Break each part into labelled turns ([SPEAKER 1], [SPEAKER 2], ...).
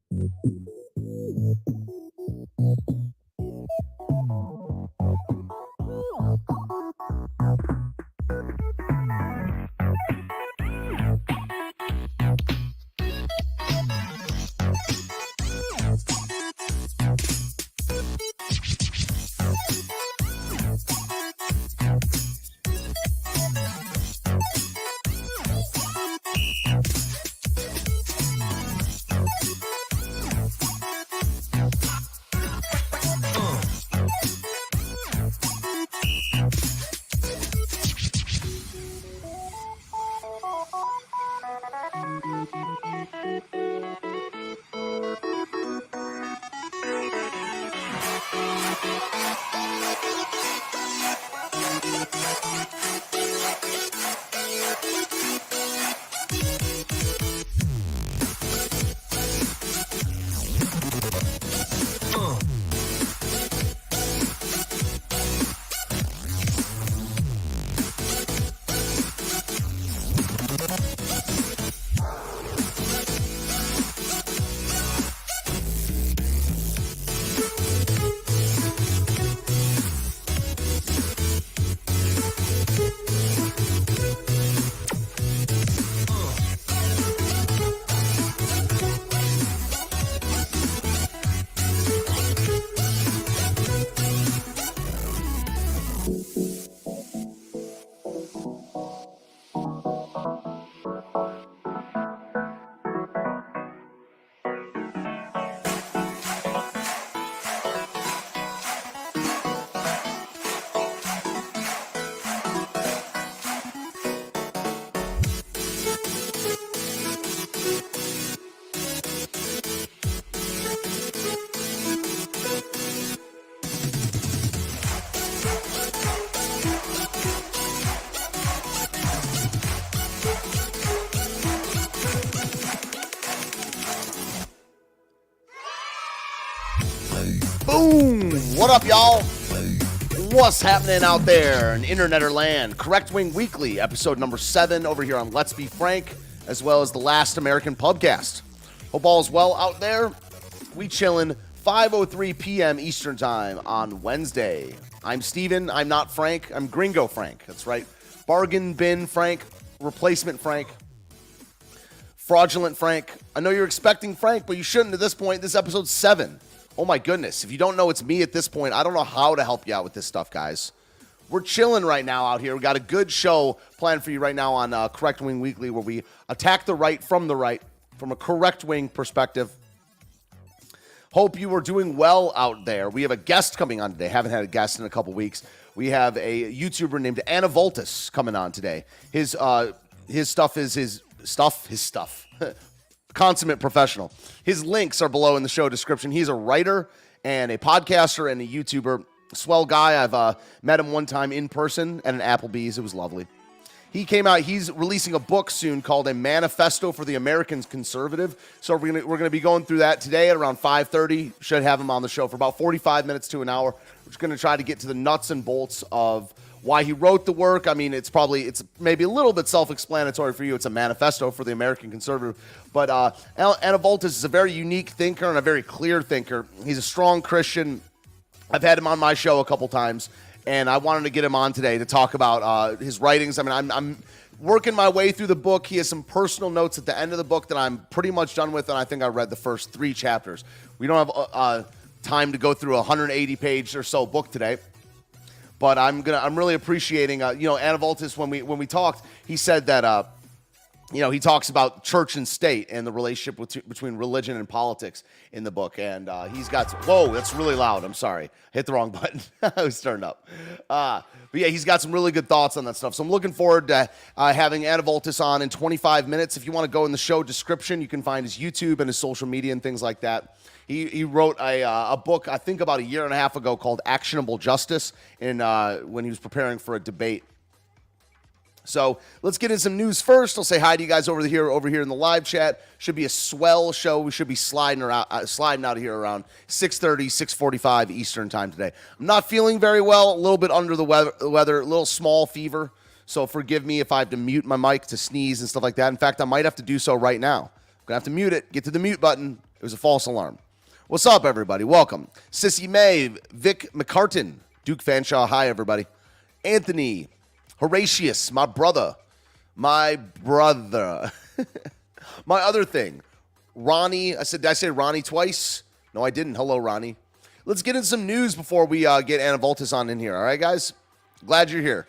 [SPEAKER 1] Boom! What up, y'all? What's happening out there in interneter land? Correct Wing Weekly, episode number 7 over here on Let's Be Frank, as well as the Last American Pubcast. Hope all is well out there. We chillin' 5:03 p.m. Eastern Time on Wednesday. I'm Steven. I'm not Frank. I'm Gringo Frank. That's right. Bargain bin Frank. Replacement Frank. Fraudulent Frank. I know you're expecting Frank, but you shouldn't at this point. This is episode 7. Oh my goodness. If you don't know it's me at this point, I don't know how to help you out with this stuff, guys. We're chilling right now out here. We got a good show planned for you right now on Correct Wing Weekly, where we attack the right, from a correct wing perspective. Hope you are doing well out there. We have a guest coming on today. Haven't had a guest in a couple weeks. We have a YouTuber named Anavultus coming on today. His stuff is his stuff. Consummate professional. His links are below in the show description. He's a writer and a podcaster and a YouTuber. Swell guy. I've met him one time in person at an Applebee's. It was lovely. He came out. He's releasing a book soon called A Manifesto for the American Conservative. So we're gonna be going through that today at around 5:30. Should have him on the show for about 45 minutes to an hour. We're just going to try to get to the nuts and bolts of why he wrote the work. I mean, it's maybe a little bit self-explanatory for you. It's a manifesto for the American conservative. But Anavultus is a very unique thinker and a very clear thinker. He's a strong Christian. I've had him on my show a couple times, and I wanted to get him on today to talk about his writings. I mean, I'm working my way through the book. He has some personal notes at the end of the book that I'm pretty much done with, and I think I read the first 3 chapters. We don't have time to go through a 180-page or so book today. But I'm really appreciating, Anavultus, when we talked, he said that, he talks about church and state and the relationship between religion and politics in the book. And he's got, whoa, that's really loud. I'm sorry. Hit the wrong button. I was turned up. But yeah, he's got some really good thoughts on that stuff. So I'm looking forward to having Anavultus on in 25 minutes. If you want to go in the show description, you can find his YouTube and his social media and things like that. He wrote a book, I think about a year and a half ago, called Actionable Justice when he was preparing for a debate. So let's get in some news first. I'll say hi to you guys over here in the live chat. Should be a swell show. We should be sliding out of here around 6:30, 6:45 Eastern time today. I'm not feeling very well, a little bit under the weather, a little small fever. So forgive me if I have to mute my mic to sneeze and stuff like that. In fact, I might have to do so right now. I'm going to have to mute it, get to the mute button, It was a false alarm. What's up, everybody? Welcome. Sissy May, Vic McCartan, Duke Fanshaw. Hi, everybody. Anthony, Horatius, my brother. My other thing. Ronnie, did I say Ronnie twice? No, I didn't. Hello, Ronnie. Let's get into some news before we get Anavultus on in here. All right, guys? Glad you're here.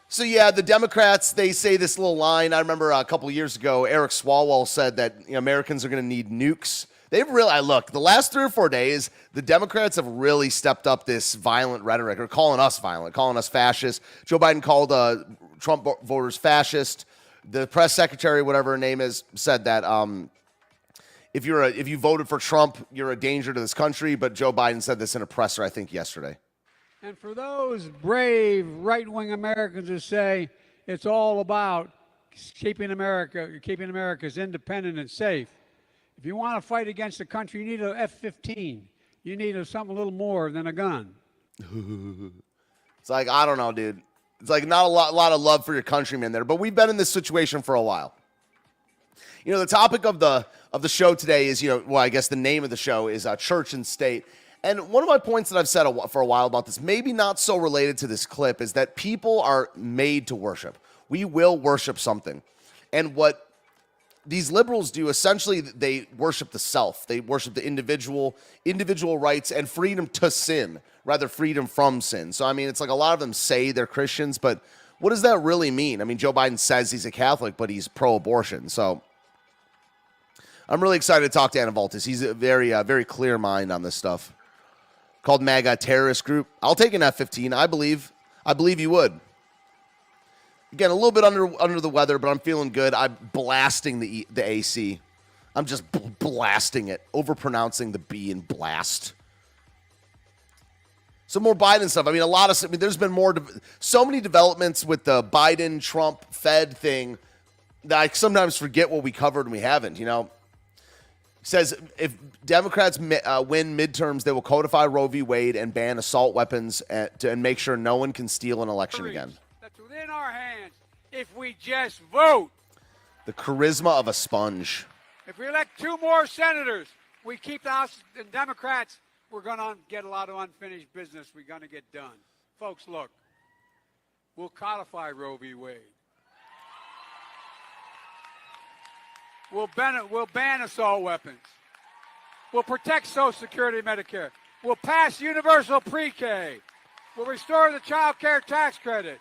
[SPEAKER 1] So, yeah, the Democrats, they say this little line. I remember a couple of years ago, Eric Swalwell said that Americans are going to need nukes. They've really, look, the last 3 or 4 days, the Democrats have really stepped up this violent rhetoric, or calling us violent, calling us fascist. Joe Biden called Trump voters fascist. The press secretary, whatever her name is, said that if you voted for Trump, you're a danger to this country. But Joe Biden said this in a presser, I think, yesterday.
[SPEAKER 2] And for those brave right-wing Americans who say it's all about keeping America's independent and safe, if you want to fight against the country, you need an F-15. You need something a little more than a gun.
[SPEAKER 1] It's like, I don't know, dude. It's like not a lot of love for your countrymen there. But we've been in this situation for a while. The topic of the show today is, I guess the name of the show is Church and State. And one of my points that I've said for a while about this, maybe not so related to this clip, is that people are made to worship. We will worship something. And what these liberals do, essentially, they worship the self. They worship the individual rights and freedom to sin, rather freedom from sin. So, it's like a lot of them say they're Christians, but what does that really mean? Joe Biden says he's a Catholic, but he's pro-abortion. So I'm really excited to talk to Anavultus. He's a very clear mind on this stuff. Called MAGA terrorist group. I'll take an F-15. I believe you would. Again, a little bit under the weather, but I'm feeling good. I'm blasting the AC. I'm just blasting it, overpronouncing the B in blast. Some more Biden stuff. There's been so many developments with the Biden, Trump, Fed thing that I sometimes forget what we covered and we haven't. Says if Democrats win midterms, they will codify Roe v. Wade and ban assault weapons and make sure no one can steal an election again.
[SPEAKER 2] That's within our hands if we just vote.
[SPEAKER 1] The charisma of a sponge.
[SPEAKER 2] If we elect 2 more senators, we keep the House and Democrats, we're going to get a lot of unfinished business we're going to get done. Folks, look, we'll codify Roe v. Wade. We'll ban assault weapons. We'll protect Social Security and Medicare. We'll pass universal pre-K. We'll restore the child care tax credit.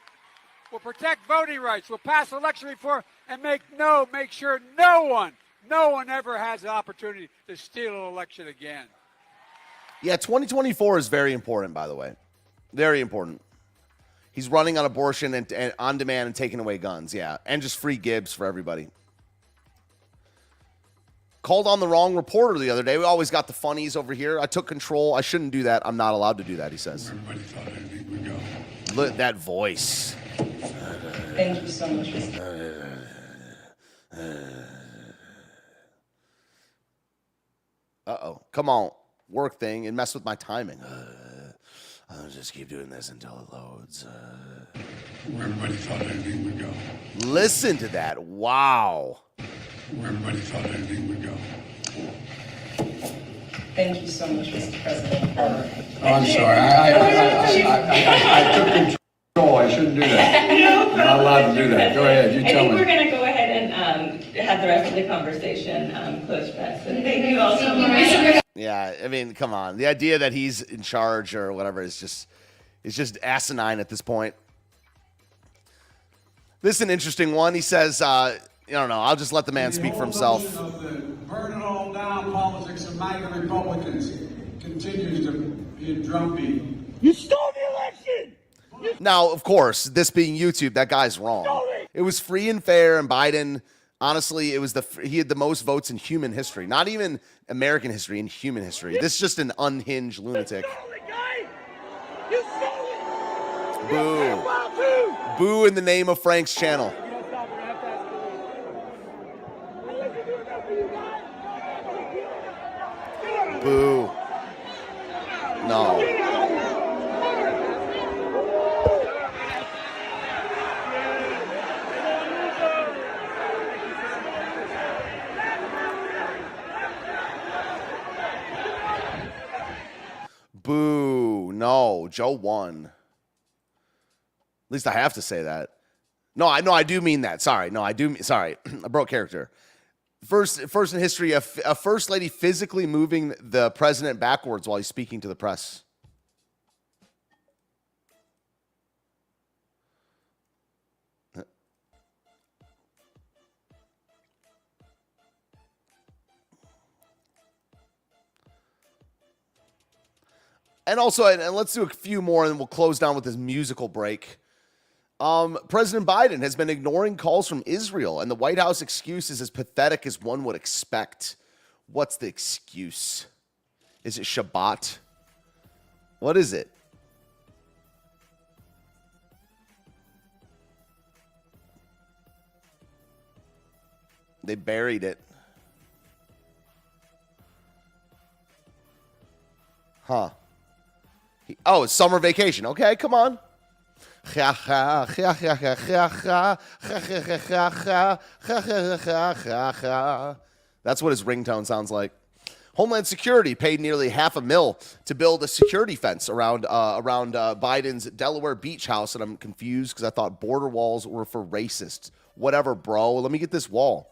[SPEAKER 2] We'll protect voting rights. We'll pass election reform and make sure no one ever has the opportunity to steal an election again.
[SPEAKER 1] Yeah, 2024 is very important, by the way. Very important. He's running on abortion and on demand and taking away guns, yeah. And just free Gibbs for everybody. Called on the wrong reporter the other day. We always got the funnies over here. I took control. I shouldn't do that. I'm not allowed to do that, he says.
[SPEAKER 3] Everybody thought I think we go.
[SPEAKER 1] Look at that voice.
[SPEAKER 4] Thank you so much, Mr.
[SPEAKER 1] Uh-oh. Come on. Work thing and mess with my timing. I'll just keep doing this until it loads.
[SPEAKER 3] Where everybody thought anything would go.
[SPEAKER 1] Listen to that. Wow.
[SPEAKER 3] Where everybody thought anything would go.
[SPEAKER 4] Thank you so much, Mr. President.
[SPEAKER 3] Oh, I'm sorry. I took control. I shouldn't do that.
[SPEAKER 4] No,
[SPEAKER 3] I'm not allowed to do that. Go ahead. You
[SPEAKER 4] I
[SPEAKER 3] tell
[SPEAKER 4] think
[SPEAKER 3] me.
[SPEAKER 4] we're going to go ahead and have the rest of the conversation closed press. So thank you all so much.
[SPEAKER 1] Yeah, come on. The idea that he's in charge or whatever is just asinine at this point. This is an interesting one. He says, I don't know. I'll just let the man speak for himself.
[SPEAKER 5] The burn it all down politics of MAGA Republicans continues to be a drumbeat.
[SPEAKER 6] You stole the election!
[SPEAKER 1] Now, of course, this being YouTube, that guy's wrong. It was free and fair, and Biden, honestly, he had the most votes in human history. Not even American history, in human history. This is just an unhinged lunatic.
[SPEAKER 6] You stole it, guy! You stole it!
[SPEAKER 1] Boo. Boo in the name of Frank's channel. Boo. No. Joe won. At least I have to say that. No, I do mean that. Sorry. No, I do. Sorry. I broke character. First in history, a first lady physically moving the president backwards while he's speaking to the press. And also, and let's do a few more, and then we'll close down with this musical break. President Biden has been ignoring calls from Israel, and the White House excuse is as pathetic as one would expect. What's the excuse? Is it Shabbat? What is it? They buried it. Huh. Oh, it's summer vacation. Okay, come on. That's what his ringtone sounds like. Homeland Security paid nearly $500,000 to build a security fence around Biden's Delaware beach house, and I'm confused because I thought border walls were for racists. Whatever, bro. Let me get this wall.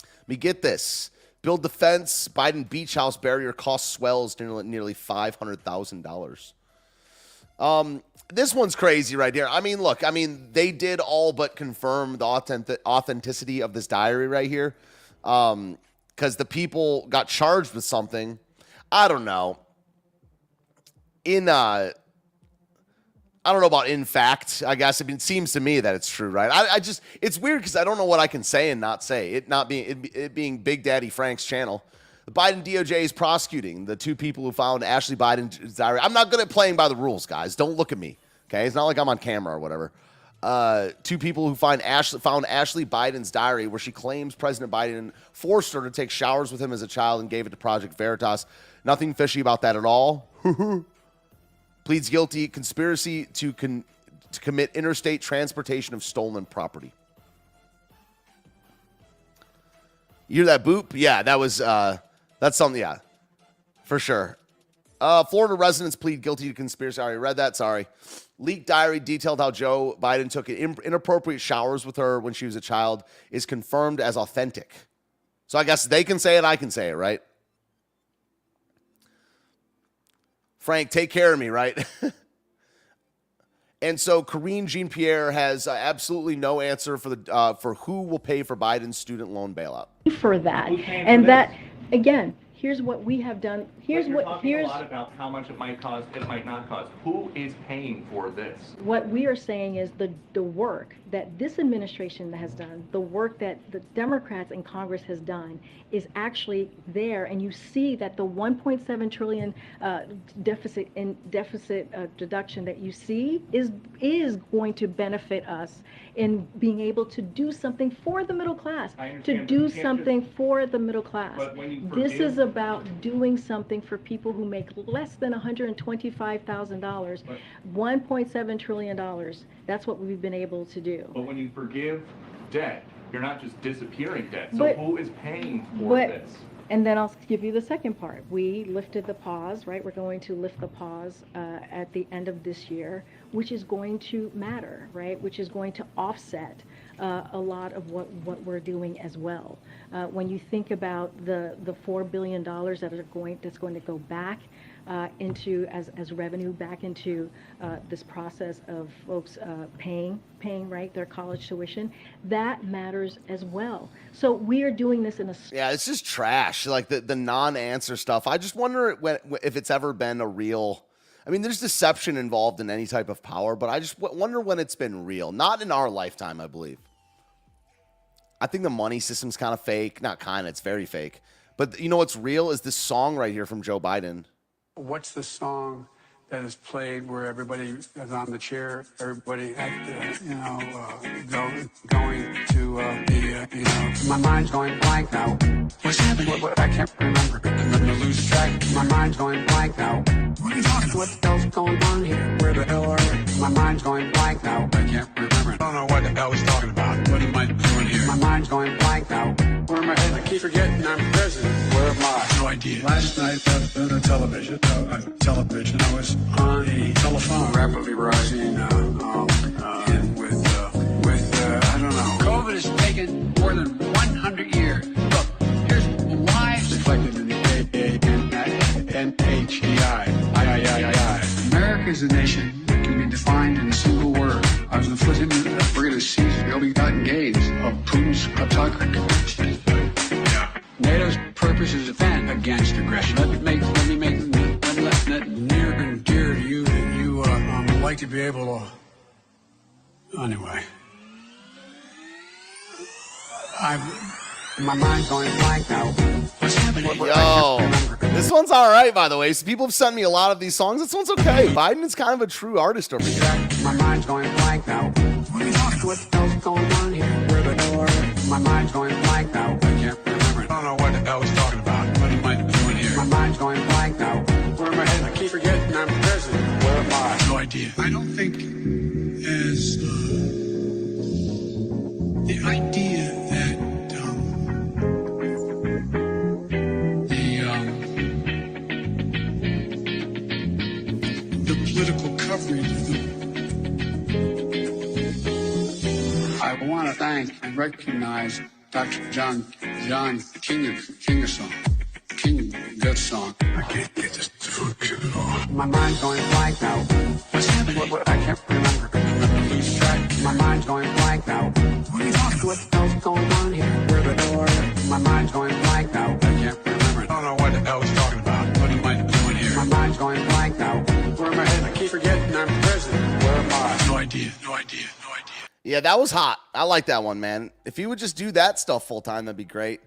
[SPEAKER 1] Let me get this. Build the fence. Biden beach house barrier cost swells nearly $500,000. This one's crazy right here. I mean, look, they did all but confirm the authenticity of this diary right here. Because the people got charged with something. I don't know. I don't know about in fact, I guess. It seems to me that it's true, right? It's weird because I don't know what I can say and not say. It being Big Daddy Frank's channel. The Biden DOJ is prosecuting the two people who found Ashley Biden's diary. I'm not good at playing by the rules, guys. Don't look at me, okay? It's not like I'm on camera or whatever. Two people who found Ashley Biden's diary where she claims President Biden forced her to take showers with him as a child and gave it to Project Veritas. Nothing fishy about that at all. Pleads guilty, conspiracy to commit interstate transportation of stolen property. You hear that boop? Yeah, that was, that's something, yeah, for sure. Florida residents plead guilty to conspiracy. I already read that, sorry. Leaked diary detailed how Joe Biden took inappropriate showers with her when she was a child is confirmed as authentic. So I guess they can say it, I can say it, right? Frank, take care of me, right? And so Karine Jean-Pierre has absolutely no answer for who will pay for Biden's student loan bailout.
[SPEAKER 7] For that, and that again, here's what we have done. Here's
[SPEAKER 8] a lot about how much it might cost, it might not cost. Who is paying for this?
[SPEAKER 7] What we are saying is the work that this administration has done, the work that the Democrats in Congress has done, is actually there, and you see that the 1.7 trillion deficit deduction that you see is going to benefit us in being able to do something for the middle class, to do something for the middle class. This is about doing something for people who make less than $125,000, $1.7 trillion. That's what we've been able to do.
[SPEAKER 8] But when you forgive debt, you're not just disappearing debt. So who is paying for this?
[SPEAKER 7] And then I'll give you the second part. We lifted the pause, right? We're going to lift the pause at the end of this year, which is going to matter, right? Which is going to offset a lot of what we're doing as well. When you think about the $4 billion that's going to go back into as revenue back into this process of folks paying right their college tuition, that matters as well. So we are doing this in a
[SPEAKER 1] it's just trash, like the non-answer stuff. I just wonder if it's ever been a real. I mean, there's deception involved in any type of power, but I just wonder when it's been real. Not in our lifetime, I believe. I think the money system's kind of fake. Not kind of, it's very fake. But you know what's real is this song right here from Joe Biden.
[SPEAKER 5] What's the song that is played where everybody is on the chair, everybody, going to my mind's going blank now. What's happening? What, I can't remember. I'm going to lose track. My mind's going blank now. What are you talking about? What the hell's going on here? Where the hell are you? My mind's going blank now. I can't remember. I don't know what the hell he's talking about. What am I doing here? My mind's going blank now. Where am I headed? keep forgetting I'm president. Where am I? No idea.
[SPEAKER 3] Last night on the television, I was on a telephone rapidly rising and with I don't know.
[SPEAKER 5] COVID has taken more than 100 years. Look, here's why it's reflected in the NHEI. America is a nation that can be defined in a single word. I was inflicting we're going to seize the ill-begotten gains of Putin's autocracy. Yeah. NATO's purpose is to defend against aggression. Let me make that near and dear to you that you would like to be able to. Anyway. My mind's going blank now. What's happening?
[SPEAKER 1] Yo, this one's all right, by the way. So people have sent me a lot of these songs. This one's okay. Biden is kind of a true artist over here.
[SPEAKER 5] My mind's going blank now. What are you talking about? What the hell's going on here? Where the hell are you? My mind's going blank now. I can't remember. I don't know what the hell he's talking about. What am I doing here? My mind's going blank now. Where am I headed? I keep forgetting I'm president. Where am I? No idea. I don't think as the idea that the political coverage of I want to thank and recognize Dr. John Kingersong. Good song. I can't get this to function at all. My mind's going blank now. What's happening? I can't remember. I'm lose track. My mind's going blank now. What are you talking about? What the hell's going on here? Where the hell are you? My mind's going blank now. I can't remember. I don't know what the hell he's talking about. What am I doing here? My mind's going blank now. Where am I headed? I keep forgetting I'm president. Where am I? No idea.
[SPEAKER 1] Yeah, that was hot. I like that one, man. If he would just do that stuff full time, that'd be great.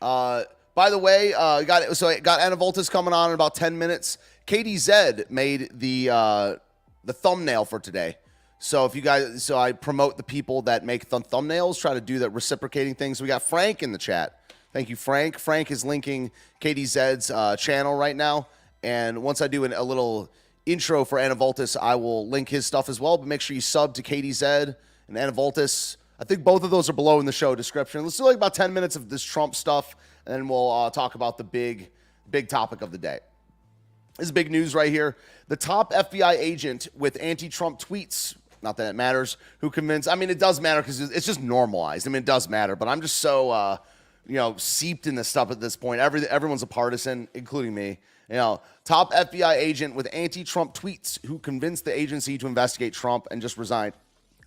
[SPEAKER 1] By the way, got Anavultus coming on in about 10 minutes. KDZ made the thumbnail for today. So if you guys, I promote the people that make thumbnails, try to do that reciprocating thing. So we got Frank in the chat. Thank you, Frank. Frank is linking KDZ's channel right now. And once I do a little intro for Anavultus, I will link his stuff as well. But make sure you sub to KDZ and Anavultus. I think both of those are below in the show description. Let's do like about 10 minutes of this Trump stuff, and then we'll talk about the big topic of the day. This is big news right here. The top FBI agent with anti-Trump tweets, not that it matters, who convinced, I mean, it does matter because it's just normalized. I mean, it does matter, but I'm just so, seeped in this stuff at this point. Everyone's a partisan, including me. Top FBI agent with anti-Trump tweets who convinced the agency to investigate Trump and just resigned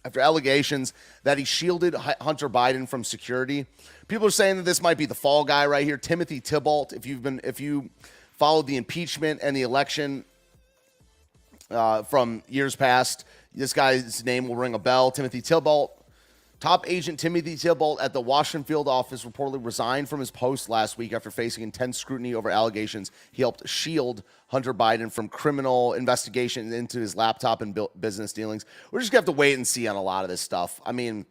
[SPEAKER 1] after allegations that he shielded Hunter Biden from security. People are saying that this might be the fall guy right here, Timothy Thibault. If you followed the impeachment and the election from years past, this guy's name will ring a bell. Timothy Thibault. Top agent Timothy Thibault at the Washington field office reportedly resigned from his post last week after facing intense scrutiny over allegations he helped shield Hunter Biden from criminal investigations into his laptop and business dealings. We're just going to have to wait and see on a lot of this stuff. I mean,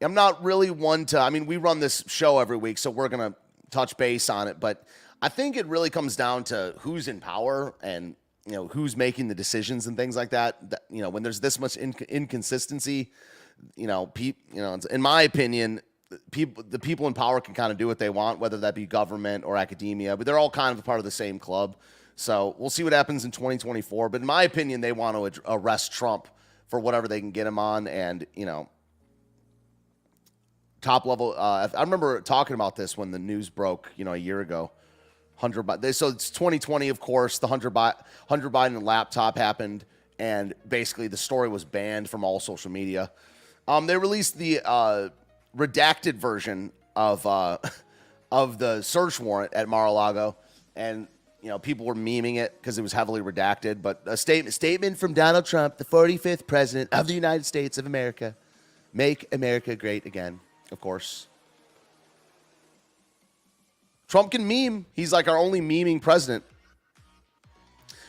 [SPEAKER 1] I'm not really one to, we run this show every week, so we're going to touch base on it. But I think it really comes down to who's in power and, who's making the decisions and things like that. When there's this much inconsistency, in my opinion, the people in power can kind of do what they want, whether that be government or academia, but they're all kind of part of the same club. So we'll see what happens in 2024. But in my opinion, they want to arrest Trump for whatever they can get him on. And, top level. I remember talking about this when the news broke, a year ago. So it's 2020, of course. The Hunter Biden laptop happened, and basically the story was banned from all social media. They released the redacted version of the search warrant at Mar-a-Lago, and people were memeing it because it was heavily redacted. But a statement from Donald Trump, the 45th president of the United States of America, make America great again. Of course, Trump can meme. He's like our only memeing president.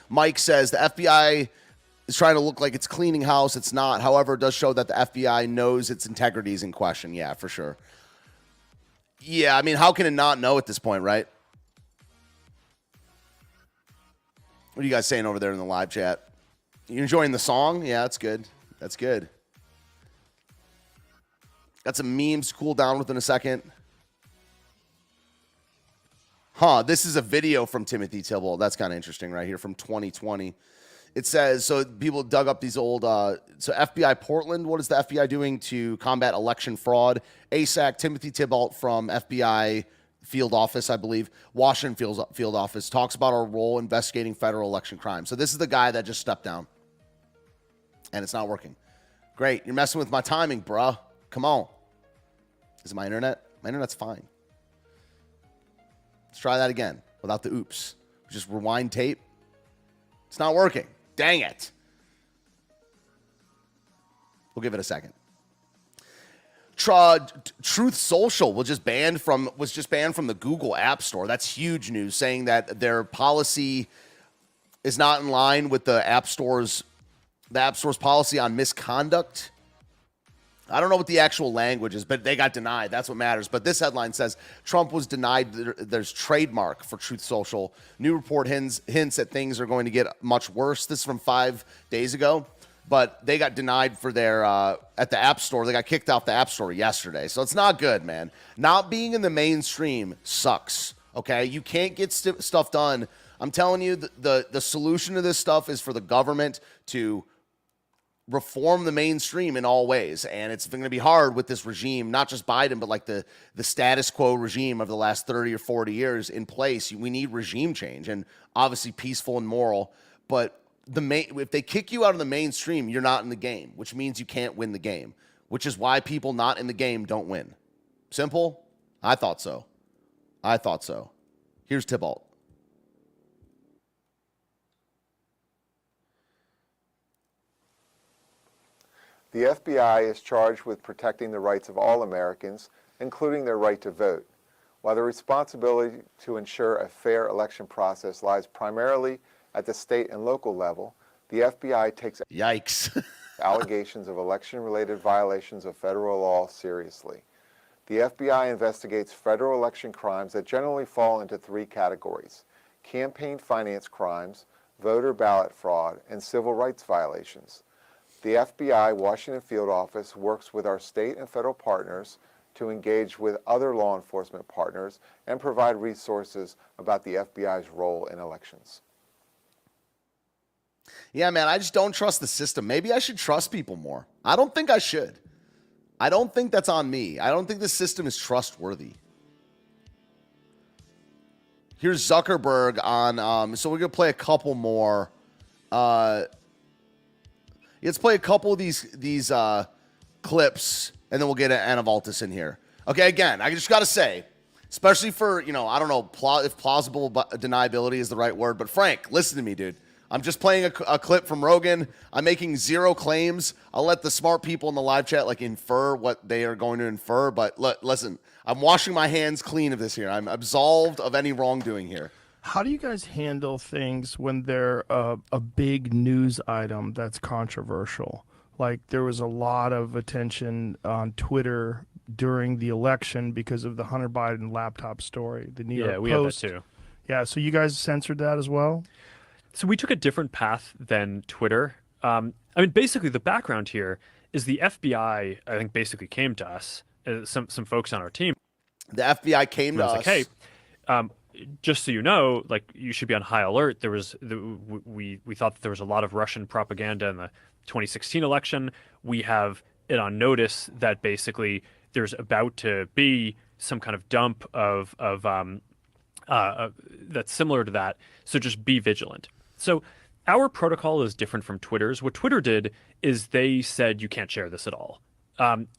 [SPEAKER 1] Mike says the FBI is trying to look like it's cleaning house. It's not. However, it does show that the FBI knows its integrity is in question. Yeah, for sure. Yeah, how can it not know at this point, right? What are you guys saying over there in the live chat? You enjoying the song? Yeah, that's good. That's good. Got some memes to cool down within a second. This is a video from Timothy Tybalt. That's kind of interesting right here from 2020. It says, so people dug up these old, so FBI Portland, what is the FBI doing to combat election fraud? ASAC, Timothy Tybalt from FBI field office, I believe, Washington field office, talks about our role investigating federal election crimes. So this is the guy that just stepped down. And it's not working. Great. You're messing with my timing, bruh. Come on. Is it my internet? My internet's fine. Let's try that again without the oops. Just rewind tape. It's not working. Dang it. We'll give it a second. Truth Social was just banned from the Google App Store. That's huge news, saying that their policy is not in line with the App Store's policy on misconduct. I don't know what the actual language is, but they got denied. That's what matters. But this headline says Trump was denied there's trademark for Truth Social. New report hints that things are going to get much worse. This is from 5 days ago. But they got denied for their at the App Store. They got kicked off the App Store yesterday. So it's not good, man. Not being in the mainstream sucks, okay? You can't get stuff done. I'm telling you, the solution to this stuff is for the government to reform the mainstream in all ways. And it's going to be hard with this regime, not just Biden, but like the status quo regime of the last 30 or 40 years in place. We need regime change, and obviously peaceful and moral. But if they kick you out of the mainstream, you're not in the game, which means you can't win the game, which is why people not in the game don't win. Simple? I thought so. Here's Tybalt.
[SPEAKER 9] The FBI is charged with protecting the rights of all Americans, including their right to vote. While the responsibility to ensure a fair election process lies primarily at the state and local level, the FBI takes allegations of election-related violations of federal law seriously. The FBI investigates federal election crimes that generally fall into 3 categories: campaign finance crimes, voter ballot fraud, and civil rights violations. The FBI Washington Field Office works with our state and federal partners to engage with other law enforcement partners and provide resources about the FBI's role in elections.
[SPEAKER 1] Yeah, man, I just don't trust the system. Maybe I should trust people more. I don't think I should. I don't think that's on me. I don't think the system is trustworthy. Here's Zuckerberg on, so we're going to play a couple more. Let's play a couple of these clips, and then we'll get an Anavultus in here. Okay, again, I just got to say, especially for, I don't know if plausible deniability is the right word, but Frank, listen to me, dude. I'm just playing a clip from Rogan. I'm making 0 claims. I'll let the smart people in the live chat infer what they are going to infer, but listen, I'm washing my hands clean of this here. I'm absolved of any wrongdoing here.
[SPEAKER 10] How do you guys handle things when they're a big news item that's controversial? Like there was a lot of attention on Twitter during the election because of the Hunter Biden laptop story. The New York Post.
[SPEAKER 11] We have that too.
[SPEAKER 10] Yeah, so you guys censored that as well?
[SPEAKER 11] So we took a different path than Twitter. Basically the background here is the FBI, I think, basically came to us, some folks on our team.
[SPEAKER 1] The FBI came to us.
[SPEAKER 11] Like, hey, just so you know, you should be on high alert. We thought that there was a lot of Russian propaganda in the 2016 election. We have it on notice that basically there's about to be some kind of dump of that's similar to that. So just be vigilant. So our protocol is different from Twitter's. What Twitter did is they said you can't share this at all.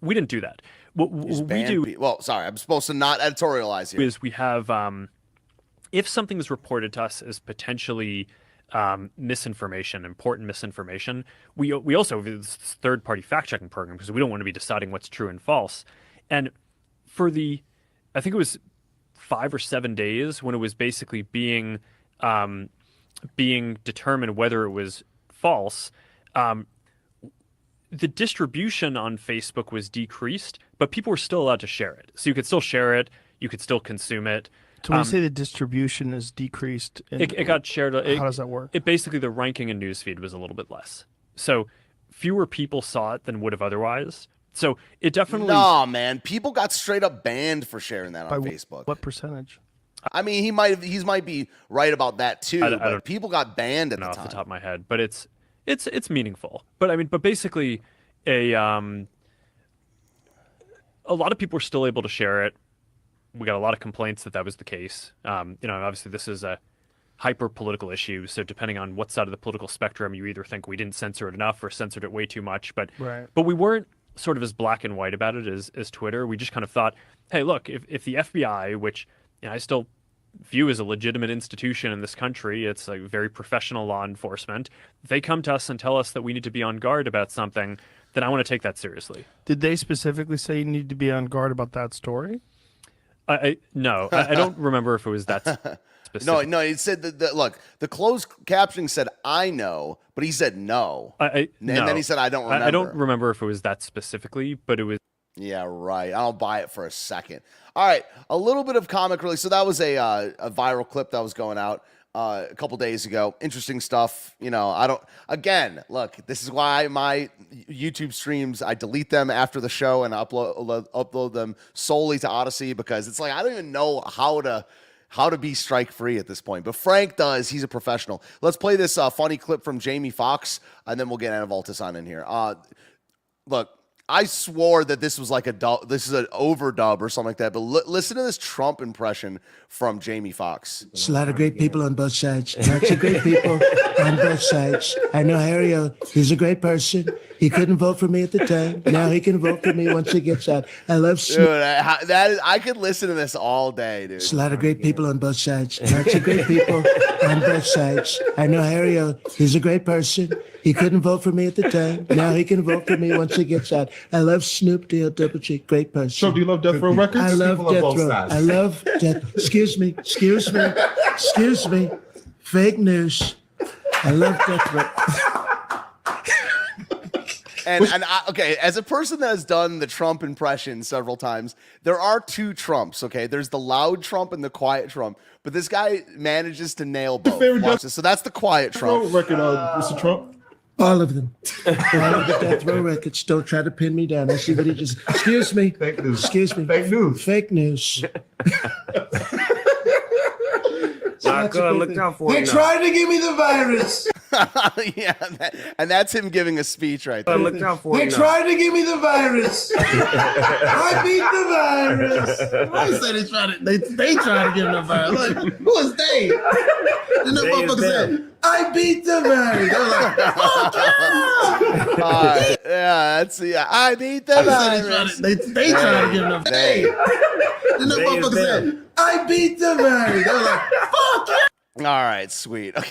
[SPEAKER 11] We didn't do that. What we do.
[SPEAKER 1] Well, sorry, I'm supposed to not editorialize here.
[SPEAKER 11] Is we have. If something is reported to us as potentially misinformation, important misinformation, we also have this third-party fact-checking program because we don't want to be deciding what's true and false. And for I think it was 5 or 7 days when it was basically being determined whether it was false, the distribution on Facebook was decreased, but people were still allowed to share it. So you could still share it, you could still consume it.
[SPEAKER 10] So when you say the distribution is decreased,
[SPEAKER 11] it got shared.
[SPEAKER 10] How does that work?
[SPEAKER 11] It basically, the ranking in newsfeed was a little bit less. So fewer people saw it than would have otherwise. So it definitely...
[SPEAKER 1] No, man. People got straight up banned for sharing that on Facebook.
[SPEAKER 10] What percentage?
[SPEAKER 1] I mean, he might be right about that too.
[SPEAKER 11] I
[SPEAKER 1] But
[SPEAKER 11] don't
[SPEAKER 1] people got banned at the
[SPEAKER 11] know
[SPEAKER 1] time.
[SPEAKER 11] off the top of my head, but it's meaningful. But I mean, but basically, a lot of people were still able to share it. We got a lot of complaints that was the case. Obviously this is a hyper political issue, so depending on what side of the political spectrum, you either think we didn't censor it enough or censored it way too much. But we weren't sort of as black and white about it as Twitter. We just kind of thought, hey, look, if the FBI, which I still view as a legitimate institution in this country, it's a very professional law enforcement, if they come to us and tell us that we need to be on guard about something, then I want to take that seriously.
[SPEAKER 10] Did they specifically say you need to be on guard about that story?
[SPEAKER 11] No, I don't remember if it was that specific.
[SPEAKER 1] No, he said that look, the closed captioning said, I know, but he said no.
[SPEAKER 11] And
[SPEAKER 1] then he said, I don't remember.
[SPEAKER 11] I don't remember if it was that specifically, but it was.
[SPEAKER 1] Yeah, right. I don't buy it for a second. All right, a little bit of comic relief. So that was a viral clip that was going out a couple days ago. Interesting stuff. Look, this is why my YouTube streams, I delete them after the show and upload them solely to Odyssey, because it's like I don't even know how to be strike free at this point. But Frank does. He's a professional. Let's play this funny clip from Jamie Foxx, and then we'll get Anavultus on in here. Look, I swore that this was like this is an overdub or something like that, but listen to this Trump impression from Jamie Foxx.
[SPEAKER 12] There's a lot of great people on both sides. Lots of great people on both sides. I know Harry, he's a great person. He couldn't vote for me at the time. Now he can vote for me once he gets out. I love
[SPEAKER 1] Dude, I could listen to this all day, dude.
[SPEAKER 12] There's a lot of great people on both sides. Lots of great people on both sides. I know Harry, he's a great person. He couldn't vote for me at the time. Now he can vote for me once he gets out. I love Snoop D.L. Double G. Great person.
[SPEAKER 13] So do you love Death Row Records?
[SPEAKER 12] I love
[SPEAKER 13] People on
[SPEAKER 12] Death
[SPEAKER 13] both
[SPEAKER 12] Row.
[SPEAKER 13] sides.
[SPEAKER 12] I love Death. Excuse me. Fake news. I love Death Row.
[SPEAKER 1] Okay, as a person that has done the Trump impression several times, there are two Trumps, okay? There's the loud Trump and the quiet Trump, but this guy manages to nail both. Watch this. So that's the quiet Trump.
[SPEAKER 13] Record, Mr. Trump.
[SPEAKER 12] All of them. All of the Death Row Records. Don't try to pin me down. I see what he just... Excuse me.
[SPEAKER 13] Fake news.
[SPEAKER 12] Excuse me.
[SPEAKER 13] Fake news.
[SPEAKER 12] Fake news.
[SPEAKER 14] Look out for
[SPEAKER 12] They're trying to give me the virus.
[SPEAKER 1] Yeah, and that's him giving a speech right there.
[SPEAKER 14] Look out for
[SPEAKER 12] They're trying to give me the virus. I beat the virus. Why you say they trying to give me the virus? Look, who is they? And the motherfucker said, I beat the virus. I was like, fuck yeah.
[SPEAKER 1] I beat the virus.
[SPEAKER 12] They trying to give me the virus. And the motherfucker said, I beat the virus. I was like, fuck yeah.
[SPEAKER 1] All right, sweet. Okay.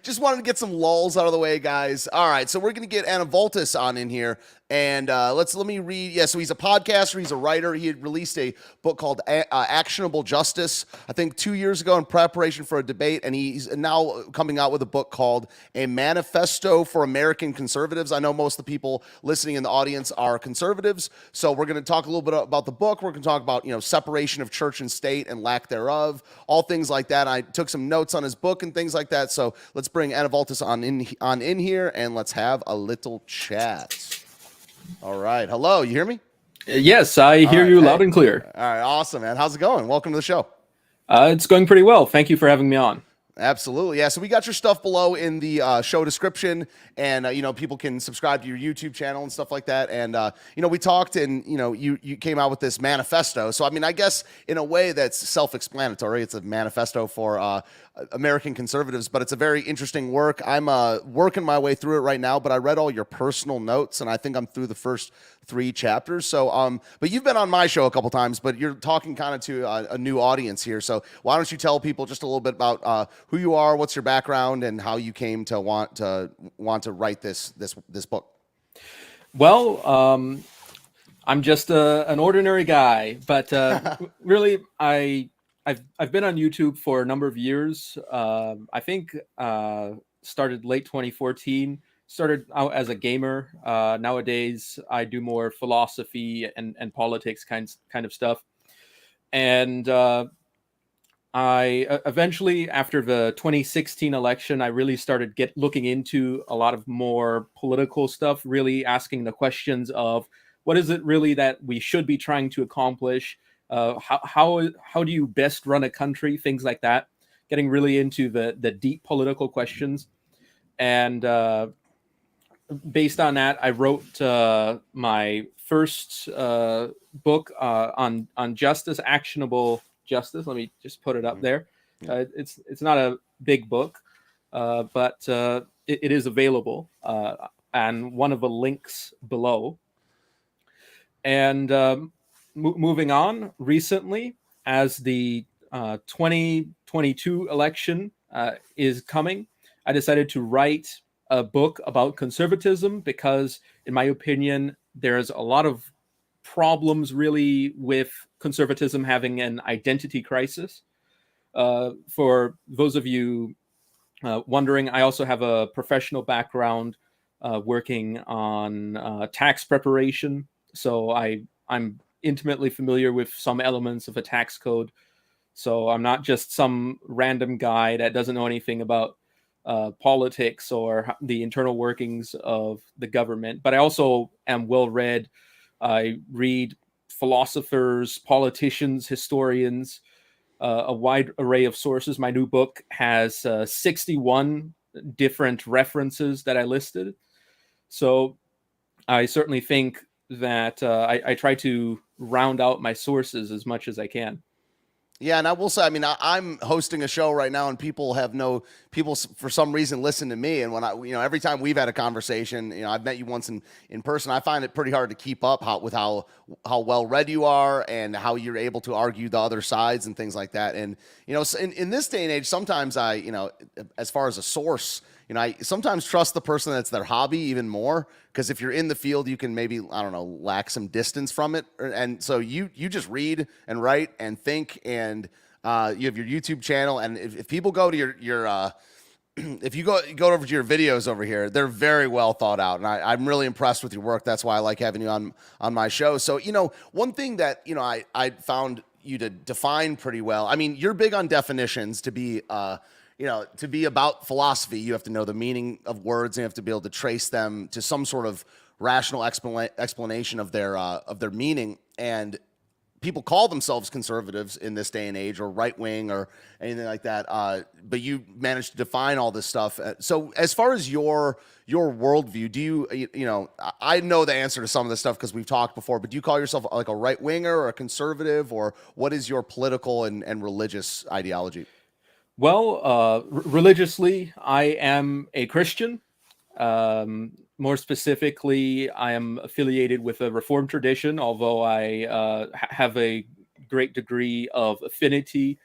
[SPEAKER 1] Just wanted to get some lulls out of the way, guys. All right, so we're going to get Anavultus on in here. And let me read. Yeah, so he's a podcaster. He's a writer. He had released a book called Actionable Justice, I think 2 years ago in preparation for a debate. And he's now coming out with a book called A Manifesto for American Conservatives. I know most of the people listening in the audience are conservatives. So we're going to talk a little bit about the book. We're going to talk about, separation of church and state and lack thereof, all things like that. I took some notes on his book and things like that. So let's bring Anavultus on in here and let's have a little chat. All right. Hello. You hear me?
[SPEAKER 14] Yes, I hear you loud and clear.
[SPEAKER 1] All right. Awesome, man. How's it going? Welcome to the show.
[SPEAKER 14] It's going pretty well. Thank you for having me on.
[SPEAKER 1] Absolutely. Yeah. So we got your stuff below in the show description, and people can subscribe to your YouTube channel and stuff like that. And we talked, and you came out with this manifesto. So I mean, I guess in a way that's self-explanatory. It's a manifesto for American conservatives, but it's a very interesting work. I'm working my way through it right now, but I read all your personal notes, and I think I'm through the first 3 chapters. So, but you've been on my show a couple times, but you're talking kind of to a new audience here. So why don't you tell people just a little bit about who you are, what's your background, and how you came to want to write this book?
[SPEAKER 14] Well, I'm just an ordinary guy, but really, I've been on YouTube for a number of years. I think started late 2014. Started out as a gamer. Nowadays, I do more philosophy and politics kind of stuff. And I eventually, after the 2016 election, I really started looking into a lot of more political stuff, really asking the questions of what is it really that we should be trying to accomplish? How do you best run a country? Things like that. Getting really into the deep political questions, and based on that, I wrote my first book on justice, actionable justice. Let me just put it up there. It's not a big book, but it is available, and one of the links below. And moving on, recently, as the 2022 election is coming, I decided to write a book about conservatism because, in my opinion, there's a lot of problems really with conservatism having an identity crisis. For those of you wondering, I also have a professional background working on tax preparation. So I'm intimately familiar with some elements of a tax code. So I'm not just some random guy that doesn't know anything about politics or the internal workings of the government. But I also am well read. I read philosophers, politicians, historians, a wide array of sources. My new book has 61 different references that I listed. So I certainly think that I try to round out my sources as much as I can.
[SPEAKER 1] Yeah, and I will say, I mean, I'm hosting a show right now, and people for some reason listen to me. And when every time we've had a conversation, I've met you once in person. I find it pretty hard to keep up with how well read you are and how you're able to argue the other sides and things like that. And in this day and age, sometimes as far as a source, I sometimes trust the person that's their hobby even more, because if you're in the field, you can maybe, I don't know, lack some distance from it. And so you just read and write and think, and you have your YouTube channel. And if people go to your if you go over to your videos over here, they're very well thought out. And I'm really impressed with your work. That's why I like having you on my show. So, one thing that, I found you to define pretty well. I mean, you're big on definitions. To be to be about philosophy, you have to know the meaning of words, and you have to be able to trace them to some sort of rational explanation of their meaning. And people call themselves conservatives in this day and age, or right wing, or anything like that. But you managed to define all this stuff. So, as far as your worldview, do you I know the answer to some of this stuff because we've talked before. But do you call yourself like a right winger or a conservative, or what is your political and religious ideology?
[SPEAKER 14] Well, religiously, I am a Christian. More specifically, I am affiliated with a Reformed tradition, although I have a great degree of affinity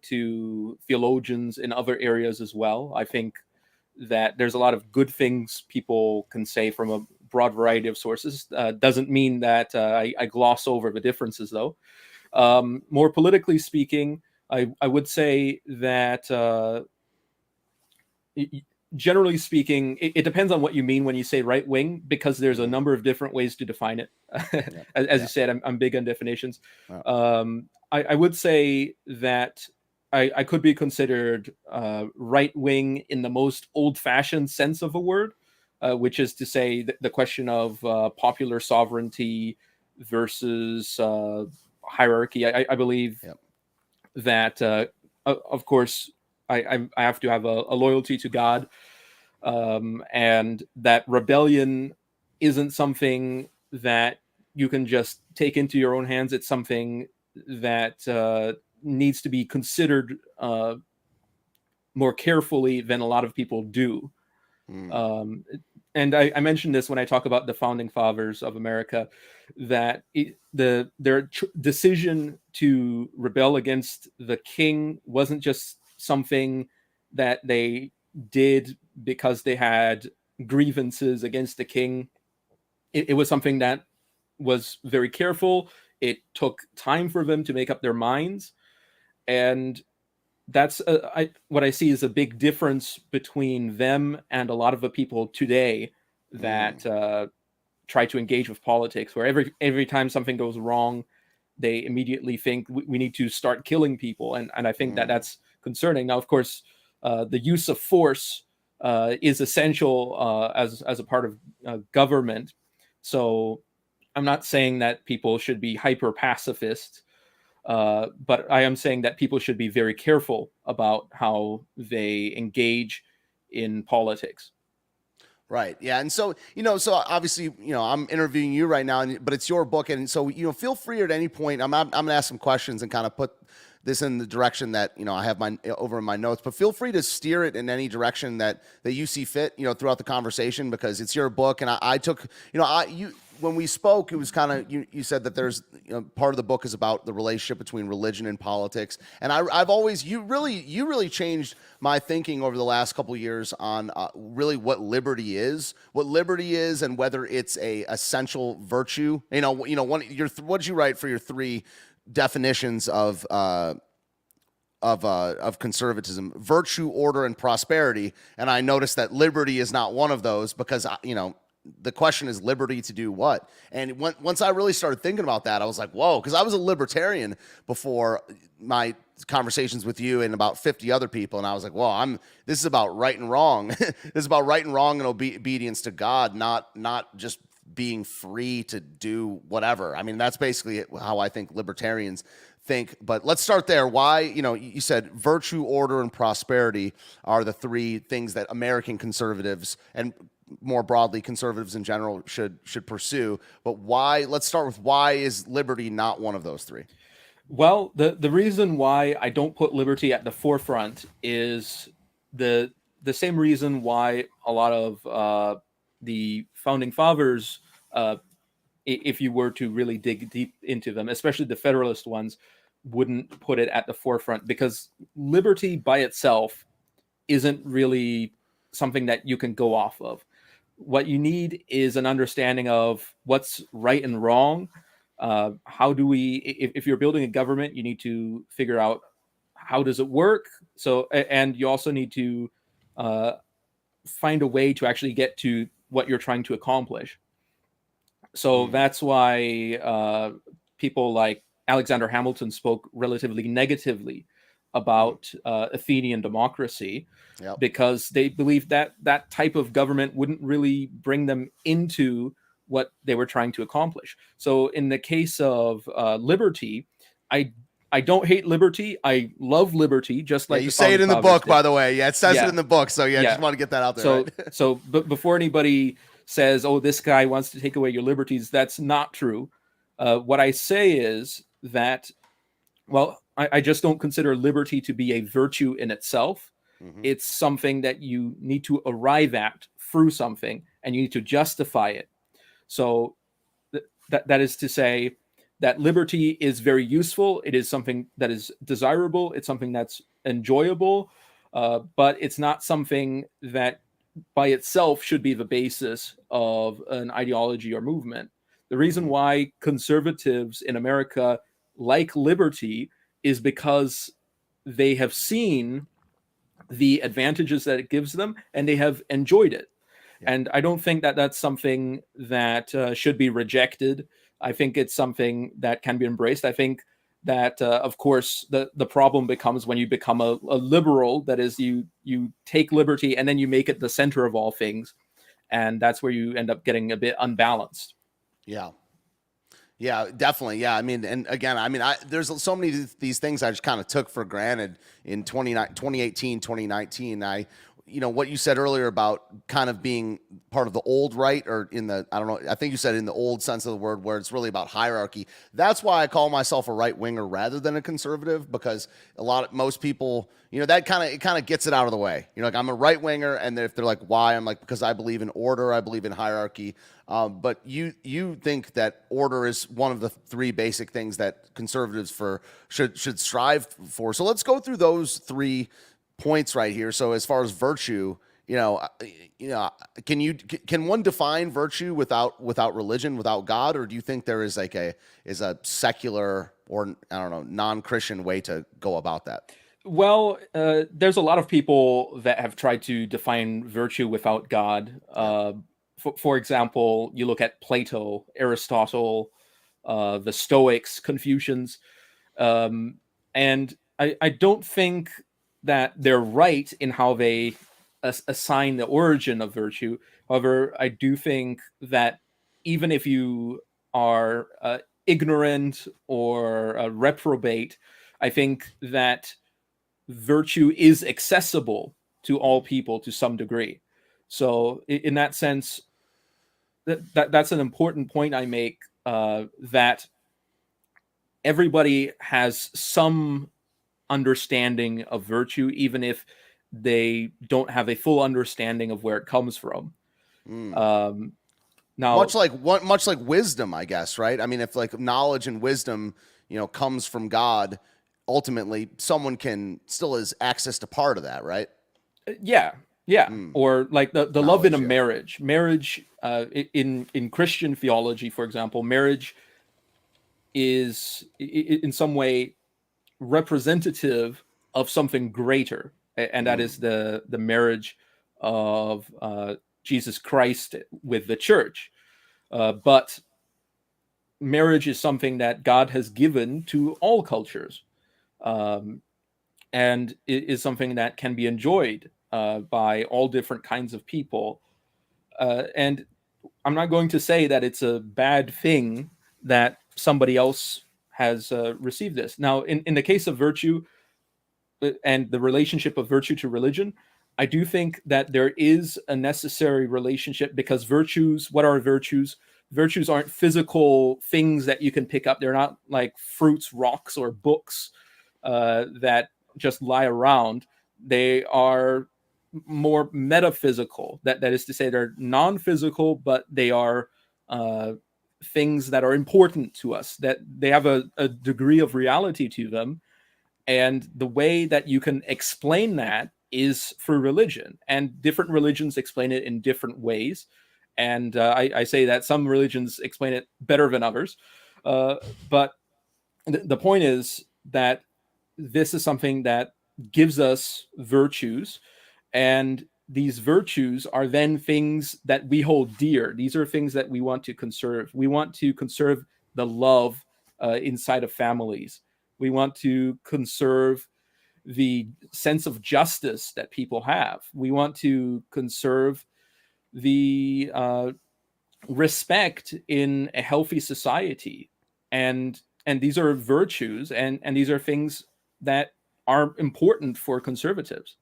[SPEAKER 14] to theologians in other areas as well. I think that there's a lot of good things people can say from a broad variety of sources. Doesn't mean that I gloss over the differences, though. More politically speaking, I would say that generally speaking, it depends on what you mean when you say right wing, because there's a number of different ways to define it. As you said, I'm big on definitions. I would say that I could be considered right wing in the most old-fashioned sense of a word, which is to say the question of popular sovereignty versus hierarchy. I believe that, of course, I have to have a loyalty to God, and that rebellion isn't something that you can just take into your own hands. It's something that needs to be considered more carefully than a lot of people do. And I mentioned this when I talk about the founding fathers of America, that their decision to rebel against the king wasn't just something that they did because they had grievances against the king. It was something that was very careful. It took time for them to make up their minds. And that's what I see is a big difference between them and a lot of the people today that try to engage with politics, where every time something goes wrong, they immediately think we need to start killing people. And I think that's concerning. Now, of course, the use of force is essential as a part of government. So I'm not saying that people should be hyper pacifist, But I am saying that people should be very careful about how they engage in politics.
[SPEAKER 1] Right. Yeah. And so, so obviously, I'm interviewing you right now, but it's your book. And so, feel free at any point. I'm going to ask some questions and kind of put this in the direction that, I have over in my notes, but feel free to steer it in any direction that you see fit, throughout the conversation, because it's your book. And I took, when we spoke, it was kind of, you said that there's, part of the book is about the relationship between religion and politics. And I've always, you really changed my thinking over the last couple of years on really what liberty is, and whether it's a essential virtue. What did you write for your 3 definitions of conservatism? Virtue, order, and prosperity. And I noticed that liberty is not one of those, because the question is liberty to do what? And once I really started thinking about that, I was like, whoa, because I was a libertarian before my conversations with you and about 50 other people, and I was like, whoa, this is about right and wrong. This is about right and wrong and obedience to God, not just being free to do whatever. I mean, that's basically how I think libertarians think. But let's start there. Why, you said virtue, order, and prosperity are the 3 things that American conservatives, and more broadly conservatives in general, should pursue. But why? Let's start with, why is liberty not one of those 3?
[SPEAKER 14] Well, the reason why I don't put liberty at the forefront is the same reason why a lot of the founding fathers, if you were to really dig deep into them, especially the Federalist ones, wouldn't put it at the forefront, because liberty by itself isn't really something that you can go off of. What you need is an understanding of what's right and wrong. How do we, if you're building a government, you need to figure out how does it work. So, and you also need to find a way to actually get to what you're trying to accomplish. So that's why people like Alexander Hamilton spoke relatively negatively about Athenian democracy, because they believed that that type of government wouldn't really bring them into what they were trying to accomplish. So in the case of liberty, I don't hate liberty. I love liberty, just like
[SPEAKER 1] you say it in the book, by the way. Yeah, it says it in the book. So I just want to get that out there.
[SPEAKER 14] So,
[SPEAKER 1] right?
[SPEAKER 14] so before anybody says, "Oh, this guy wants to take away your liberties," that's not true. What I say is that, well, I just don't consider liberty to be a virtue in itself. It's something that you need to arrive at through something, and you need to justify it. So that is to say that liberty is very useful. It is something that is desirable. It's something that's enjoyable, but it's not something that by itself should be the basis of an ideology or movement. The reason why conservatives in America like liberty is because they have seen the advantages that it gives them, and they have enjoyed it. And I don't think that that's something that should be rejected. I think it's something that can be embraced. I think that, of course, the problem becomes when you become a liberal. That is, you take liberty and then you make it the center of all things. And that's where you end up getting a bit unbalanced.
[SPEAKER 1] Yeah. Yeah, definitely. Yeah. I mean, and again, there's so many of these things I just kind of took for granted in 2018, 2019. What you said earlier about kind of being part of the old right, or in the, I don't know, I think you said in the old sense of the word, where it's really about hierarchy. That's why I call myself a right winger rather than a conservative, because most people, that kind of gets it out of the way. Like, I'm a right winger, and if they're like, why? I'm like, because I believe in order, I believe in hierarchy. But you think that order is one of the 3 basic things that conservatives should strive for. So let's go through those 3 points right here. So as far as virtue, can one define virtue without religion, without God, or do you think there is a secular, or I don't know, non-Christian way to go about that?
[SPEAKER 14] Well, there's a lot of people that have tried to define virtue without God. For example, you look at Plato, Aristotle, the Stoics, Confucians, and I don't think that they're right in how they assign the origin of virtue. However, I do think that even if you are ignorant or reprobate. I think that virtue is accessible to all people to some degree. So in that sense, that's an important point I make, that everybody has some understanding of virtue, even if they don't have a full understanding of where it comes from. Now,
[SPEAKER 1] much like wisdom, I guess, right? I mean, if like knowledge and wisdom, comes from God, ultimately, someone can still has access to part of that, right?
[SPEAKER 14] Yeah. Or like the love in a marriage. Marriage, in Christian theology, for example, marriage is in some way representative of something greater, and that is the marriage of Jesus Christ with the church. But marriage is something that God has given to all cultures, and it is something that can be enjoyed by all different kinds of people. And I'm not going to say that it's a bad thing that somebody else has received this. Now, in the case of virtue and the relationship of virtue to religion, I do think that there is a necessary relationship, because virtues, what are virtues? Virtues aren't physical things that you can pick up. They're not like fruits, rocks, or books that just lie around. They are more metaphysical. That is to say, they're non-physical, but they are things that are important to us, that they have a degree of reality to them. And the way that you can explain that is through religion, and different religions explain it in different ways. And I say that some religions explain it better than others. But the point is that this is something that gives us virtues, and these virtues are then things that we hold dear. These are things that we want to conserve. We want to conserve the love inside of families. We want to conserve the sense of justice that people have. We want to conserve the respect in a healthy society. And these are virtues, and these are things that are important for conservatives.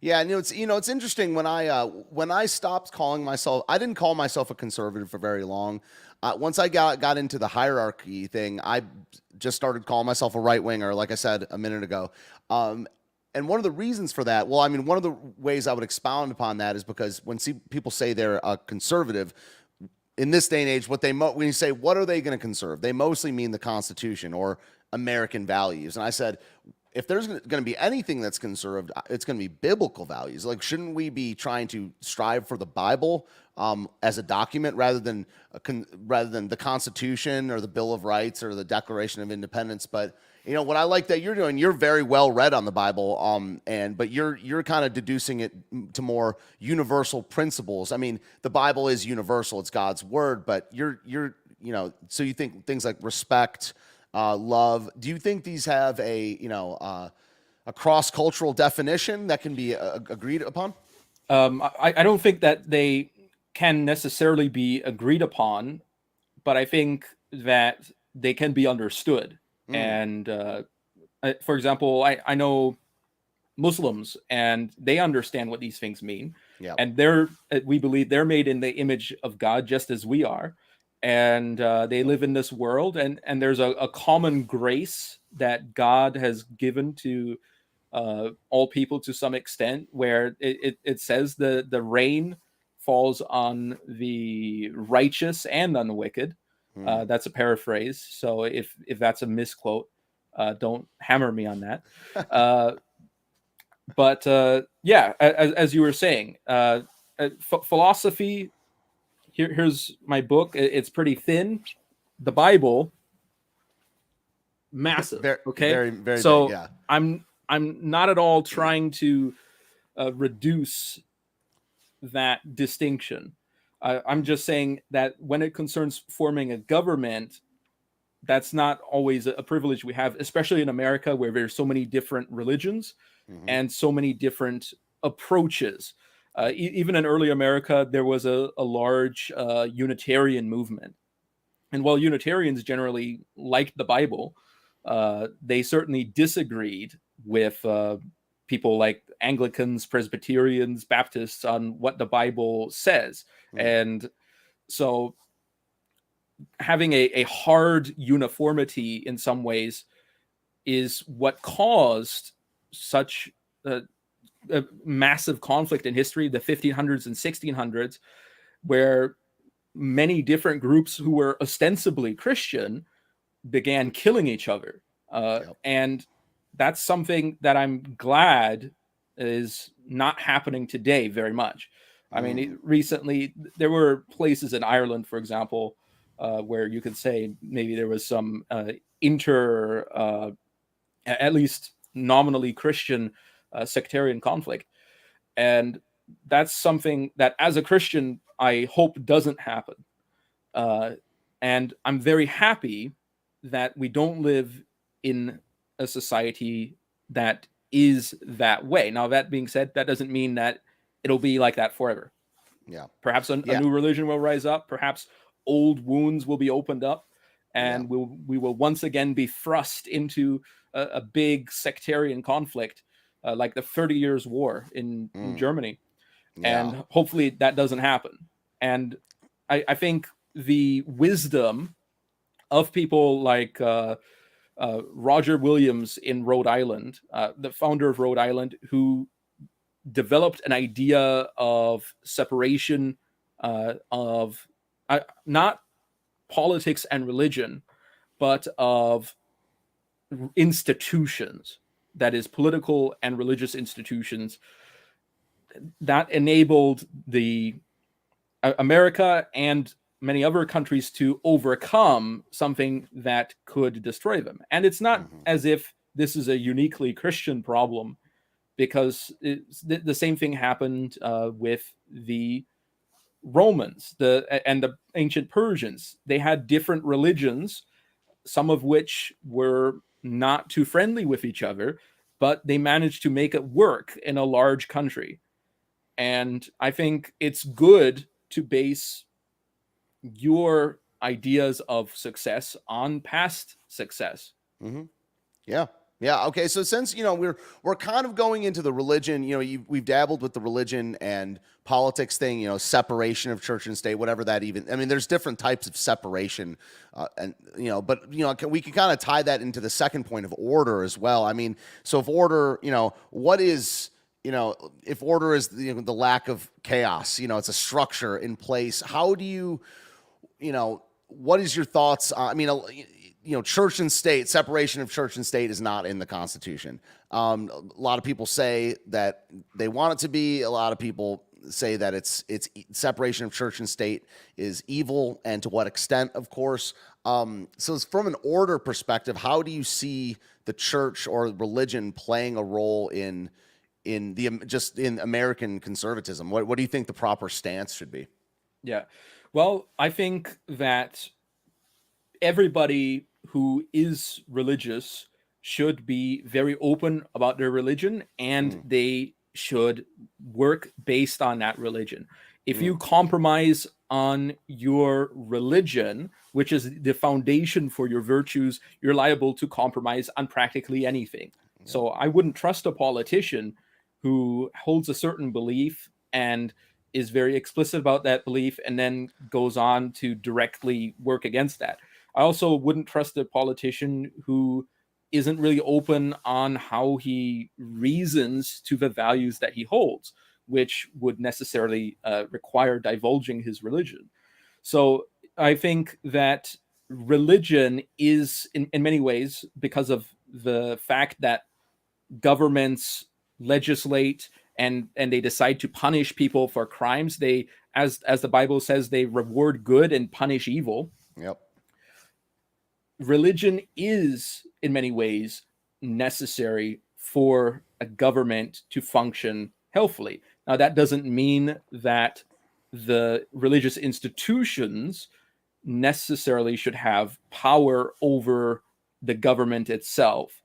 [SPEAKER 1] Yeah, it's interesting when I stopped calling myself, I didn't call myself a conservative for very long. Once I got into the hierarchy thing, I just started calling myself a right winger, like I said a minute ago. And one of the reasons for that, well, I mean, one of the ways I would expound upon that is because when people say they're a conservative, in this day and age, when you say what are they going to conserve, they mostly mean the Constitution or American values. And I said, if there's going to be anything that's conserved, it's going to be biblical values. Like, shouldn't we be trying to strive for the Bible as a document rather than the Constitution or the Bill of Rights or the Declaration of Independence? But what I like that you're doing, you're very well read on the Bible, but you're kind of deducing it to more universal principles. I mean, the Bible is universal; it's God's word. But so you think things like respect, love. Do you think these have a cross-cultural definition that can be agreed upon?
[SPEAKER 14] I don't think that they can necessarily be agreed upon, but I think that they can be understood. And for example, I know Muslims, and they understand what these things mean.
[SPEAKER 1] Yeah.
[SPEAKER 14] And we believe they're made in the image of God, just as we are. And they live in this world, and there's a common grace that God has given to all people to some extent, where it says the rain falls on the righteous and on the wicked. That's a paraphrase, so if that's a misquote, don't hammer me on that. But yeah, as you were saying, philosophy. Here's my book. It's pretty thin. The Bible, massive. Okay,
[SPEAKER 1] very, very
[SPEAKER 14] so
[SPEAKER 1] big, yeah.
[SPEAKER 14] I'm not at all trying to reduce that distinction. I'm just saying that when it concerns forming a government, that's not always a privilege we have, especially in America, where there's so many different religions and so many different approaches. Even in early America, there was a large Unitarian movement. And while Unitarians generally liked the Bible, they certainly disagreed with people like Anglicans, Presbyterians, Baptists on what the Bible says. And so having a hard uniformity in some ways is what caused such a massive conflict in history, the 1500s and 1600s, where many different groups who were ostensibly Christian began killing each other. And that's something that I'm glad is not happening today very much. I mean, recently there were places in Ireland, for example, where you could say maybe there was some at least nominally Christian sectarian conflict. And that's something that as a Christian, I hope doesn't happen. And I'm very happy that we don't live in a society that is that way. Now, that being said, that doesn't mean that it'll be like that forever.
[SPEAKER 1] Yeah.
[SPEAKER 14] Perhaps a new religion will rise up. Perhaps old wounds will be opened up, and we will once again be thrust into a big sectarian conflict, like the 30 Years' War in Germany. And hopefully that doesn't happen. And I think the wisdom of people like Roger Williams in Rhode Island, the founder of Rhode Island, who developed an idea of separation of not politics and religion, but of institutions, that is, political and religious institutions, that enabled the America and many other countries to overcome something that could destroy them. And it's not as if this is a uniquely Christian problem, because the same thing happened with the Romans and the ancient Persians. They had different religions, some of which were not too friendly with each other, but they managed to make it work in a large country. And I think it's good to base your ideas of success on past success.
[SPEAKER 1] Yeah. Okay. So since we're kind of going into the religion, we've dabbled with the religion and politics thing, separation of church and state, whatever that even. I mean, there's different types of separation, but we can kind of tie that into the second point of order as well. I mean, so if order, what is if order is the lack of chaos, it's a structure in place. How do you, what is your thoughts? I mean, church and state, separation of church and state is not in the Constitution. A lot of people say that they want it to be. A lot of people say that it's separation of church and state is evil, and to what extent, of course. So from an order perspective, how do you see the church or religion playing a role in American conservatism? What do you think the proper stance should be?
[SPEAKER 14] Yeah. Well, I think that everybody who is religious should be very open about their religion, and they should work based on that religion. If you compromise on your religion, which is the foundation for your virtues, you're liable to compromise on practically anything. So I wouldn't trust a politician who holds a certain belief and is very explicit about that belief and then goes on to directly work against that. I also wouldn't trust a politician who isn't really open on how he reasons to the values that he holds, which would necessarily require divulging his religion. So I think that religion is, in many ways, because of the fact that governments legislate and they decide to punish people for crimes. They, as the Bible says, they reward good and punish evil.
[SPEAKER 1] Yep.
[SPEAKER 14] Religion is, in many ways, necessary for a government to function healthily. Now, that doesn't mean that the religious institutions necessarily should have power over the government itself.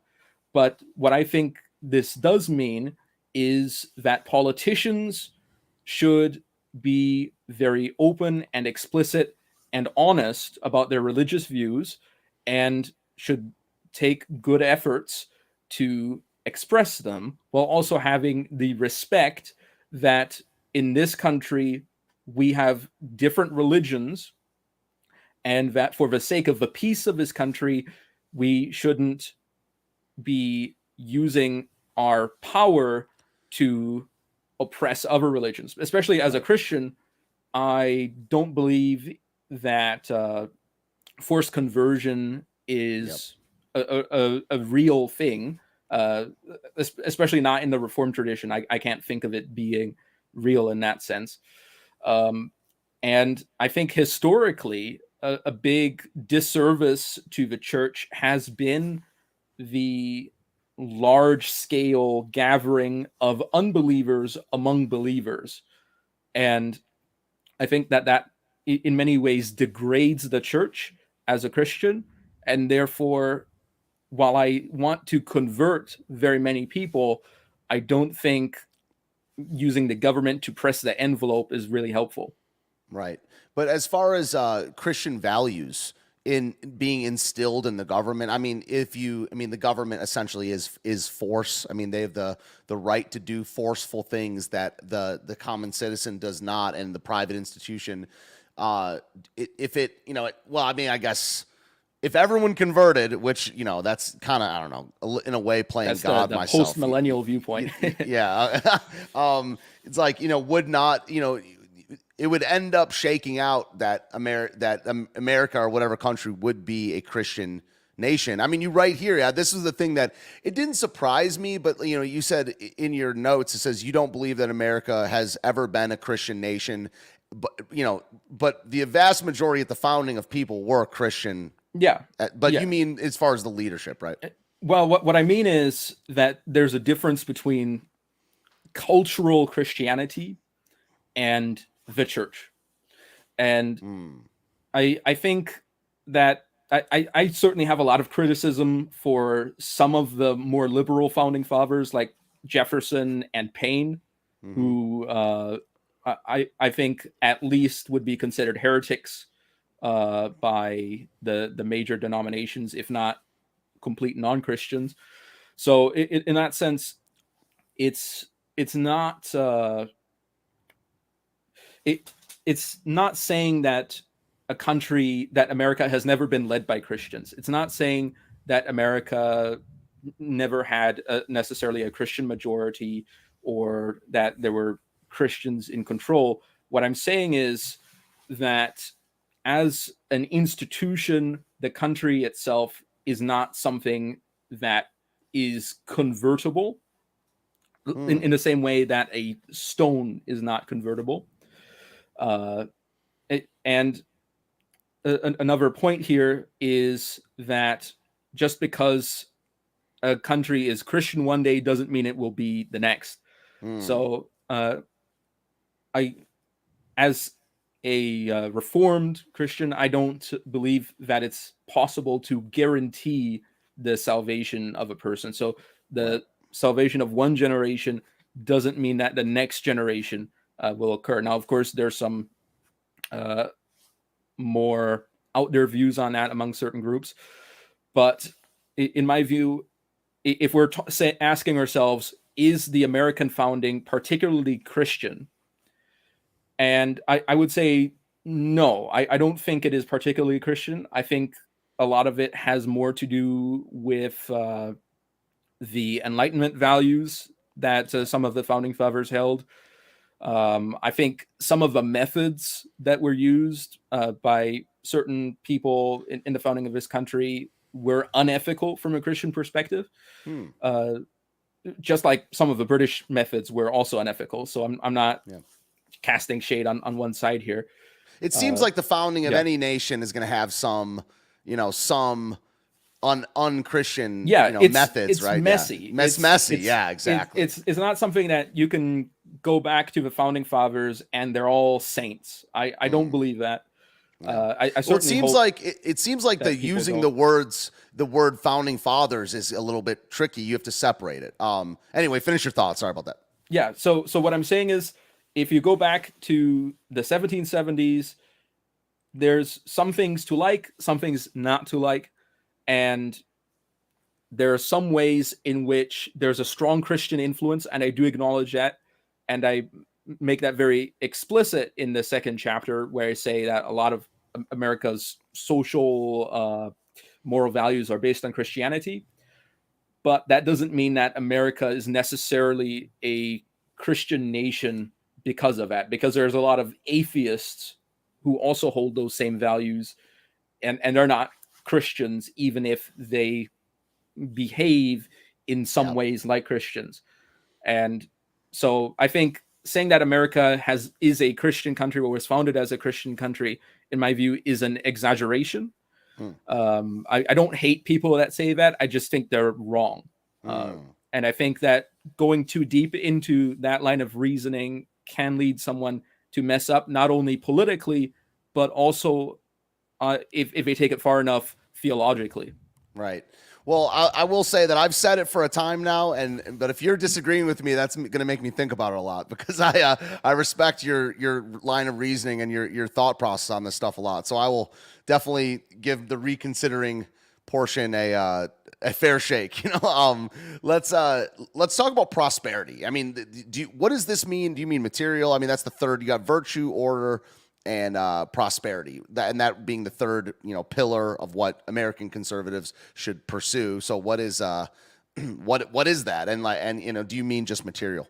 [SPEAKER 14] But what I think this does mean is that politicians should be very open and explicit and honest about their religious views and should take good efforts to express them, while also having the respect that in this country we have different religions, and that for the sake of the peace of this country, we shouldn't be using our power to oppress other religions. Especially as a Christian, I don't believe that forced conversion is a real thing, especially not in the Reformed tradition. I can't think of it being real in that sense. And I think historically, a big disservice to the church has been the large-scale gathering of unbelievers among believers. And I think that in many ways degrades the church as a Christian, and therefore, while I want to convert very many people, I don't think using the government to press the envelope is really helpful.
[SPEAKER 1] Right. But as far as Christian values in being instilled in the government, I mean, the government essentially is force. I mean, they have the right to do forceful things that the common citizen does not, and the private institution, I guess if everyone converted, which, that's kind of, I don't know, in a way playing
[SPEAKER 14] That's
[SPEAKER 1] God
[SPEAKER 14] the
[SPEAKER 1] myself.
[SPEAKER 14] post-millennial viewpoint.
[SPEAKER 1] Yeah. It's like, would not, it would end up shaking out that America or whatever country would be a Christian nation. I mean, you right here, yeah, this is the thing that it didn't surprise me, but you said in your notes, it says you don't believe that America has ever been a Christian nation, but the vast majority at the founding of people were Christian.
[SPEAKER 14] Yeah.
[SPEAKER 1] But you mean as far as the leadership, right?
[SPEAKER 14] Well, what I mean is that there's a difference between cultural Christianity and the church. And I think that I certainly have a lot of criticism for some of the more liberal founding fathers like Jefferson and Paine, who I think at least would be considered heretics by the major denominations, if not complete non-Christians. So in that sense, it's not it's not saying that America has never been led by Christians. It's not saying that America never had necessarily a Christian majority, or that there were Christians in control. What I'm saying is that as an institution, the country itself is not something that is convertible in the same way that a stone is not convertible. And another point here is that just because a country is Christian one day doesn't mean it will be the next. So as a Reformed Christian, I don't believe that it's possible to guarantee the salvation of a person. So the salvation of one generation doesn't mean that the next generation will occur. Now, of course, there's some more out there views on that among certain groups. But in my view, if we're asking ourselves, is the American founding particularly Christian? And I would say no, I don't think it is particularly Christian. I think a lot of it has more to do with the Enlightenment values that some of the founding fathers held. I think some of the methods that were used by certain people in the founding of this country were unethical from a Christian perspective. Just like some of the British methods were also unethical. So I'm not casting shade on one side here.
[SPEAKER 1] It seems like the founding of any nation is going to have some unchristian methods,
[SPEAKER 14] it's
[SPEAKER 1] right?
[SPEAKER 14] Messy.
[SPEAKER 1] It's messy. Yeah, exactly.
[SPEAKER 14] It's not something that you can go back to the founding fathers and they're all saints. I don't believe that. It
[SPEAKER 1] seems like the using the word founding fathers is a little bit tricky. You have to separate it. Anyway, finish your thoughts. Sorry about that.
[SPEAKER 14] Yeah. So what I'm saying is, if you go back to the 1770s, there's some things to like, some things not to like, and there are some ways in which there's a strong Christian influence, and I do acknowledge that, and I make that very explicit in the second chapter, where I say that a lot of America's social moral values are based on Christianity. But that doesn't mean that America is necessarily a Christian nation because of that, because there's a lot of atheists who also hold those same values, and they're not Christians, even if they behave in some ways like Christians. And so I think saying that America is a Christian country, or was founded as a Christian country, in my view, is an exaggeration. I don't hate people that say that. I just think they're wrong. And I think that going too deep into that line of reasoning can lead someone to mess up, not only politically, but also if they take it far enough theologically.
[SPEAKER 1] Right. Well, I will say that I've said it for a time now, but if you're disagreeing with me, that's going to make me think about it a lot, because I respect your line of reasoning and your thought process on this stuff a lot. So I will definitely give the reconsidering portion a fair shake. Let's talk about prosperity. I mean, what does this mean? Do you mean material? I mean, that's the third. You got virtue, order, and prosperity, and that being the third, pillar of what American conservatives should pursue. So what is what is that? And do you mean just material?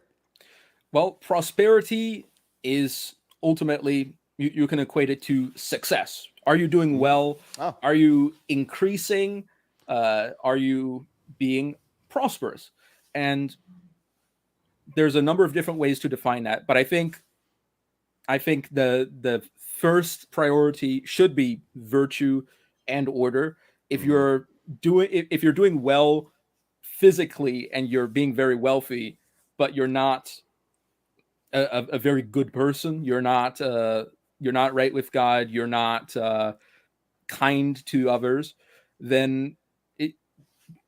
[SPEAKER 14] Well, prosperity is ultimately, you can equate it to success. Are you doing well?
[SPEAKER 1] Oh.
[SPEAKER 14] Are you increasing? Are you being prosperous? And there's a number of different ways to define that, but I think the first priority should be virtue and order. If you're doing well physically and you're being very wealthy, but you're not a very good person, you're not right with God, you're not kind to others, then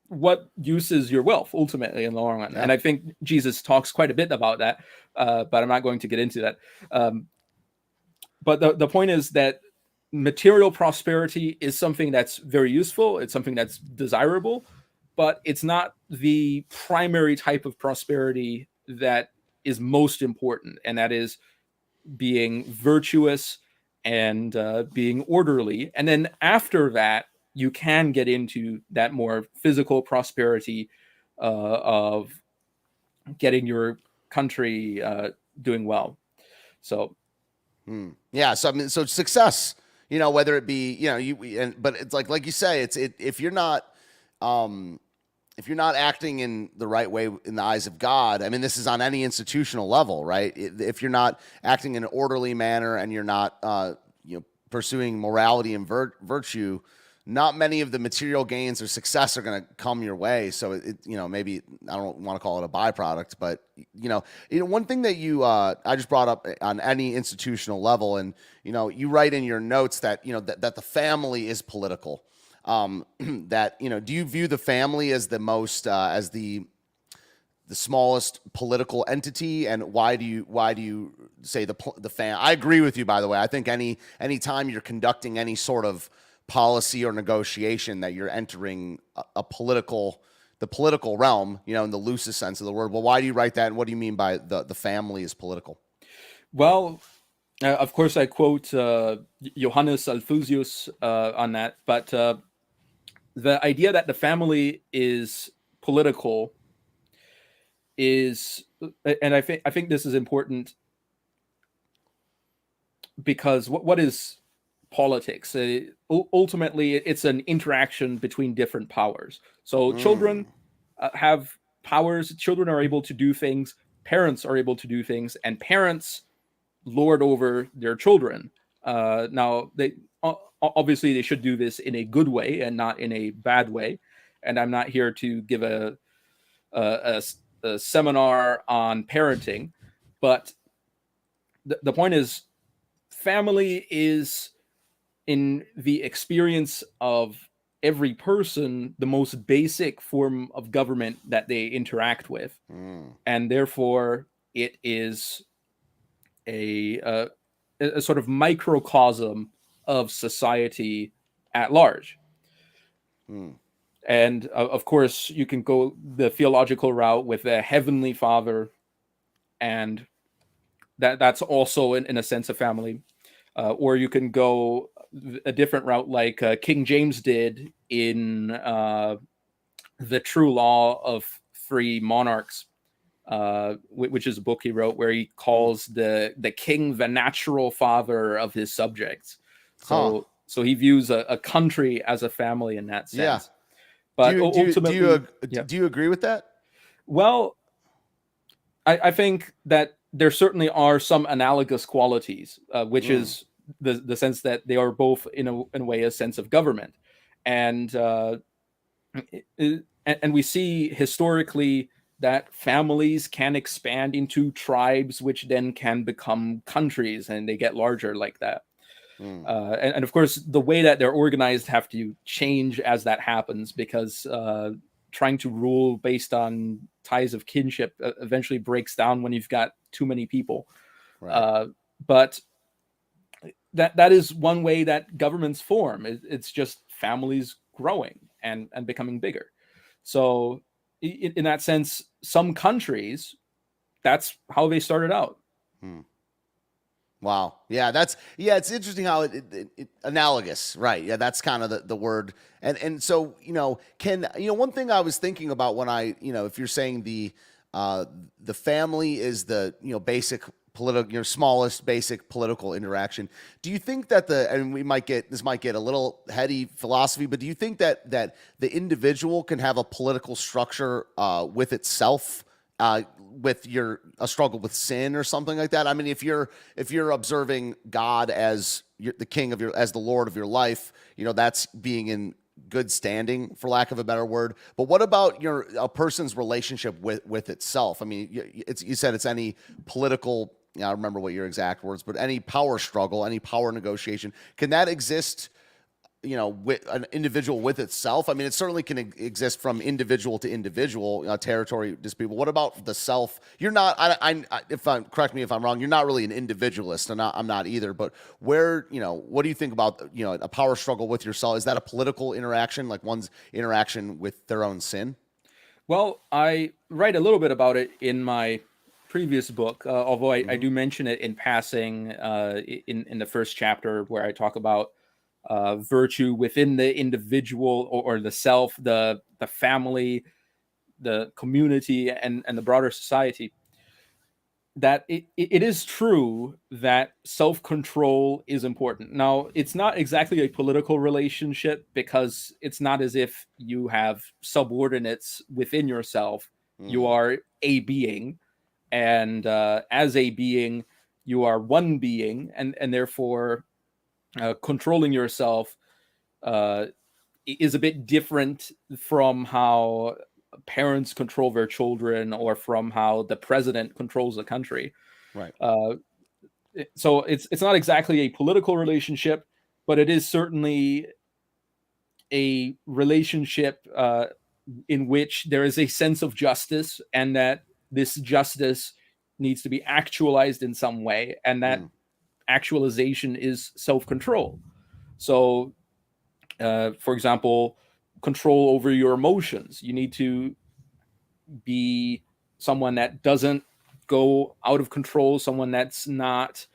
[SPEAKER 14] what use is your wealth ultimately in the long run?
[SPEAKER 1] Yeah.
[SPEAKER 14] And I think Jesus talks quite a bit about that, but I'm not going to get into that. But the point is that material prosperity is something that's very useful. It's something that's desirable, but it's not the primary type of prosperity that is most important. And that is being virtuous and being orderly. And then after that, you can get into that more physical prosperity of getting your country doing well. So,
[SPEAKER 1] yeah. So I mean, so success. Whether it be but it's like you say, if you're not acting in the right way in the eyes of God, I mean, this is on any institutional level, right? If you're not acting in an orderly manner and you're not pursuing morality and virtue, not many of the material gains or success are going to come your way. So maybe I don't want to call it a byproduct, but one thing that I just brought up on any institutional level, and you write in your notes that that the family is political. That do you view the family as the most as the smallest political entity, and why do you say the fam? I agree with you, by the way. I think any time you're conducting any sort of policy or negotiation, that you're entering the political realm, in the loosest sense of the word. Well, why do you write that, and what do you mean by the family is political?
[SPEAKER 14] Well, of course, I quote Johannes Alfusius on that, but the idea that the family is political is, and I think this is important, because what is politics? Ultimately, it's an interaction between different powers. So children have powers. Children are able to do things. Parents are able to do things, and parents lord over their children. Now, they obviously they should do this in a good way and not in a bad way. And I'm not here to give a seminar on parenting, but the point is, family is, in the experience of every person, the most basic form of government that they interact with. And therefore it is a sort of microcosm of society at large. And of course, you can go the theological route with the Heavenly Father, and that's also in a sense a family. Or you can go a different route like King James did in The True Law of Three Monarchs, which is a book he wrote where he calls the king the natural father of his subjects. So he views a country as a family in that sense. But ultimately,
[SPEAKER 1] do you agree with that?
[SPEAKER 14] Well, I think that there certainly are some analogous qualities, which is the sense that they are both in a way a sense of government, and we see historically that families can expand into tribes, which then can become countries, and they get larger like that. And of course, the way that they're organized have to change as that happens, because trying to rule based on ties of kinship eventually breaks down when you've got too many people.
[SPEAKER 1] Right.
[SPEAKER 14] But that is one way that governments form. It's just families growing and becoming bigger. So in that sense, some countries, that's how they started out.
[SPEAKER 1] Wow. Yeah, it's interesting how it analogous, right? Yeah, that's kind of the word. And so, one thing I was thinking about when if you're saying the family is the, basic political, your smallest basic political interaction, do you think that and this might get a little heady philosophy, but do you think that the individual can have a political structure with itself? With a struggle with sin or something like that. I mean, if you're observing God as the king of as the Lord of your life, that's being in good standing, for lack of a better word. But what about a person's relationship with itself? I mean, you said it's any political. I don't remember what your exact words, but any power struggle, any power negotiation, can that exist? With an individual with itself. I mean, it certainly can exist from individual to individual, territory dispute. But what about the self? You're not. Correct me if I'm wrong. You're not really an individualist, and I'm not either. But what do you think about a power struggle with yourself? Is that a political interaction, like one's interaction with their own sin?
[SPEAKER 14] Well, I write a little bit about it in my previous book, although I do mention it in passing in the first chapter where I talk about virtue within the individual or the self, the family, the community, and the broader society. That it is true that self-control is important. Now, it's not exactly a political relationship, because it's not as if you have subordinates within yourself. You are a being, and as a being, you are one being, and therefore controlling yourself is a bit different from how parents control their children, or from how the president controls the country.
[SPEAKER 1] Right.
[SPEAKER 14] So it's not exactly a political relationship, but it is certainly a relationship in which there is a sense of justice, and that this justice needs to be actualized in some way, and that actualization is self-control. So, for example, control over your emotions. You need to be someone that doesn't go out of control, someone that's not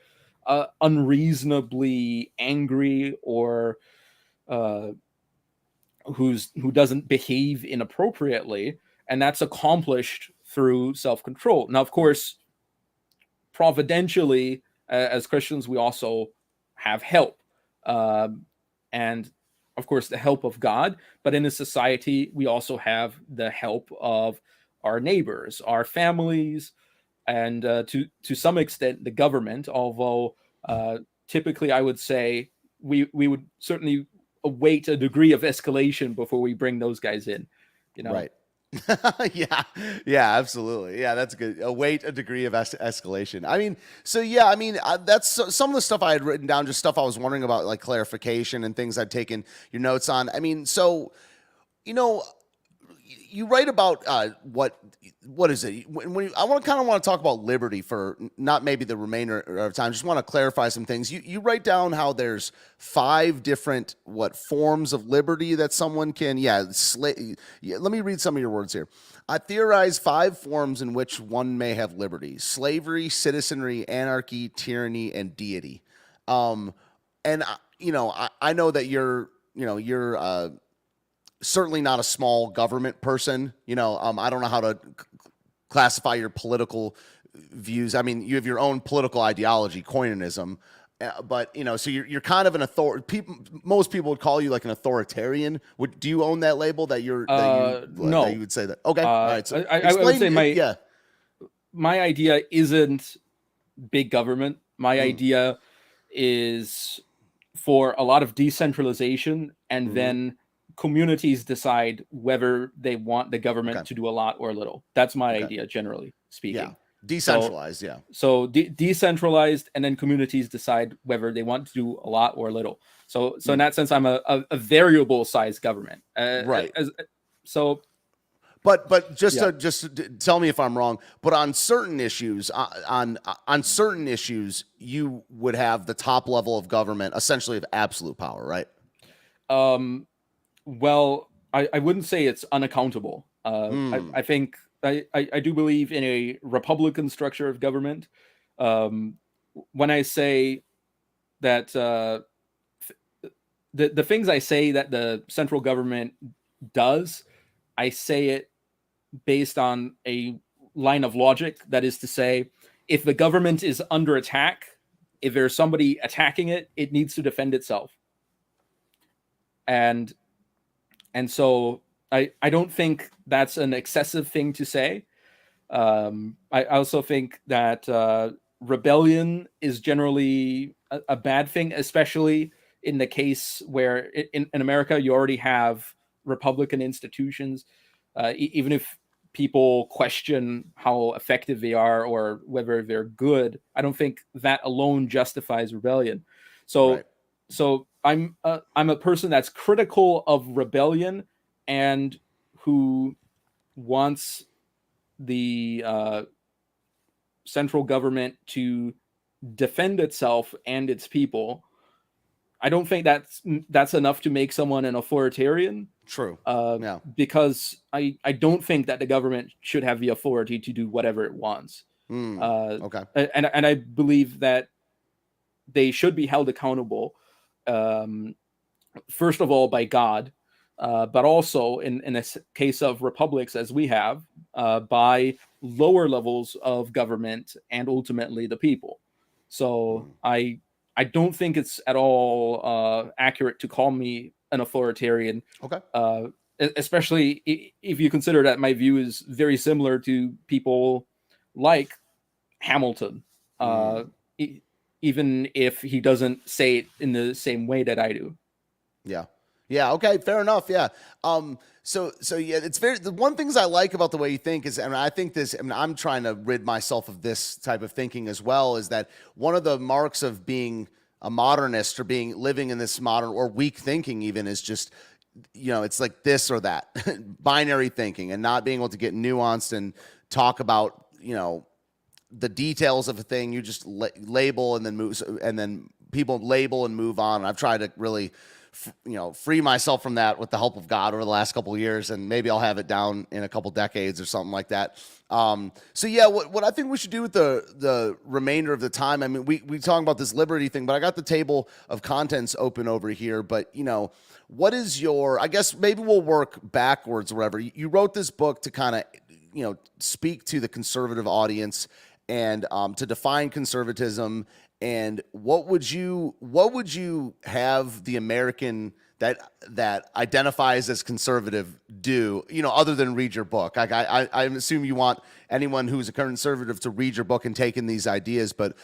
[SPEAKER 14] unreasonably angry, or who doesn't behave inappropriately, and that's accomplished through self-control. Now, of course, providentially, as Christians, we also have help, and of course the help of God. But in a society, we also have the help of our neighbors, our families, and to some extent the government. Although typically, I would say we would certainly await a degree of escalation before we bring those guys in.
[SPEAKER 1] Right. Yeah, absolutely. Yeah, that's good. Await a degree of escalation. I mean, so yeah, I mean, that's some of the stuff I had written down, just stuff I was wondering about, like clarification and things I'd taken your notes on. I mean, so, you write about what is it? I want to talk about liberty for not maybe the remainder of time. Just want to clarify some things. You write down how there's 5 different forms of liberty that someone can. Let me read some of your words here. I theorize 5 forms in which one may have liberty: slavery, citizenry, anarchy, tyranny, and deity. And I know that you're certainly not a small government person. I don't know how to classify your political views. I mean, you have your own political ideology, Coinanism, but so you're kind of an most people would call you like an authoritarian. Do you own that label that you're?
[SPEAKER 14] No,
[SPEAKER 1] that you would say that. Okay, all right. So
[SPEAKER 14] I would say my idea isn't big government. My idea is for a lot of decentralization, and then communities decide whether they want the government to do a lot or a little. That's my idea, generally speaking.
[SPEAKER 1] Yeah. Decentralized,
[SPEAKER 14] So decentralized, and then communities decide whether they want to do a lot or a little. So in that sense, I'm a variable size government.
[SPEAKER 1] Right.
[SPEAKER 14] But
[SPEAKER 1] just to tell me if I'm wrong, but on certain issues, on certain issues, you would have the top level of government essentially of absolute power, right?
[SPEAKER 14] Well, I wouldn't say it's unaccountable. I think I do believe in a Republican structure of government. When I say that the things I say that the central government does, I say it based on a line of logic. That is to say, if the government is under attack, if there's somebody attacking it, it needs to defend itself. And so I don't think that's an excessive thing to say. I also think that rebellion is generally a bad thing, especially in the case where in America you already have Republican institutions. Even if people question how effective they are or whether they're good, I don't think that alone justifies rebellion. So I'm a person that's critical of rebellion and who wants the central government to defend itself and its people. I don't think that's enough to make someone an authoritarian.
[SPEAKER 1] True.
[SPEAKER 14] Because I don't think that the government should have the authority to do whatever it wants.
[SPEAKER 1] Okay.
[SPEAKER 14] And I believe that they should be held accountable, first of all, by God, but also in a case of republics, as we have, by lower levels of government and ultimately the people. So I don't think it's at all accurate to call me an authoritarian.
[SPEAKER 1] Okay.
[SPEAKER 14] Especially if you consider that my view is very similar to people like Hamilton, even if he doesn't say it in the same way that I do.
[SPEAKER 1] Yeah. Yeah. Okay. Fair enough. Yeah. So yeah, it's the one things I like about the way you think is, and I think this, I'm trying to rid myself of this type of thinking as well, is that one of the marks of being a modernist or living in this modern or weak thinking even is just, it's like this or that binary thinking and not being able to get nuanced and talk about, the details of a thing. You just label and then move, and then people label and move on. And I've tried to really free myself from that with the help of God over the last couple of years, and maybe I'll have it down in a couple decades or something like that. So yeah, what I think we should do with the remainder of the time, I mean, we talk about this liberty thing, but I got the table of contents open over here, but what is I guess maybe we'll work backwards or whatever. You wrote this book to kind of, speak to the conservative audience and to define conservatism. And what would you have the American that identifies as conservative do, other than read your book? Like I assume you want anyone who's a conservative to read your book and take in these ideas, but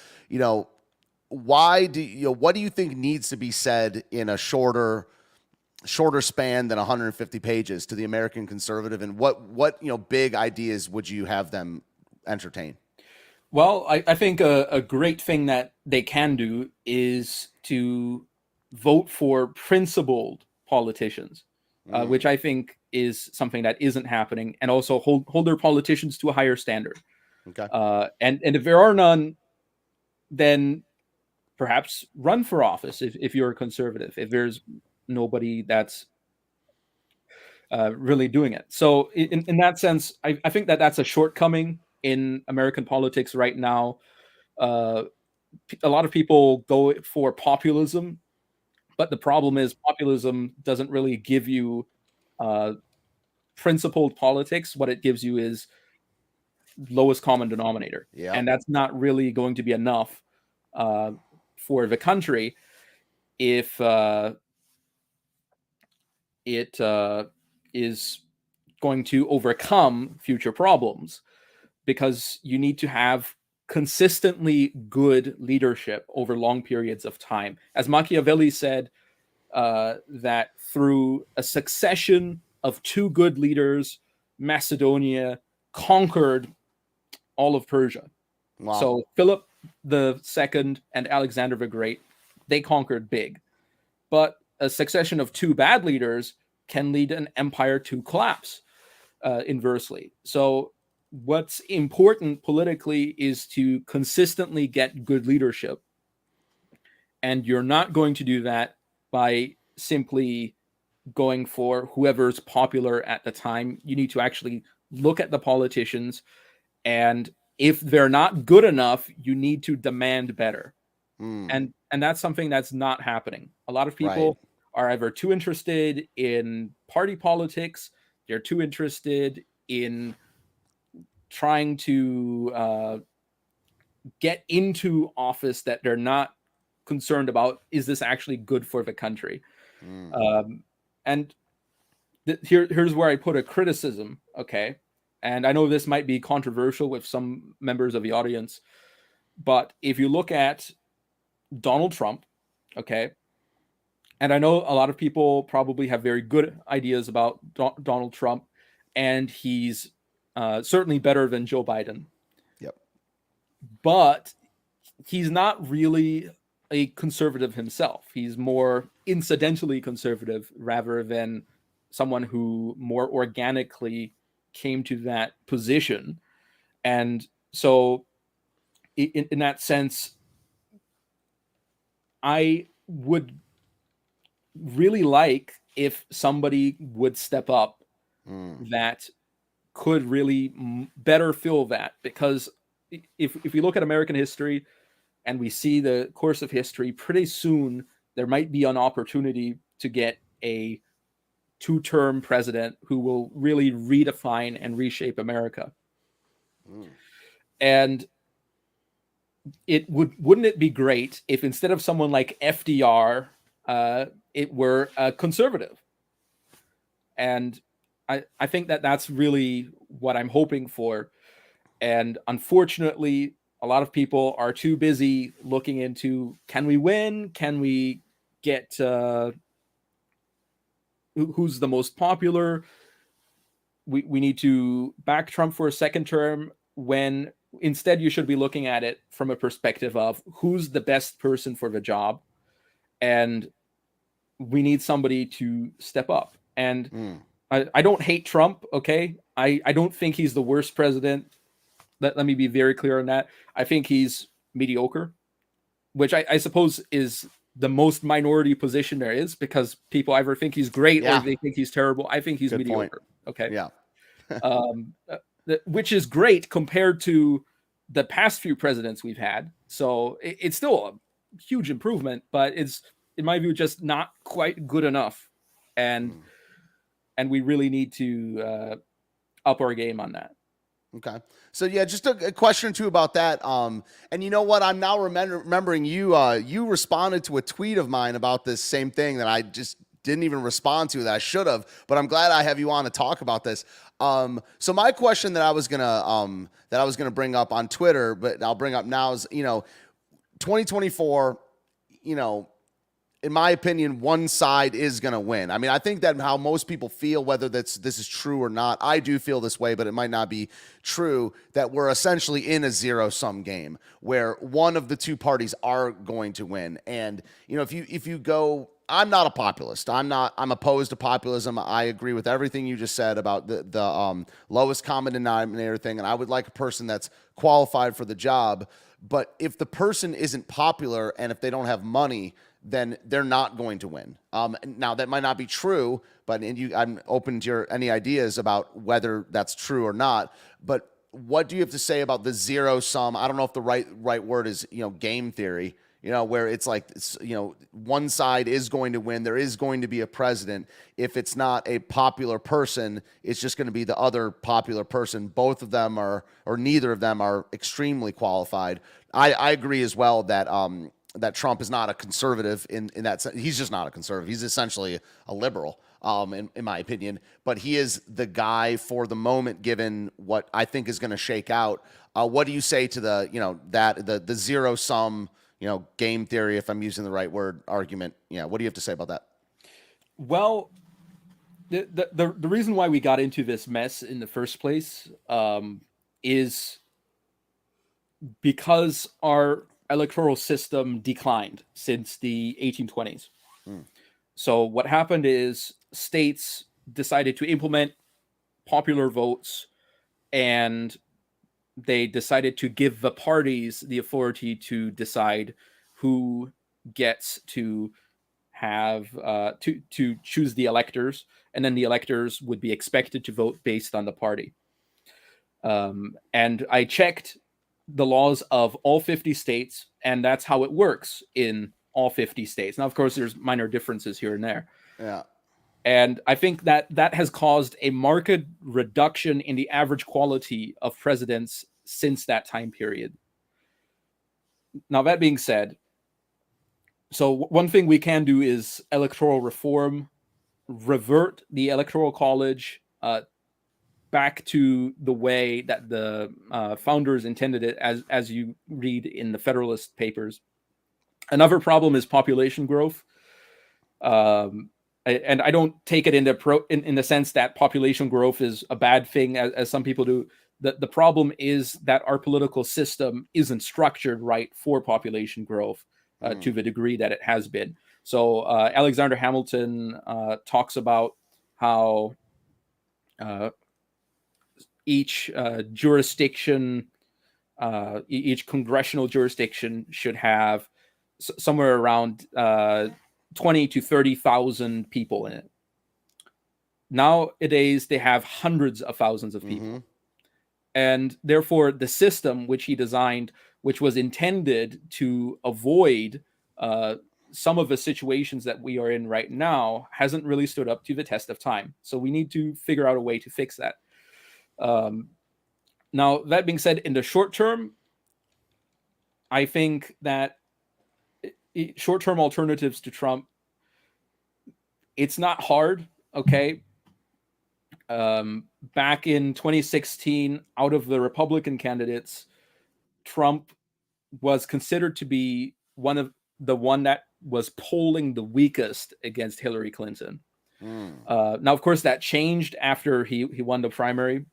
[SPEAKER 1] what do you think needs to be said in a shorter span than 150 pages to the American conservative, and what big ideas would you have them entertain?
[SPEAKER 14] Well, I think a great thing that they can do is to vote for principled politicians. which I think is something that isn't happening, and also hold their politicians to a higher standard.
[SPEAKER 1] Okay.
[SPEAKER 14] And if there are none, then perhaps run for office if you're a conservative, if there's nobody that's really doing it. So in that sense, I think that's a shortcoming in American politics right now. A lot of people go for populism, but the problem is populism doesn't really give you principled politics. What it gives you is lowest common denominator.
[SPEAKER 1] Yeah.
[SPEAKER 14] And that's not really going to be enough for the country if it is going to overcome future problems, because you need to have consistently good leadership over long periods of time. As Machiavelli said, that through a succession of two good leaders, Macedonia conquered all of Persia.
[SPEAKER 1] Wow.
[SPEAKER 14] So Philip II and Alexander the Great, they conquered big. But a succession of two bad leaders can lead an empire to collapse inversely. So what's important politically is to consistently get good leadership. And you're not going to do that by simply going for whoever's popular at the time. You need to actually look at the politicians, and if they're not good enough, you need to demand better. And that's something that's not happening. A lot of people are either too interested in party politics, they're too interested in trying to get into office that they're not concerned about, is this actually good for the country? And here's where I put a criticism, okay? And I know this might be controversial with some members of the audience, but if you look at Donald Trump, okay, and I know a lot of people probably have very good ideas about Donald Trump, and he's certainly better than Joe Biden.
[SPEAKER 1] Yep.
[SPEAKER 14] But he's not really a conservative himself. He's more incidentally conservative rather than someone who more organically came to that position. And so in that sense, I would really like if somebody would step up that could really better fill that, because if we look at American history and we see the course of history, pretty soon there might be an opportunity to get a two-term president who will really redefine and reshape America. And wouldn't it be great if instead of someone like FDR, it were a conservative? And I think that's really what I'm hoping for. And unfortunately, a lot of people are too busy looking into, can we win? Can we get who's the most popular? We need to back Trump for a second term, when instead you should be looking at it from a perspective of who's the best person for the job. And we need somebody to step up. And I don't hate Trump, okay? I don't think he's the worst president. Let me be very clear on that. I think he's mediocre, which I suppose is the most minority position there is, because people either think he's great or they think he's terrible. I think he's mediocre. Okay.
[SPEAKER 1] Yeah.
[SPEAKER 14] Which is great compared to the past few presidents we've had. So it's still a huge improvement, but it's, in my view, just not quite good enough. And we really need to up our game on that.
[SPEAKER 1] Okay. So yeah, just a question or two about that. And you know what? I'm now remembering you responded to a tweet of mine about this same thing that I just didn't even respond to, that I should have, but I'm glad I have you on to talk about this. So my question that I was gonna bring up on Twitter, but I'll bring up now is, 2024, in my opinion, one side is going to win. I mean, I think that how most people feel, whether this is true or not, I do feel this way, but it might not be true, that we're essentially in a zero-sum game where one of the two parties are going to win. And, if you go I'm not a populist. I'm opposed to populism. I agree with everything you just said about the lowest common denominator thing, and I would like a person that's qualified for the job. But if the person isn't popular and if they don't have money, then they're not going to win. Now that might not be true, but I'm open to any ideas about whether that's true or not. But what do you have to say about the zero sum? I don't know if the right word is game theory. Where it's like, one side is going to win. There is going to be a president. If it's not a popular person, it's just going to be the other popular person. Both of them or neither of them are extremely qualified. I agree as well that that Trump is not a conservative in that sense. He's just not a conservative. He's essentially a liberal, in my opinion. But he is the guy for the moment, given what I think is going to shake out. What do you say to the zero sum? Game theory, if I'm using the right word, argument. What do you have to say about that?
[SPEAKER 14] Well, the reason why we got into this mess in the first place is because our electoral system declined since the 1820s. So what happened is states decided to implement popular votes, and they decided to give the parties the authority to decide who gets to have to choose the electors, and then the electors would be expected to vote based on the party. And I checked the laws of all 50 states, and that's how it works in all 50 states. Now, of course, there's minor differences here and there.
[SPEAKER 1] Yeah.
[SPEAKER 14] And I think that has caused a marked reduction in the average quality of presidents since that time period. Now, that being said, so one thing we can do is electoral reform, revert the Electoral College back to the way that the founders intended it, as you read in the Federalist Papers. Another problem is population growth. And I don't take it in the sense that population growth is a bad thing, as some people do. The problem is that our political system isn't structured right for population growth to the degree that it has been. So Alexander Hamilton talks about how each jurisdiction, each congressional jurisdiction should have somewhere around 20 to 30,000 people in it. Nowadays, they have hundreds of thousands of people. And therefore, the system which he designed, which was intended to avoid some of the situations that we are in right now, hasn't really stood up to the test of time. So we need to figure out a way to fix that. Now, that being said, in the short term, I think that short-term alternatives to Trump, it's not hard, okay? Back in 2016, out of the Republican candidates, Trump was considered to be one that was polling the weakest against Hillary Clinton. Now, of course, that changed after he won the primary.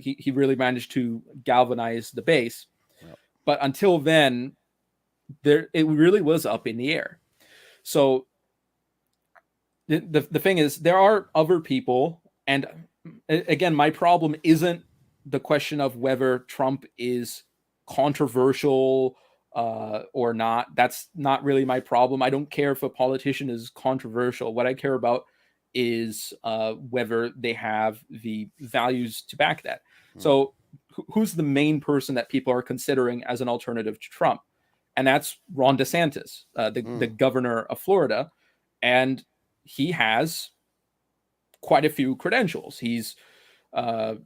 [SPEAKER 14] He really managed to galvanize the base. Yep. But until then, it really was up in the air. So the thing is, there are other people, and again, my problem isn't the question of whether Trump is controversial or not. That's not really my problem. I don't care if a politician is controversial. What I care about is whether they have the values to back that. So who's the main person that people are considering as an alternative to Trump? And that's Ron DeSantis, the governor of Florida. And he has quite a few credentials. He's a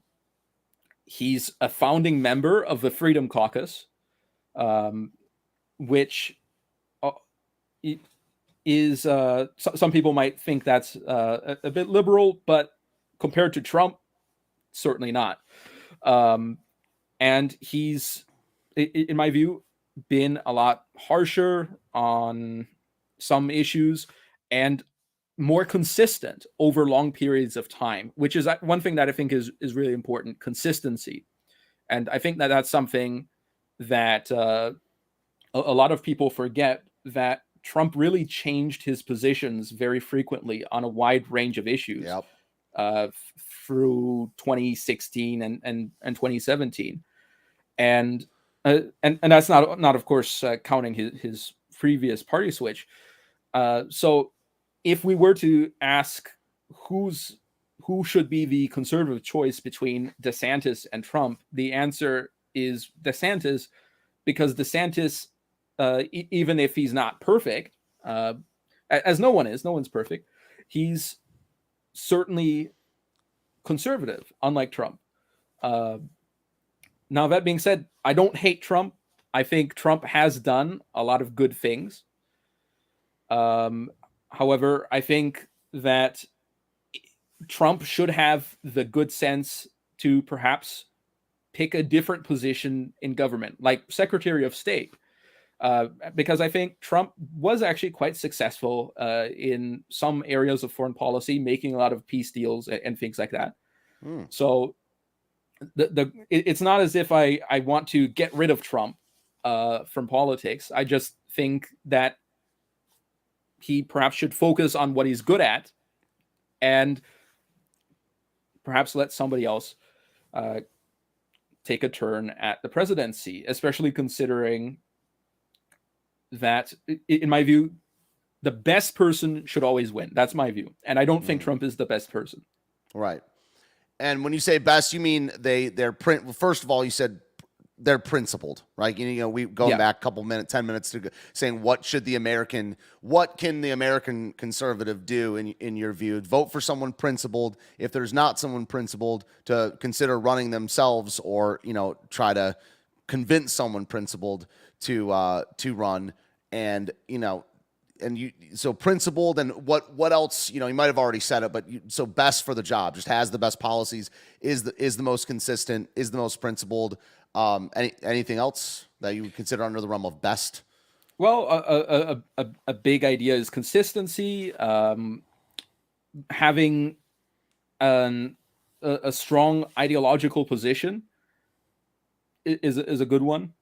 [SPEAKER 14] founding member of the Freedom Caucus, which is some people might think that's a bit liberal, but compared to Trump, certainly not. And he's, in my view, been a lot harsher on some issues and more consistent over long periods of time, which is one thing that I think is really important: consistency. And I think that that's something that a lot of people forget, that Trump really changed his positions very frequently on a wide range of issues through 2016 and 2017, and that's not of course counting his previous party switch. So if we were to ask who should be the conservative choice between DeSantis and Trump, the answer is DeSantis, because DeSantis, even if he's not perfect, as no one's perfect, he's certainly conservative, unlike Trump. Now, that being said, I don't hate Trump. I think Trump has done a lot of good things. However, I think that Trump should have the good sense to perhaps pick a different position in government, like Secretary of State, because I think Trump was actually quite successful in some areas of foreign policy, making a lot of peace deals and things like that. So it's not as if I want to get rid of Trump from politics. I just think that he perhaps should focus on what he's good at and perhaps let somebody else take a turn at the presidency, especially considering that, in my view, the best person should always win. That's my view. And I don't think Trump is the best person.
[SPEAKER 1] Right. And when you say best, you mean they're first of all, you said they're principled, right? You know, we going back a couple minutes, 10 minutes to saying what can the American conservative do in your view? Vote for someone principled. If there's not someone principled, to consider running themselves, or, you know, try to convince someone principled to run. And, you know, so principled, and what else? You know, you might have already said it, but so best for the job, just has the best policies, is the most consistent, is the most principled. Anything else that you would consider under the realm of best?
[SPEAKER 14] Well, a big idea is consistency. Having a strong ideological position is a good one.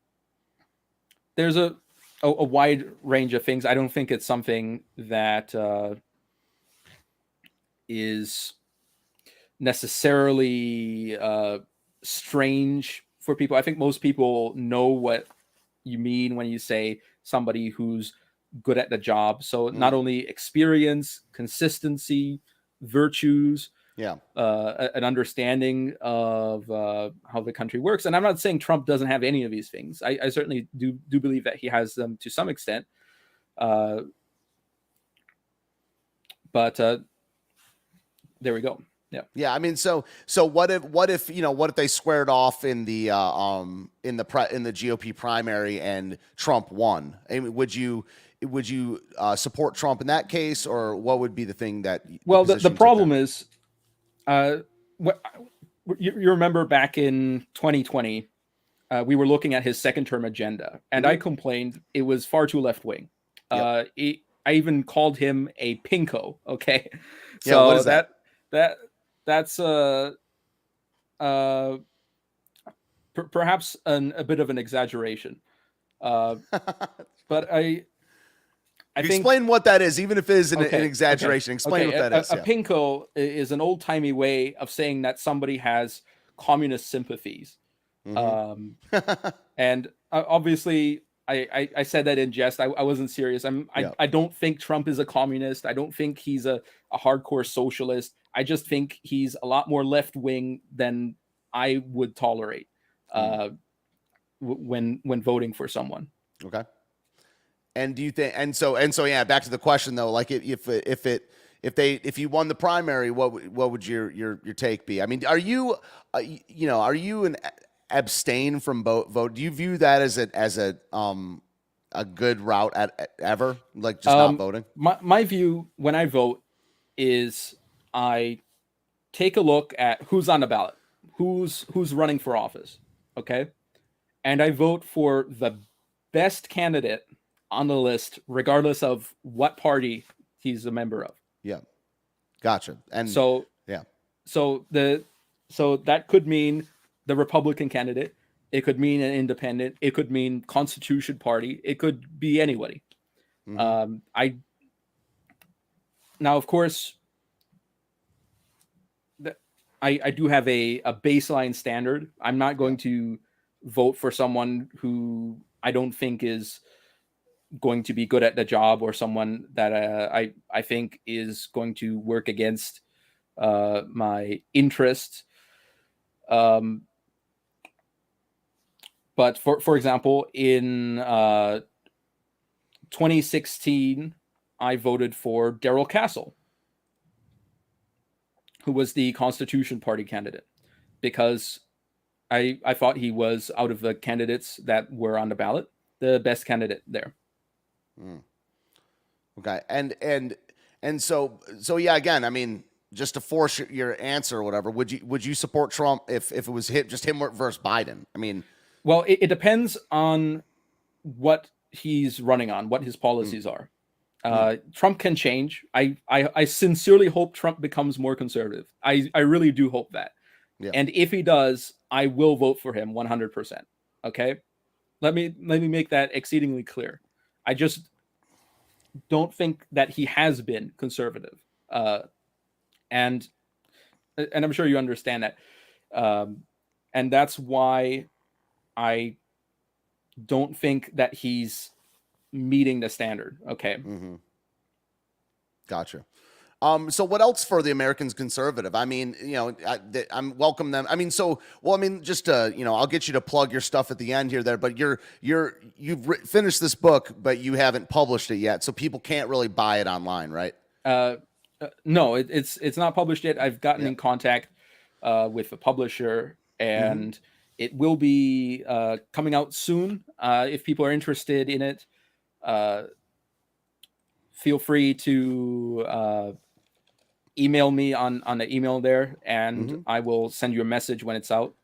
[SPEAKER 14] There's a wide range of things. I don't think it's something that is necessarily strange for people. I think most people know what you mean when you say somebody who's good at the job. So not only experience, consistency, virtues, an understanding of how the country works. And I'm not saying Trump doesn't have any of these things. I certainly do believe that he has them to some extent. But there we go.
[SPEAKER 1] Yeah. I mean, so what if you know, what if they squared off in the GOP primary and Trump won? I mean, would you support Trump in that case, or what would be the thing that?
[SPEAKER 14] Well, the problem is, you remember back in 2020, we were looking at his second term agenda, and I complained it was far too left wing. I even called him a pinko. Okay,
[SPEAKER 1] so what is
[SPEAKER 14] that's perhaps a bit of an exaggeration, but I think,
[SPEAKER 1] explain what that is, even if it is an exaggeration. Explain what that is.
[SPEAKER 14] A pinko is an old-timey way of saying that somebody has communist sympathies. And obviously, I said that in jest. I wasn't serious. I don't think Trump is a communist. I don't think he's a hardcore socialist. I just think he's a lot more left-wing than I would tolerate when voting for someone.
[SPEAKER 1] Okay. And do you think? And so yeah. Back to the question though. Like if you won the primary, what would your take be? I mean, are you an abstain from vote? Do you view that as a good route ever? Like just not voting?
[SPEAKER 14] My view when I vote is I take a look at who's on the ballot, who's running for office, okay, and I vote for the best candidate on the list, regardless of what party he's a member of.
[SPEAKER 1] Yeah, gotcha. And
[SPEAKER 14] so that could mean the Republican candidate. It could mean an independent. It could mean Constitution Party. It could be anybody. I now, of course, I do have a baseline standard. I'm not going to vote for someone who I don't think is going to be good at the job, or someone that I think is going to work against my interests. But for example, in 2016, I voted for Darrell Castle, who was the Constitution Party candidate, because I thought he was, out of the candidates that were on the ballot, the best candidate there.
[SPEAKER 1] Okay, and so yeah. Again, I mean, just to force your answer or whatever, would you support Trump if it was just him versus Biden? I mean,
[SPEAKER 14] well, it depends on what he's running on, what his policies are. Trump can change. I sincerely hope Trump becomes more conservative. I really do hope that. Yeah. And if he does, I will vote for him 100%. Okay? Let me make that exceedingly clear. I just don't think that he has been conservative. And I'm sure you understand that. And that's why I don't think that he's meeting the standard. Okay.
[SPEAKER 1] Gotcha. So what else for the Americans conservative? I mean, you know, I'm welcome them. I mean, just I'll get you to plug your stuff at the end here, but you've finished this book, but you haven't published it yet, so people can't really buy it online, right?
[SPEAKER 14] No, it's not published yet. I've gotten in contact with a publisher, and it will be coming out soon. If people are interested in it, feel free to email me on the email there, and I will send you a message when it's out.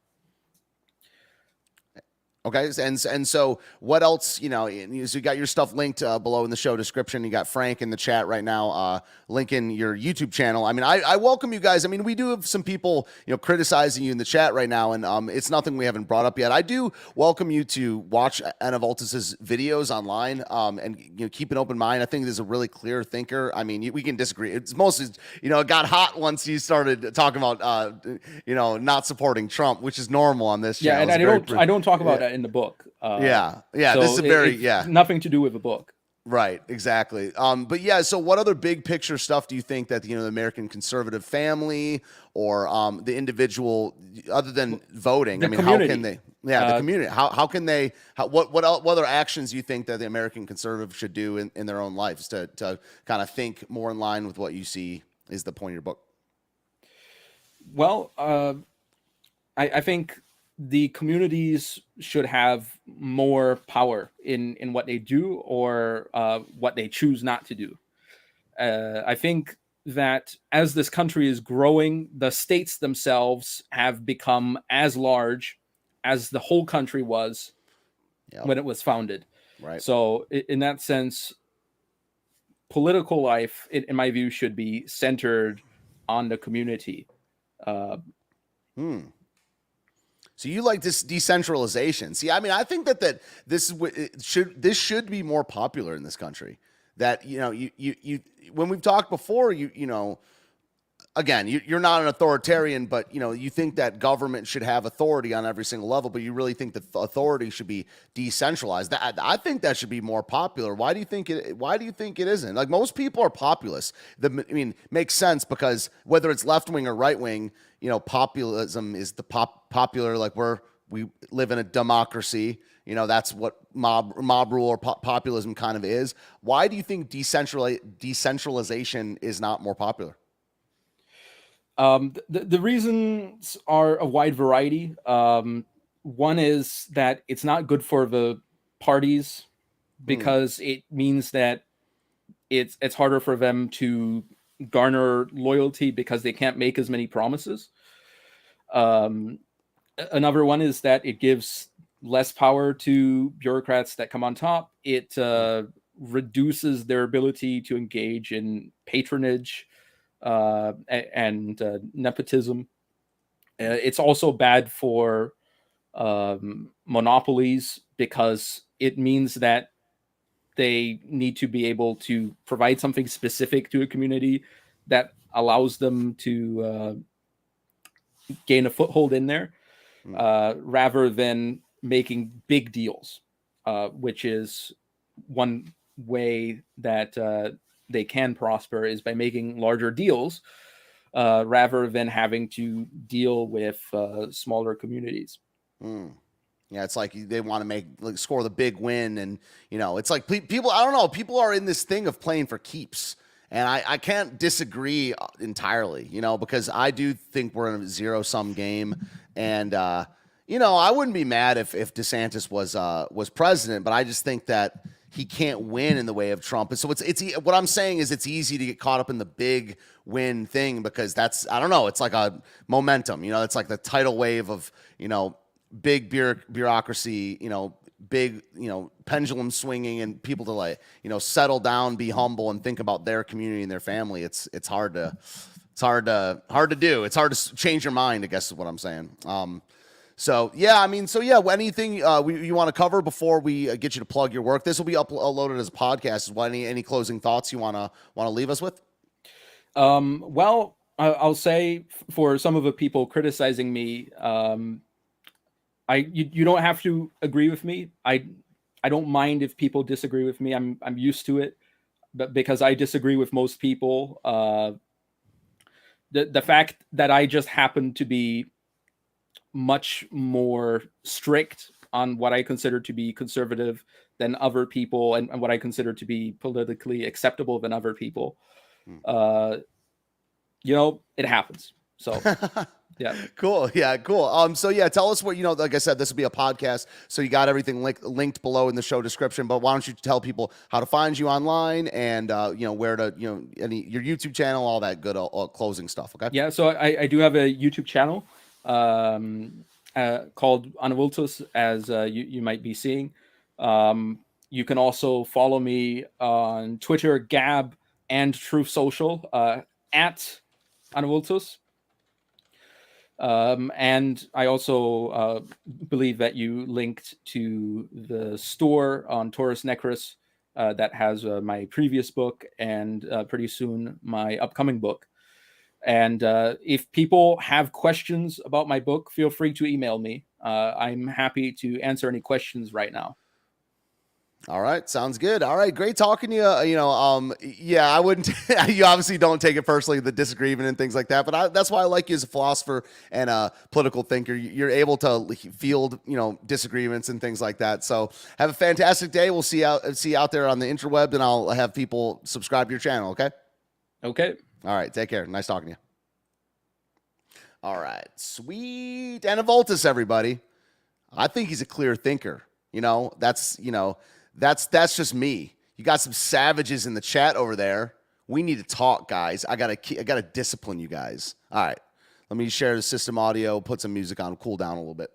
[SPEAKER 1] Okay, and so what else? So you got your stuff linked below in the show description. You got Frank in the chat right now, linking your YouTube channel. I mean, I welcome you guys. I mean, we do have some people criticizing you in the chat right now, and it's nothing we haven't brought up yet. I do welcome you to watch Anavultus's videos online, and keep an open mind. I think he's a really clear thinker. I mean, we can disagree. It's mostly it got hot once you started talking about not supporting Trump, which is normal on this channel.
[SPEAKER 14] Yeah, and I don't talk about that in the book.
[SPEAKER 1] So
[SPEAKER 14] this is nothing to do with the book.
[SPEAKER 1] Right, exactly. But yeah, so what other big picture stuff do you think that the American conservative family or the individual, other than voting,
[SPEAKER 14] community.
[SPEAKER 1] How can they? Yeah, the community. How can they? What other actions do you think that the American conservative should do in their own lives to kind of think more in line with what you see is the point of your book?
[SPEAKER 14] Well, I think the communities should have more power in what they do, or what they choose not to do. I think that as this country is growing, the states themselves have become as large as the whole country was when it was founded.
[SPEAKER 1] Right.
[SPEAKER 14] So in that sense, political life, in my view, should be centered on the community.
[SPEAKER 1] So you like this decentralization? See, I mean, I think that this should be more popular in this country. That you when we've talked before, again, you're not an authoritarian, but you think that government should have authority on every single level, but you really think that authority should be decentralized. I think that should be more popular. Why do you think it isn't? Like, most people are populists. Makes sense, because whether it's left wing or right wing, populism is the popular. Like, we live in a democracy. That's what mob rule or populism kind of is. Why do you think decentralization is not more popular?
[SPEAKER 14] The reasons are a wide variety. One is that it's not good for the parties, because it means that it's harder for them to garner loyalty because they can't make as many promises. Another one is that it gives less power to bureaucrats that come on top. It reduces their ability to engage in patronage and nepotism. It's also bad for monopolies, because it means that they need to be able to provide something specific to a community that allows them to gain a foothold in there, rather than making big deals, which is one way that they can prosper, is by making larger deals, rather than having to deal with smaller communities.
[SPEAKER 1] Yeah, it's like they want to score the big win, and it's like people. I don't know. People are in this thing of playing for keeps, and I can't disagree entirely. Because I do think we're in a zero-sum game, and I wouldn't be mad if DeSantis was president, but I just think that he can't win in the way of Trump. And so it's what I'm saying is it's easy to get caught up in the big win thing, because that's, I don't know, it's like a momentum. It's like the tidal wave of big bureaucracy, big, pendulum swinging, and people to settle down, be humble, and think about their community and their family. It's hard to do. It's hard to change your mind, I guess is what I'm saying. Anything you want to cover before we get you to plug your work? This will be uploaded as a podcast. Any closing thoughts you want to leave us with?
[SPEAKER 14] Well, I'll say for some of the people criticizing me, you don't have to agree with me. I don't mind if people disagree with me. I'm used to it, but because I disagree with most people, the fact that I just happen to be much more strict on what I consider to be conservative than other people, and what I consider to be politically acceptable than other people, it happens. So yeah.
[SPEAKER 1] Cool. Yeah, cool. Tell us what, like I said, this will be a podcast, so you got everything linked below in the show description, but why don't you tell people how to find you online, and where to, your YouTube channel, all that good closing stuff. Okay.
[SPEAKER 14] Yeah. So I do have a YouTube channel called Anavultus, as you might be seeing. You can also follow me on Twitter, Gab, and Truth Social at Anavultus. And I also believe that you linked to the store on Taurus Necrus that has my previous book, and pretty soon my upcoming book. And if people have questions about my book, feel free to email me. I'm happy to answer any questions right now.
[SPEAKER 1] All right. Sounds good. All right. Great talking to you. I wouldn't, you obviously don't take it personally, the disagreement and things like that, but that's why I like you as a philosopher and a political thinker. You're able to field, disagreements and things like that. So have a fantastic day. We'll see you out there on the interweb, and I'll have people subscribe to your channel. Okay.
[SPEAKER 14] Okay.
[SPEAKER 1] All right. Take care. Nice talking to you. All right. Sweet. Anavultus, everybody. I think he's a clear thinker. That's just me. You got some savages in the chat over there. We need to talk, guys. I gotta discipline you guys. All right. Let me share the system audio, put some music on, cool down a little bit.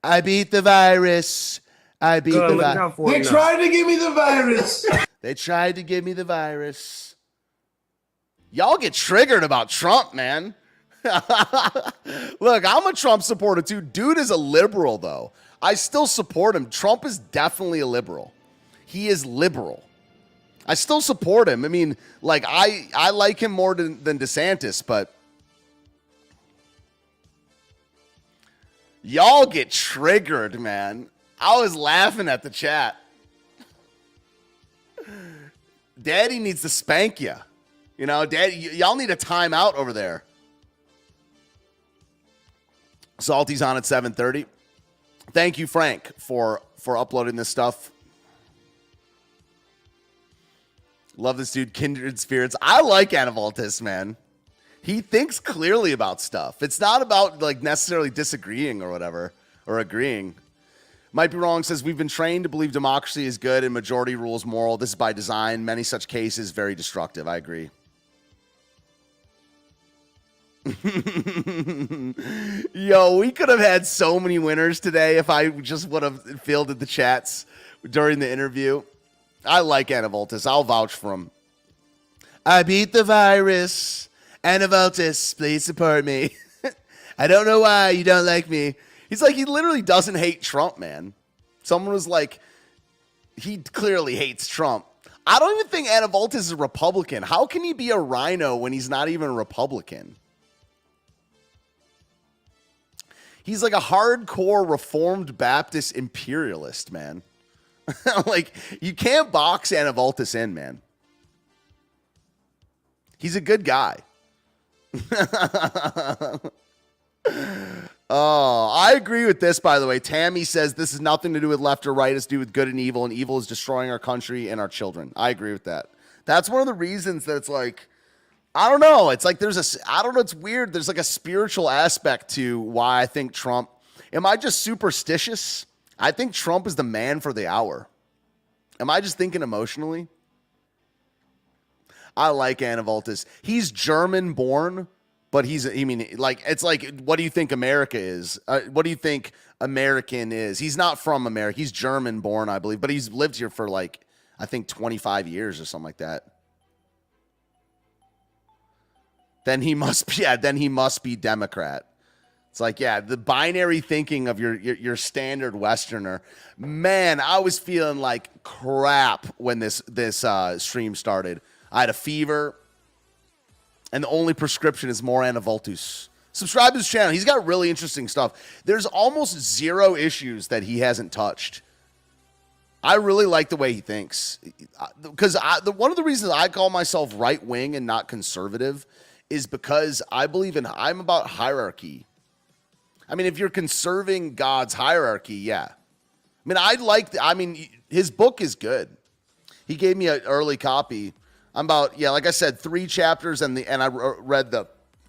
[SPEAKER 1] I beat the virus. I beat the virus.
[SPEAKER 12] They tried to give me the virus.
[SPEAKER 1] They tried to give me the virus. Y'all get triggered about Trump, man. Look, I'm a Trump supporter too. Dude is a liberal, though. I still support him. Trump is definitely a liberal. He is liberal. I still support him. I mean, I like him more than DeSantis, but y'all get triggered, man. I was laughing at the chat. Daddy needs to spank you. Daddy, y'all need a timeout over there. Salty's on at 7:30. Thank you, Frank, for uploading this stuff. Love this dude, Kindred Spirits. I like Anavultus, man. He thinks clearly about stuff. It's not about necessarily disagreeing or whatever, or agreeing. Might be wrong, says we've been trained to believe democracy is good and majority rules moral. This is by design. Many such cases very destructive. I agree. Yo, we could have had so many winners today if I just would have fielded the chats during the interview. I like Anavultus. I'll vouch for him. I beat the virus. Anavultus, please support me. I don't know why you don't like me. He's he literally doesn't hate Trump, man. Someone was like, He clearly hates Trump. I don't even think Anavultus is a Republican. How can he be a rhino when he's not even a Republican? He's like a hardcore Reformed Baptist imperialist, man. Like, you can't box Anavultus in, man. He's a good guy. Oh, I agree with this, by the way. Tammy says this has nothing to do with left or right. It's to do with good and evil is destroying our country and our children. I agree with that. That's one of the reasons that it's like, I don't know. It's like I don't know. It's weird. There's like a spiritual aspect to why I think Trump. Am I just superstitious? I think Trump is the man for the hour. Am I just thinking emotionally? I like Anavultus. He's German born, but it's like, what do you think America is? What do you think American is? He's not from America. He's German born, I believe, but he's lived here for like, I think 25 years or something like that. Then he must be Democrat. It's like, yeah, the binary thinking of your standard Westerner. Man, I was feeling like crap when this stream started. I had a fever, and the only prescription is more Anavultus. Subscribe to his channel. He's got really interesting stuff. There's almost zero issues that he hasn't touched. I really like the way he thinks. Because one of the reasons I call myself right-wing and not conservative is because I'm about hierarchy. I mean, if you're conserving God's hierarchy, yeah. I mean, his book is good. He gave me an early copy. I'm about, like I said, 3 chapters, and I read the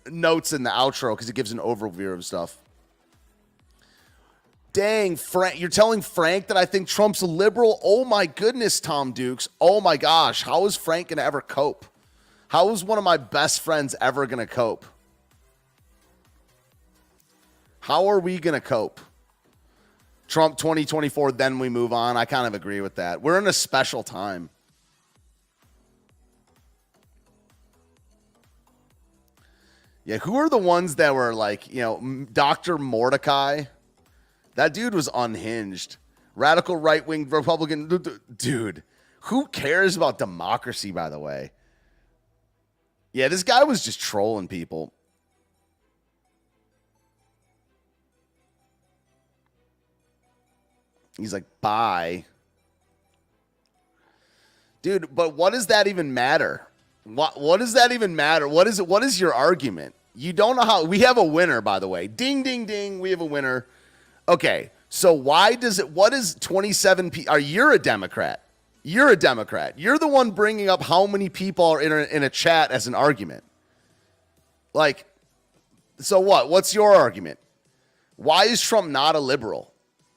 [SPEAKER 1] notes in the outro because it gives an overview of stuff. Dang, Frank, you're telling Frank that I think Trump's a liberal? Oh my goodness, Tom Dukes. Oh my gosh, how is Frank going to ever cope? How is one of my best friends ever going to cope? How are we going to cope? Trump 2024, then we move on. I kind of agree with that. We're in a special time. Yeah, who are the ones that were like, Dr. Mordecai? That dude was unhinged. Radical right-wing Republican. Dude, who cares about democracy, by the way? Yeah, this guy was just trolling people. He's like, bye. Dude, but what does that even matter? What does that even matter? What is your argument? You don't know how. We have a winner, by the way. Ding, ding, ding. We have a winner. Okay, so what is 27 people? You're a Democrat. You're a Democrat. You're the one bringing up how many people are in a chat as an argument. Like, so what? What's your argument? Why is Trump not a liberal?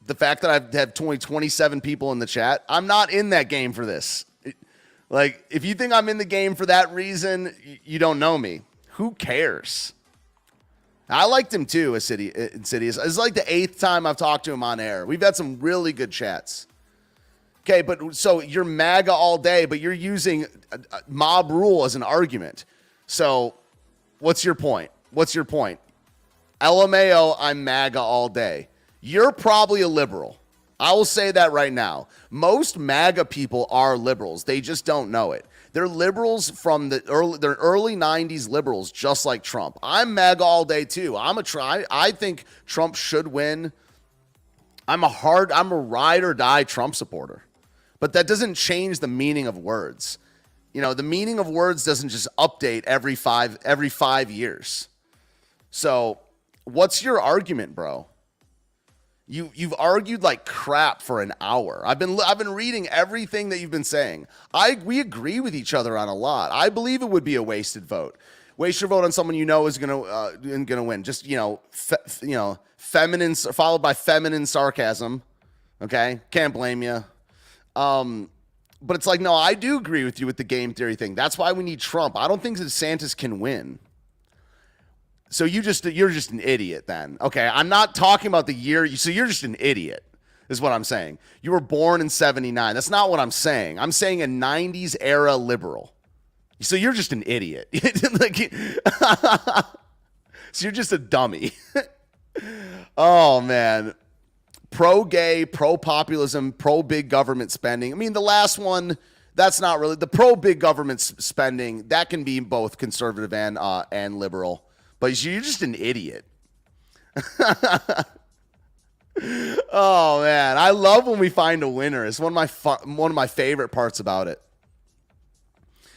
[SPEAKER 1] The fact that I have 27 people in the chat, I'm not in that game for this. Like, if you think I'm in the game for that reason, you don't know me. Who cares? I liked him too, Insidious. It's like the 8th time I've talked to him on air. We've had some really good chats. Okay, but so you're MAGA all day, but you're using mob rule as an argument. So what's your point? LMAO, I'm MAGA all day. You're probably a liberal. I will say that right now. Most MAGA people are liberals. They just don't know it. They're liberals from they're early 90s liberals, just like Trump. I'm MAGA all day too. I think Trump should win. I'm a ride or die Trump supporter. But that doesn't change the meaning of words. The meaning of words doesn't just update every five years. So, what's your argument, bro? You've argued like crap for an hour. I've been reading everything that you've been saying. We agree with each other on a lot. I believe it would be a wasted vote. Waste your vote on someone is gonna win. Just feminine followed by feminine sarcasm. Okay, can't blame you. But it's like, no, I do agree with you with the game theory thing. That's why we need Trump. I don't think DeSantis can win. So you're just an idiot then. Okay, I'm not talking about the year. So you're just an idiot is what I'm saying. You were born in 79. That's not what I'm saying. I'm saying a 90s era liberal. So you're just an idiot. So you're just a dummy. Oh, man. pro-gay, pro-populism, pro-big government spending. I mean, the last one, that's not really the pro-big government spending. That can be both conservative and liberal. But you're just an idiot. Oh man, I love when we find a winner. It's one of my favorite parts about it.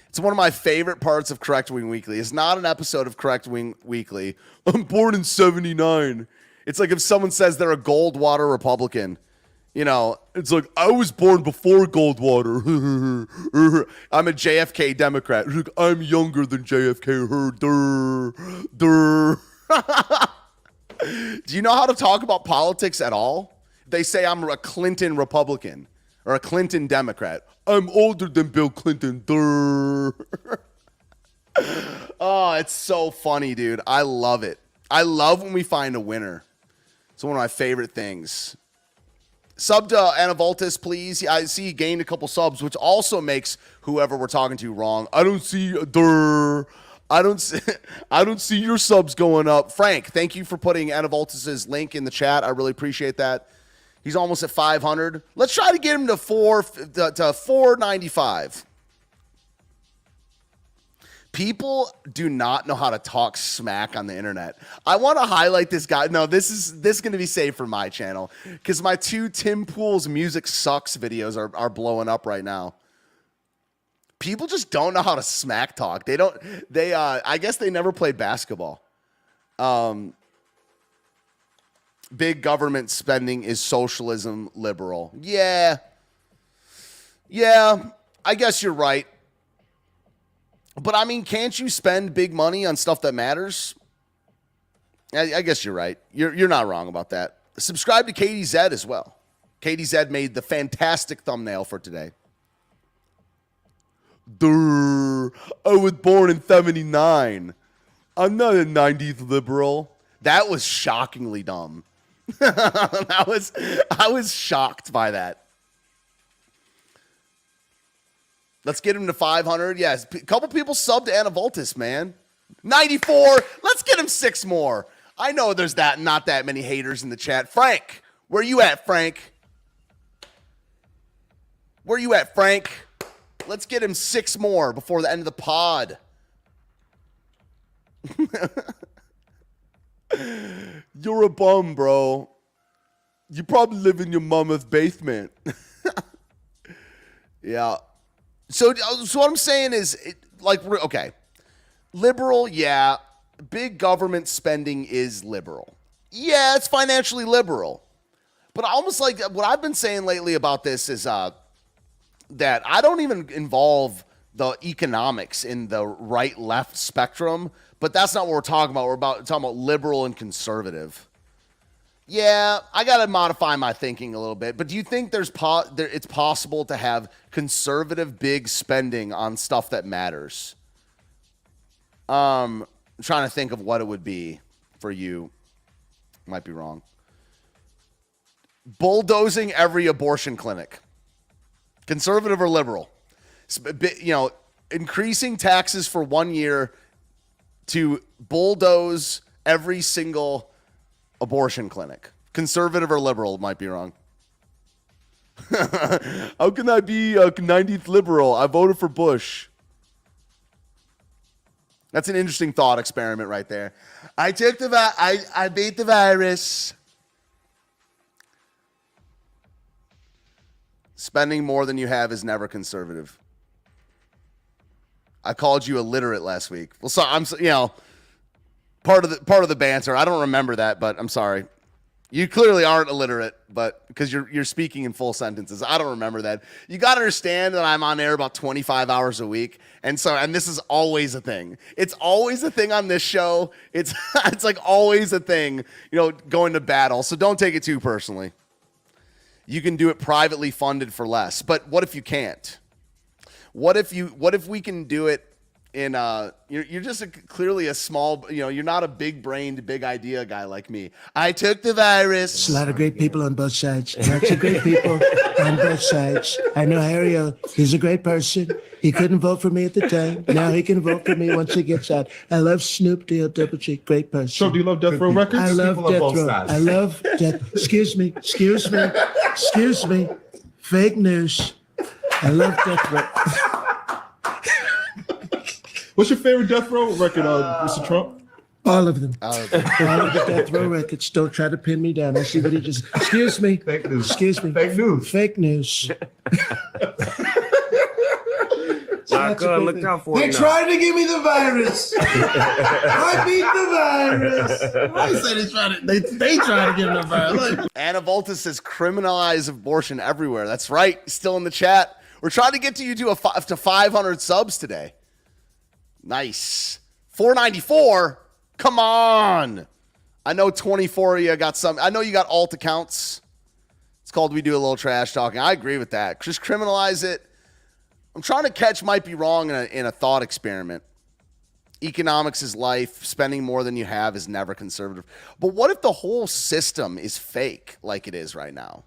[SPEAKER 1] It's one of my favorite parts of Correct Wing Weekly. It's not an episode of Correct Wing Weekly. I'm born in '79. It's like if someone says they're a Goldwater Republican. You know, it's like, I was born before Goldwater. I'm a JFK Democrat. I'm younger than JFK. Durr. Do you know how to talk about politics at all? They say I'm a Clinton Republican or a Clinton Democrat. I'm older than Bill Clinton. Durr. Oh, it's so funny, dude. I love it. I love when we find a winner. It's one of my favorite things. Sub to Anavultus, please. I see he gained a couple subs, which also makes whoever we're talking to wrong. I don't see I don't see your subs going up. Frank, thank you for putting Anavultus's link in the chat. I really appreciate that. He's almost at 500. Let's try to get him to 495. People do not know how to talk smack on the internet. I want to highlight this guy. No, this is going to be saved for my channel because my 2 Tim Pool's Music Sucks videos are blowing up right now. People just don't know how to smack talk. I guess they never played basketball. Big government spending is socialism liberal. Yeah, I guess you're right. But I mean, can't you spend big money on stuff that matters? I guess you're right. You're not wrong about that. Subscribe to KDZ as well. KDZ made the fantastic thumbnail for today. Durr. I was born in '79. I'm not a '90s liberal. That was shockingly dumb. I was shocked by that. Let's get him to 500. Yes, a couple people subbed to Anavultus, man. 94. Let's get him 6 more. I know there's not that many haters in the chat. Frank, where you at, Frank? Where you at, Frank? Let's get him 6 more before the end of the pod. You're a bum, bro. You probably live in your mama's basement. Yeah. So what I'm saying is, okay, liberal, yeah. Big government spending is liberal. Yeah, it's financially liberal. But almost like what I've been saying lately about this is that I don't even involve the economics in the right-left spectrum, but that's not what we're talking about. We're talking about liberal and conservative. Yeah, I got to modify my thinking a little bit. But do you think it's possible to have conservative big spending on stuff that matters? I'm trying to think of what it would be for you. Might be wrong. Bulldozing every abortion clinic. Conservative or liberal? Increasing taxes for 1 year to bulldoze every single abortion clinic. Conservative or liberal? Might be wrong. How can I be a 90th liberal? I voted for Bush. That's an interesting thought experiment right there. I beat the virus. Spending more than you have is never conservative. I called you illiterate last week. Well, so I'm part of the banter. I don't remember that, but I'm sorry. You clearly aren't illiterate, but because you're speaking in full sentences. I don't remember that. You got to understand that I'm on air about 25 hours a week, and this is always a thing. It's always a thing on this show. It's like always a thing, going to battle. So don't take it too personally. You can do it privately funded for less. But what if you can't? What if we can do it in you're just clearly a small, you're not a big-brained, big idea guy like me. I took the virus.
[SPEAKER 12] There's a lot of great people on both sides. Lots of great people on both sides. I know Harry O. He's a great person. He couldn't vote for me at the time. Now he can vote for me once he gets out. I love Snoop D.O. Double G. Great person.
[SPEAKER 13] So do you love Death Row Records?
[SPEAKER 12] I love
[SPEAKER 13] People on
[SPEAKER 12] Death
[SPEAKER 13] both
[SPEAKER 12] Row.
[SPEAKER 13] sides.
[SPEAKER 12] I love Death. Excuse me. Fake news. I love Death Row.
[SPEAKER 13] What's your favorite Death Row record, Mr. Trump?
[SPEAKER 12] All of them. All of the Death Row records. Don't try to pin me down. I see what he just. Excuse me.
[SPEAKER 13] Fake news.
[SPEAKER 12] Excuse me.
[SPEAKER 13] Fake news.
[SPEAKER 12] Fake news.
[SPEAKER 15] Look out for
[SPEAKER 12] They
[SPEAKER 15] it.
[SPEAKER 12] tried to give me the virus. I beat the virus. I said they tried to give me the virus. Look.
[SPEAKER 1] Anavultus says criminalize abortion everywhere. That's right. Still in the chat. We're trying to get to you to 500 subs today. Nice. 494. Come on. I know 24 of you got some. I know you got alt accounts. It's called We Do a Little Trash Talking. I agree with that. Just criminalize it. I'm trying to catch might be wrong in a thought experiment. Economics is life. Spending more than you have is never conservative. But what if the whole system is fake like it is right now?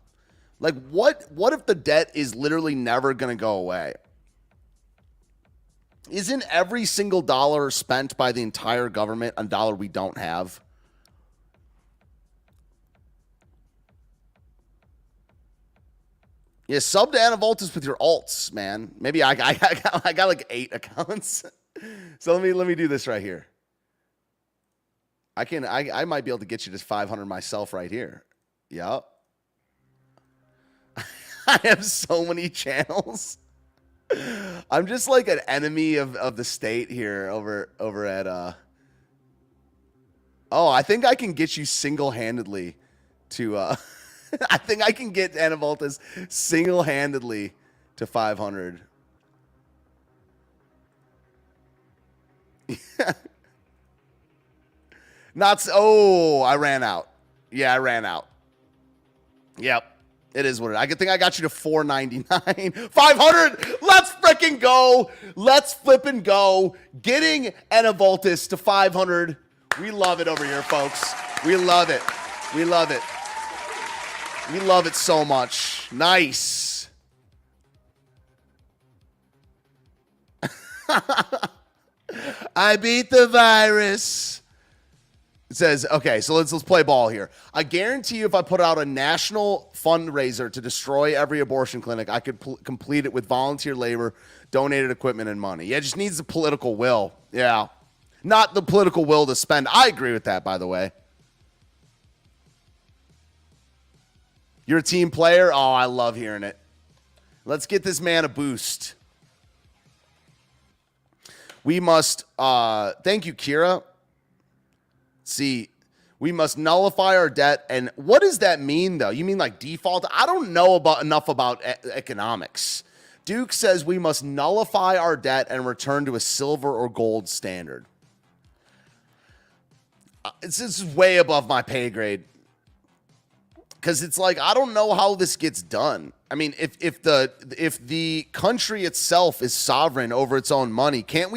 [SPEAKER 1] Like what if the debt is literally never going to go away? Isn't every single dollar spent by the entire government a dollar we don't have? Yeah, sub to Anavultus with your alts, man. Maybe I got like 8 accounts. So let me do this right here. I might be able to get you to 500 myself right here. Yep. I have so many channels. I'm just like an enemy of the state here over at Oh, I think I can get you single-handedly to I think I can get Anavultus single-handedly to 500. I ran out. Yeah, I ran out. Yep. It is what it is. I think I got you to 499. 500. Let's freaking go. Let's flip and go. Getting Anavultus to 500. We love it over here, folks. We love it. We love it. We love it so much. Nice. I beat the virus. It says, okay, so let's play ball here. I guarantee you if I put out a national fundraiser to destroy every abortion clinic, I could complete it with volunteer labor, donated equipment, and money. Yeah, it just needs the political will. Yeah. Not the political will to spend. I agree with that, by the way. You're a team player? Oh, I love hearing it. Let's get this man a boost. We must, thank you, Kira. See, we must nullify our debt. And what does that mean, though? You mean like default? I don't know enough about economics. Duke says we must nullify our debt and return to a silver or gold standard. This is way above my pay grade. Because it's like, I don't know how this gets done. I mean, if the country itself is sovereign over its own money, couldn't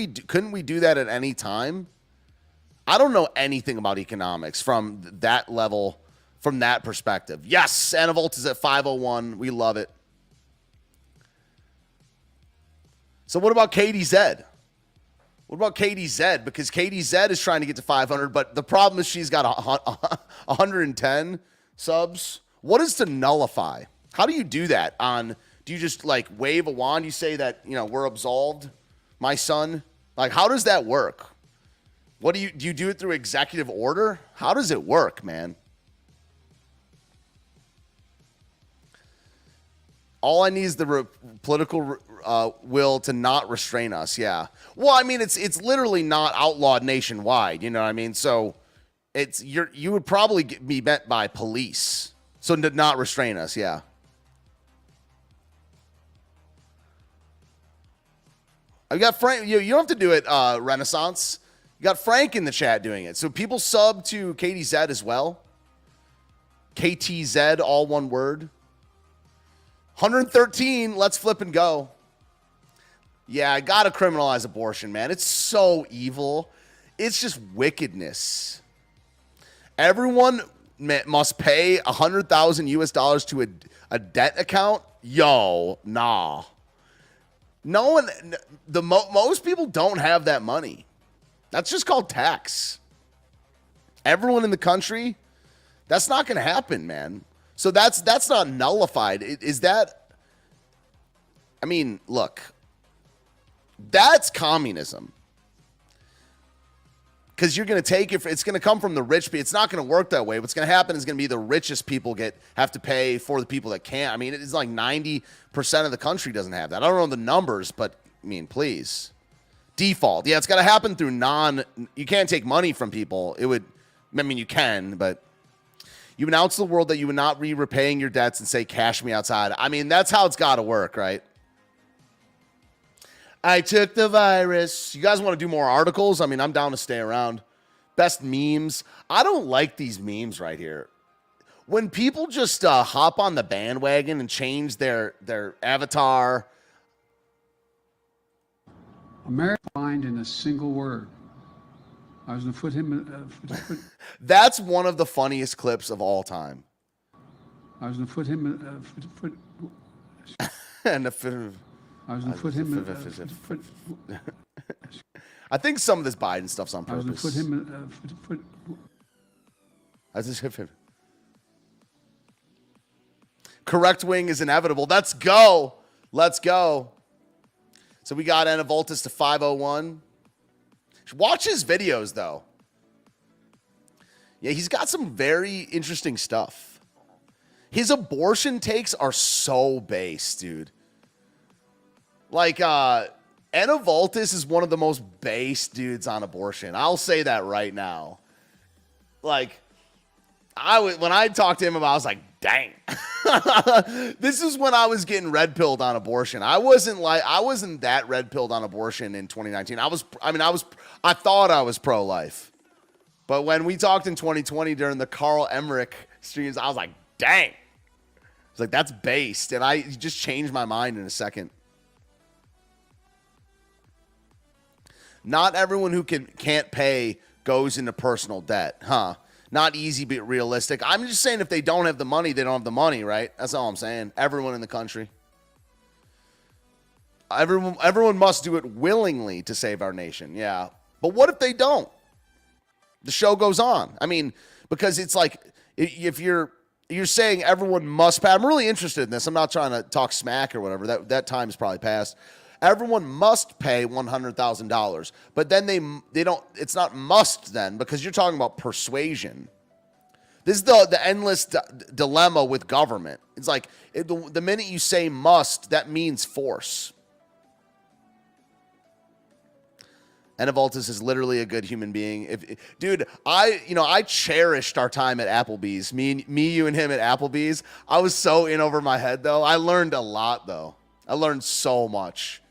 [SPEAKER 1] we do that at any time? I don't know anything about economics from that level, from that perspective. Yes, Anavultus is at 501. We love it. So what about KDZ? What about KDZ? Because KDZ is trying to get to 500, but the problem is she's got 110 subs. What is to nullify? How do you do that? Do you just like wave a wand? You say that, we're absolved, my son? Like, how does that work? What do you do it through executive order? How does it work, man? All I need is the political will to not restrain us. Yeah. Well, I mean, it's literally not outlawed nationwide. You know what I mean? So you would probably be met by police. So to not restrain us. Yeah. I got Frank. You don't have to do it. Renaissance. You got Frank in the chat doing it. So people sub to KTZ as well. KTZ, all one word. 113. Let's flip and go. Yeah, I gotta criminalize abortion, man. It's so evil. It's just wickedness. Everyone must pay $100,000 to a debt account. Yo, nah. No one. Most people don't have that money. That's just called tax. Everyone in the country. That's not gonna happen, man. So that's not nullified. Is that? I mean, look. That's communism. Because you're going to take it, it's going to come from the rich people. It's not going to work that way. What's going to happen is going to be the richest people have to pay for the people that can't. I mean, it's like 90% of the country doesn't have that. I don't know the numbers, but I mean, please. Default. Yeah, it's got to happen through you can't take money from people. You can, but you announce to the world that you would not be repaying your debts and say, cash me outside. I mean, that's how it's got to work, right? I took the virus. You guys want to do more articles? I mean, I'm down to stay around. Best memes. I don't like these memes right here. When people just hop on the bandwagon and change their avatar.
[SPEAKER 3] America defined in a single word. I was going to put him.
[SPEAKER 1] That's one of the funniest clips of all time.
[SPEAKER 3] I was going to put him.
[SPEAKER 1] And
[SPEAKER 3] I was going to put him.
[SPEAKER 1] I think some of this Biden stuff's on purpose.
[SPEAKER 3] I was going to put him.
[SPEAKER 1] Correct wing is inevitable. Let's go. Let's go. So we got Anavultus to 501. Watch his videos, though. Yeah, he's got some very interesting stuff. His abortion takes are so base, dude. Like, Anavultus is one of the most base dudes on abortion. I'll say that right now. Like, when I talked to him about it, I was like, dang. This is when I was getting red pilled on abortion. I wasn't that red pilled on abortion in 2019. I thought I was pro-life. But when we talked in 2020 during the Carl Emmerich streams, I was like, dang. I was like, that's based. And I just changed my mind in a second. Not everyone who can't pay goes into personal debt, huh? Not easy, but realistic. I'm just saying if they don't have the money, they don't have the money, right? That's all I'm saying. Everyone in the country. Everyone must do it willingly to save our nation, yeah. But what if they don't? The show goes on. I mean, because it's like, if you're saying everyone must pay. I'm really interested in this. I'm not trying to talk smack or whatever. That time is probably past. Everyone must pay $100,000, but then they don't. It's not must then, because you're talking about persuasion. This is the endless dilemma with government. It's like the minute you say must, that means force. Anavultus is literally a good human being. Dude, I cherished our time at Applebee's. Me, you, and him at Applebee's. I was so in over my head though. I learned a lot though. I learned so much.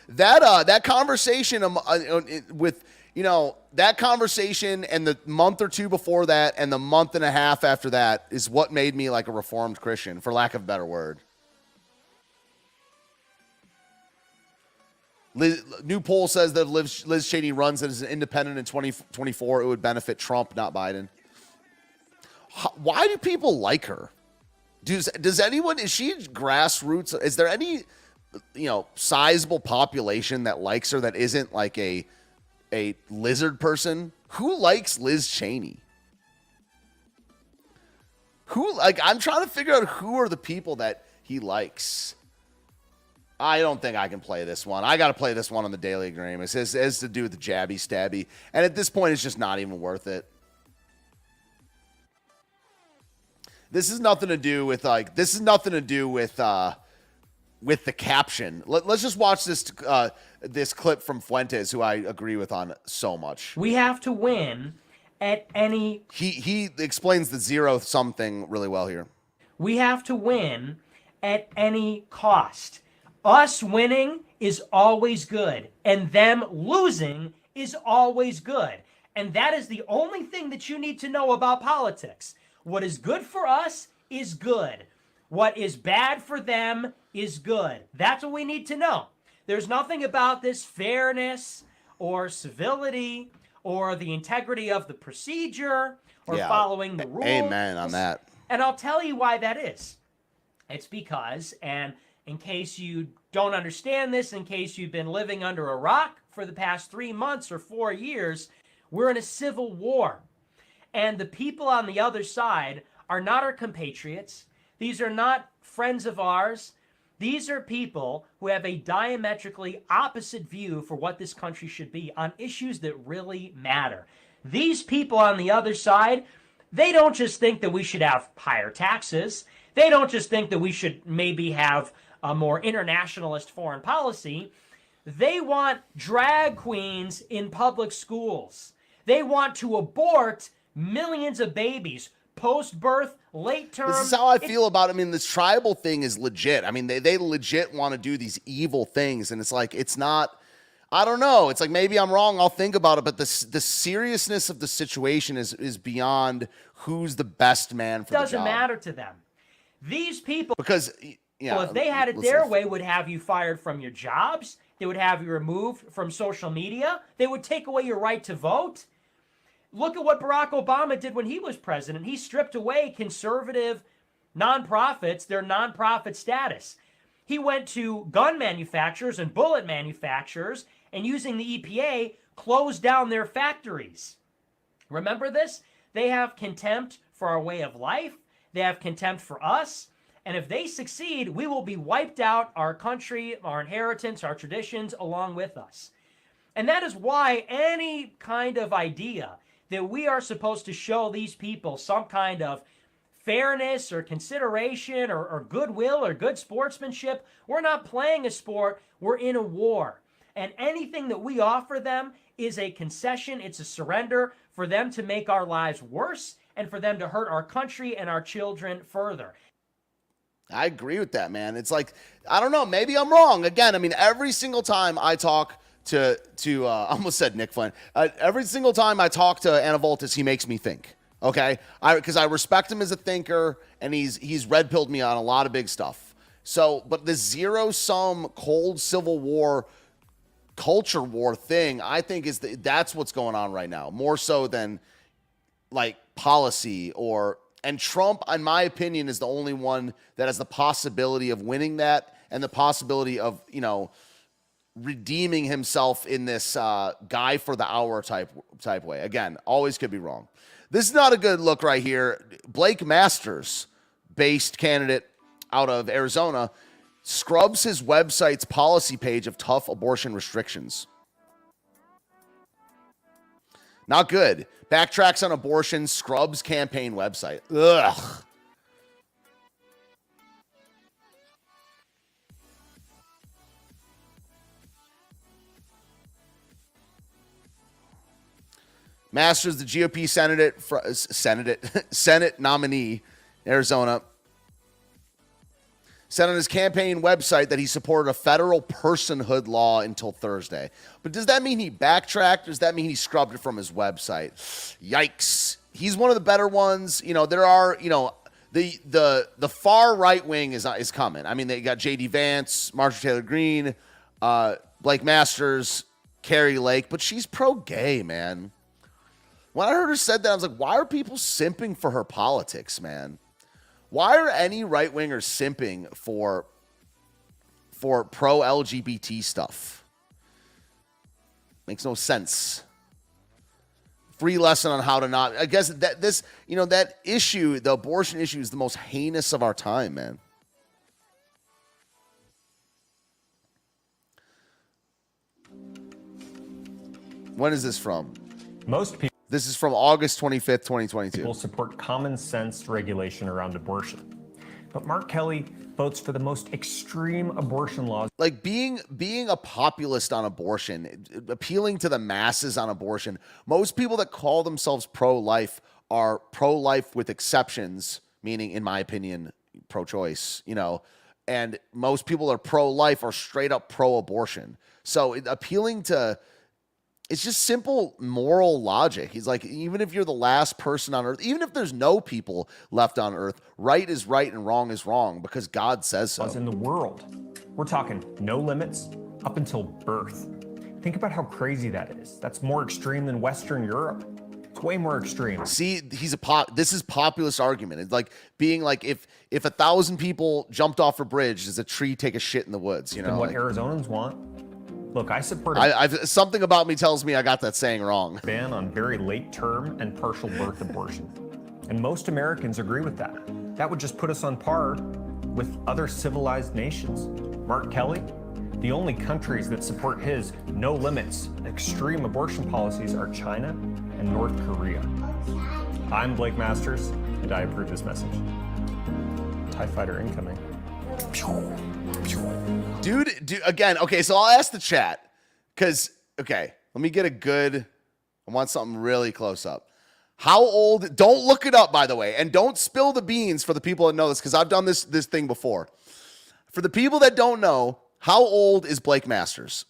[SPEAKER 1] That conversation with, that conversation and the month or two before that and the month and a half after that is what made me like a reformed Christian, for lack of a better word. New poll says that Liz Cheney runs as an independent in 2024. It would benefit Trump, not Biden. Why do people like her? Does anyone, is she grassroots? Is there any sizable population that likes her that isn't like a lizard person? Who likes Liz Cheney? I'm trying to figure out who are the people that he likes. I don't think I can play this one. I got to play this one on the Daily Ignoramus. It has to do with the jabby stabby. And at this point, it's just not even worth it. This has nothing to do with with the caption. Let's just watch this clip from Fuentes, who I agree with on so much.
[SPEAKER 16] We have to win at any...
[SPEAKER 1] He explains the zero-sum thing really well here.
[SPEAKER 16] We have to win at any cost. Us winning is always good, and them losing is always good. And that is the only thing that you need to know about politics. What is good for us is good. What is bad for them is good. That's what we need to know. There's nothing about this fairness or civility or the integrity of the procedure or following the rules.
[SPEAKER 1] Amen on that.
[SPEAKER 16] And I'll tell you why that is. It's because, and in case you don't understand this, in case you've been living under a rock for the past 3 months or 4 years, we're in a civil war. And the people on the other side are not our compatriots. These are not friends of ours. These are people who have a diametrically opposite view for what this country should be on issues that really matter. These people on the other side, they don't just think that we should have higher taxes. They don't just think that we should maybe have a more internationalist foreign policy. They want drag queens in public schools. They want to abort millions of babies, post-birth, late term.
[SPEAKER 1] This is how I feel about it. I mean, this tribal thing is legit. I mean, they legit want to do these evil things, and it's like, it's not, I don't know. It's like, maybe I'm wrong. I'll think about it, but the seriousness of the situation is beyond who's the best man for the job.
[SPEAKER 16] Doesn't matter to them. These people,
[SPEAKER 1] because
[SPEAKER 16] if they had it their way, would have you fired from your jobs. They would have you removed from social media. They would take away your right to vote. Look at what Barack Obama did when he was president. He stripped away conservative nonprofits, their nonprofit status. He went to gun manufacturers and bullet manufacturers and using the EPA, closed down their factories. Remember this? They have contempt for our way of life. They have contempt for us. And if they succeed, we will be wiped out, our country, our inheritance, our traditions along with us. And that is why any kind of idea that we are supposed to show these people some kind of fairness or consideration or goodwill or good sportsmanship, we're not playing a sport, we're in a war. And anything that we offer them is a concession, it's a surrender for them to make our lives worse and for them to hurt our country and our children further.
[SPEAKER 1] I agree with that, man. It's like, I don't know, maybe I'm wrong. Again, I mean, every single time I talk to I almost said Nick Flynn. Every single time I talk to Anavultus, he makes me think. Okay, because I respect him as a thinker, and he's red pilled me on a lot of big stuff. So, but the zero-sum cold Civil War, culture war thing, I think that's what's going on right now, more so than like policy and Trump, in my opinion, is the only one that has the possibility of winning that and the possibility of, redeeming himself in this guy for the hour type way. Again, always could be wrong. This is not a good look right here. Blake Masters, based candidate out of Arizona, scrubs his website's policy page of tough abortion restrictions. Not good. Backtracks on abortion, scrubs campaign website. Ugh. Masters, the GOP Senate nominee, Arizona, said on his campaign website that he supported a federal personhood law until Thursday. But does that mean he backtracked? Or does that mean he scrubbed it from his website? Yikes. He's one of the better ones. There are, the far right wing is coming. I mean, they got J.D. Vance, Marjorie Taylor Greene, Blake Masters, Carrie Lake, but she's pro-gay, man. When I heard her said that, I was like, why are people simping for her politics, man? Why are any right-wingers simping for pro-LGBT stuff? Makes no sense. Free lesson on how to not. I guess that issue, the abortion issue, is the most heinous of our time, man. When is this from?
[SPEAKER 17] Most people.
[SPEAKER 1] This is from August 25th, 2022.
[SPEAKER 17] People support common sense regulation around abortion. But Mark Kelly votes for the most extreme abortion laws.
[SPEAKER 1] Like being a populist on abortion, appealing to the masses on abortion. Most people that call themselves pro-life are pro-life with exceptions, meaning, in my opinion, pro-choice, and most people are pro-life or straight up pro-abortion. So appealing to It's just simple moral logic. He's like, even if you're the last person on earth, even if there's no people left on earth, right is right and wrong is wrong because God says so.
[SPEAKER 17] In the world, we're talking no limits up until birth. Think about how crazy that is. That's more extreme than Western Europe. It's way more extreme.
[SPEAKER 1] See, this is populist argument. It's like being like if 1,000 people jumped off a bridge, does a tree take a shit in the woods? You know,
[SPEAKER 17] and what
[SPEAKER 1] like,
[SPEAKER 17] Arizonans want. Look, I support
[SPEAKER 1] something about me tells me I got that saying wrong.
[SPEAKER 17] Ban on very late term and partial birth abortion. And most Americans agree with that. That would just put us on par with other civilized nations. Mark Kelly, the only countries that support his no limits extreme abortion policies are China and North Korea. I'm Blake Masters, and I approve this message. TIE fighter incoming.
[SPEAKER 1] Dude, again, okay, so I'll ask the chat, because, okay, let me get I want something really close up. How old, don't look it up, by the way, and don't spill the beans for the people that know this, because I've done this thing before. For the people that don't know, how old is Blake Masters?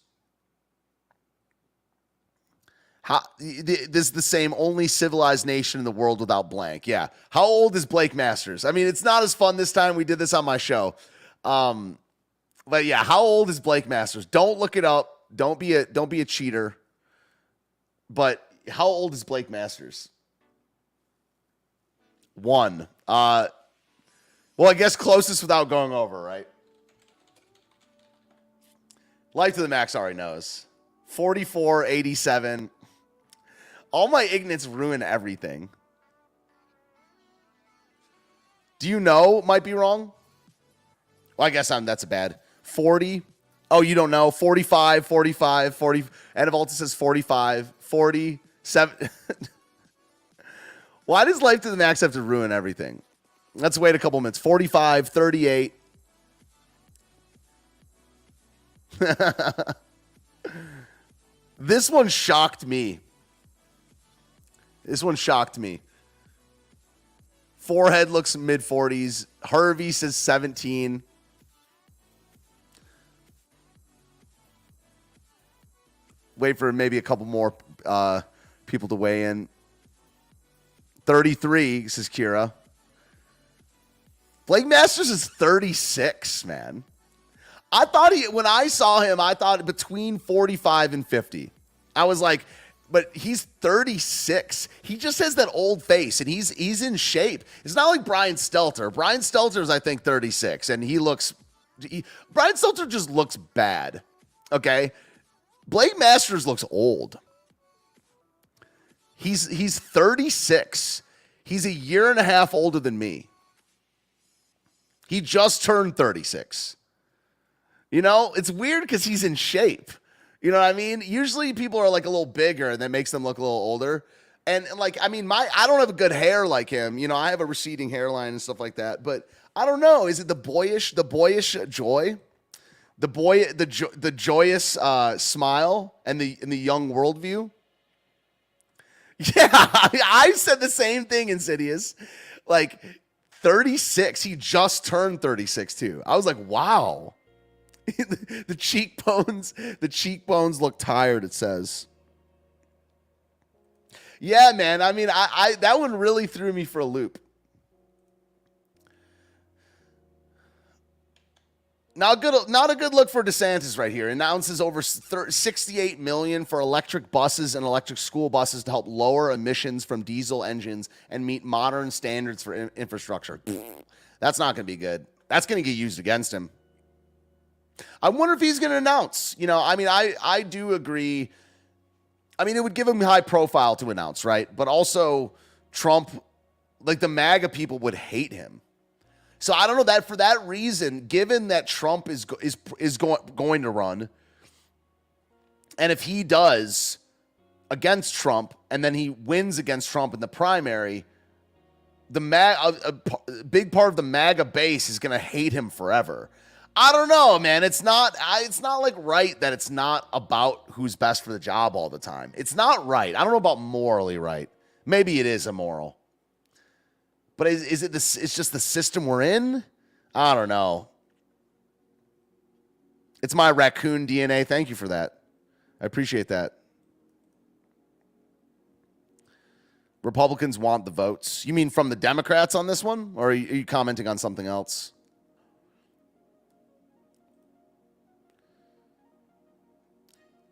[SPEAKER 1] This is the same only civilized nation in the world without blank. Yeah. How old is Blake Masters? I mean, it's not as fun this time. We did this on my show. But yeah, how old is Blake Masters? Don't look it up. Don't be a cheater. But how old is Blake Masters? 1. Well, I guess closest without going over, right? Life to the Max already knows. 44, 87. All my ignorance ruin everything. Do you know? Might be wrong. Well, I guess that's bad. 40. Oh, you don't know. 45, 40. Anavultus says 45, 47. Why does Life to the Max have to ruin everything? Let's wait a couple minutes. 45, 38. This one shocked me. Forehead looks mid-40s. Hervey says 17. Wait for maybe a couple more people to weigh in. 33, says Kira. Blake Masters is 36, man. When I saw him, I thought between 45 and 50. I was like, but he's 36. He just has that old face, and he's in shape. It's not like Brian Stelter. Brian Stelter is, I think, 36, and Brian Stelter just looks bad. Okay? Blake Masters looks old. He's 36. He's a year and a half older than me. He just turned 36. You know, it's weird because he's in shape. You know what I mean? Usually people are like a little bigger and that makes them look a little older. And like, I mean, I don't have a good hair like him. You know, I have a receding hairline and stuff like that. But I don't know. Is it the boyish joy? The joyous smile and the young worldview? Yeah, I said the same thing, Insidious. Like 36. He just turned 36 too. I was like, wow. The cheekbones look tired, it says. Yeah, man. I mean, I that one really threw me for a loop. Not a good look for DeSantis right here. Announces over $68 million for electric buses and electric school buses to help lower emissions from diesel engines and meet modern standards for infrastructure. That's not going to be good. That's going to get used against him. I wonder if he's going to announce. You know, I mean, I do agree. I mean, it would give him high profile to announce, right? But also Trump, like the MAGA people would hate him. So I don't know that for that reason, given that Trump is going to run, and if he does against Trump and then he wins against Trump in the primary, a big part of the MAGA base is going to hate him forever. I don't know, man. It's not like right that it's not about who's best for the job all the time. It's not right. I don't know about morally right. Maybe it is immoral. But is it this? It's just the system we're in? I don't know. It's my raccoon DNA. Thank you for that. I appreciate that. Republicans want the votes. You mean from the Democrats on this one? Or are you commenting on something else?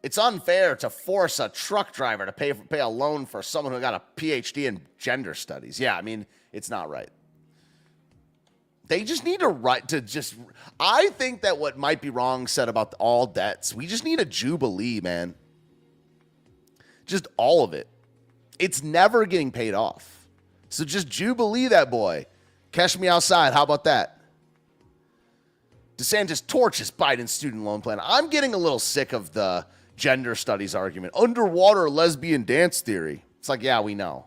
[SPEAKER 1] It's unfair to force a truck driver to pay a loan for someone who got a PhD in gender studies. Yeah, I mean, it's not right. They just need a right to just... I think that what might be wrong said about all debts, we just need a jubilee, man. Just all of it. It's never getting paid off. So just jubilee that boy. Cash me outside. How about that? DeSantis torches Biden's student loan plan. I'm getting a little sick of the gender studies argument. Underwater lesbian dance theory. It's like, yeah, we know.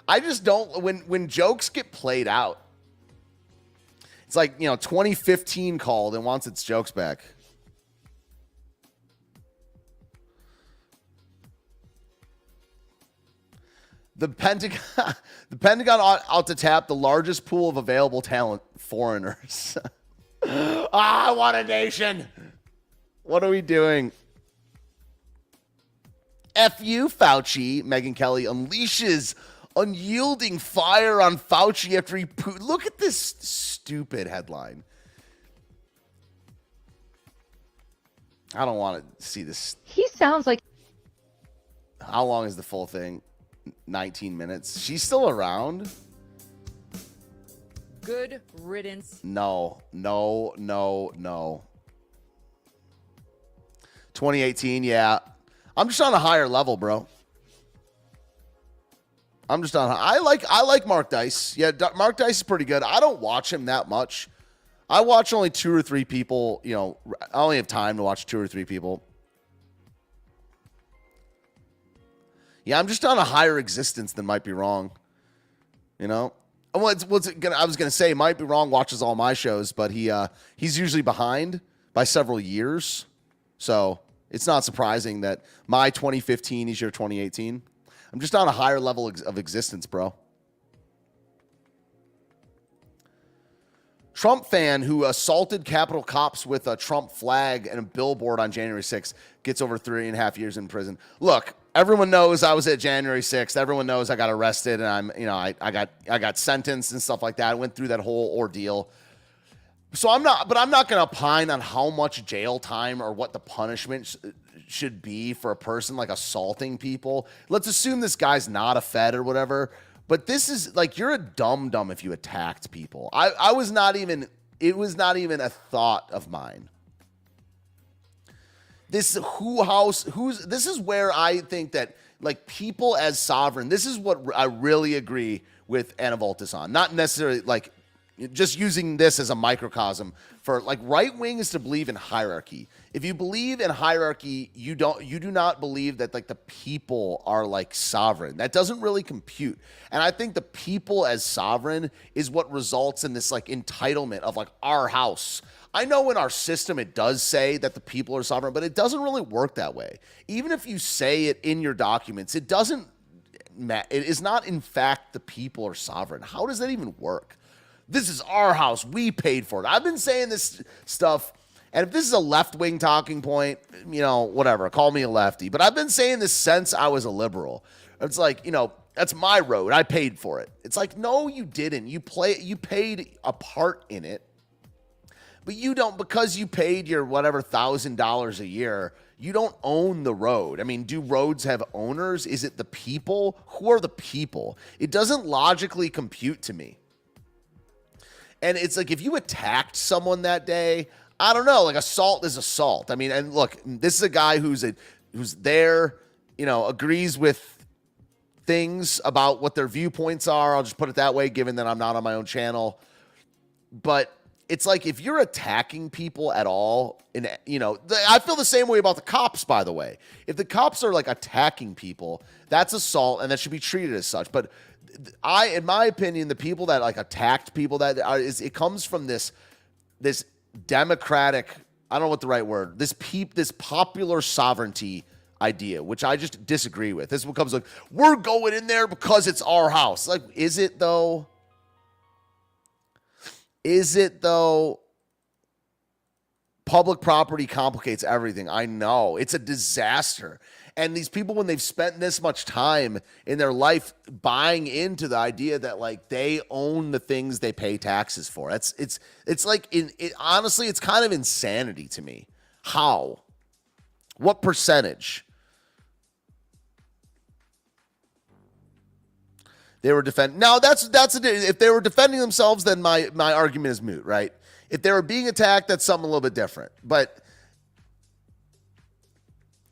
[SPEAKER 1] I just don't... When jokes get played out, it's like, 2015 called and wants its jokes back. The Pentagon ought to tap the largest pool of available talent, foreigners. I want a nation. What are we doing? F you, Fauci. Megyn Kelly unleashes unyielding fire on Fauci after he look at this stupid headline. I don't want to see this.
[SPEAKER 18] He sounds like...
[SPEAKER 1] How long is the full thing? 19 minutes. She's still around?
[SPEAKER 18] Good riddance.
[SPEAKER 1] No. 2018, yeah. I'm just on a higher level, bro. I like Mark Dice. Yeah, Mark Dice is pretty good. I don't watch him that much. I watch only 2 or 3 people. I only have time to watch 2 or 3 people. Yeah, I'm just on a higher existence than might be wrong. I was gonna say might be wrong watches all my shows, but he's usually behind by several years, so it's not surprising that my 2015 is your 2018. I'm just on a higher level of existence, bro. Trump fan who assaulted Capitol cops with a Trump flag and a billboard on January 6th gets over 3.5 years in prison. Look, everyone knows I was at January 6th. Everyone knows I got arrested and I got sentenced and stuff like that. I went through that whole ordeal. So I'm not going to opine on how much jail time or what the punishment should be for a person like assaulting people. Let's assume this guy's not a Fed or whatever. But this is like, you're a dum-dum if you attacked people. It was not even a thought of mine. This is where I think that like people as sovereign, this is what I really agree with Anavultus on. Not necessarily like just using this as a microcosm for like right wing is to believe in hierarchy. If you believe in hierarchy, you do not believe that like the people are like sovereign. That doesn't really compute. And I think the people as sovereign is what results in this like entitlement of like our house. I know in our system it does say that the people are sovereign, but it doesn't really work that way. Even if you say it in your documents, it is not in fact the people are sovereign. How does that even work? This is our house. We paid for it. I've been saying this stuff, and if this is a left-wing talking point, whatever, call me a lefty. But I've been saying this since I was a liberal. It's like, that's my road. I paid for it. It's like, no, you didn't. You paid a part in it. But you don't, because you paid your whatever $1,000 a year, you don't own the road. I mean, do roads have owners? Is it the people? Who are the people? It doesn't logically compute to me. And it's like, if you attacked someone that day, I don't know, like assault is assault. I mean, and look, this is a guy who's there, agrees with things about what their viewpoints are. I'll just put it that way, given that I'm not on my own channel. But it's like, if you're attacking people at all, I feel the same way about the cops, by the way. If the cops are like attacking people, that's assault and that should be treated as such. But in my opinion, the people that like attacked people, it comes from this democratic, I don't know what the right word, this popular sovereignty idea, which I just disagree with. This becomes like, we're going in there because it's our house. Like, is it though? Public property complicates everything. I know. It's a disaster. And these people, when they've spent this much time in their life buying into the idea that like they own the things they pay taxes for, it's like honestly, it's kind of insanity to me. How? What percentage? They were defending. Now if they were defending themselves, then my argument is moot, right? If they were being attacked, that's something a little bit different. But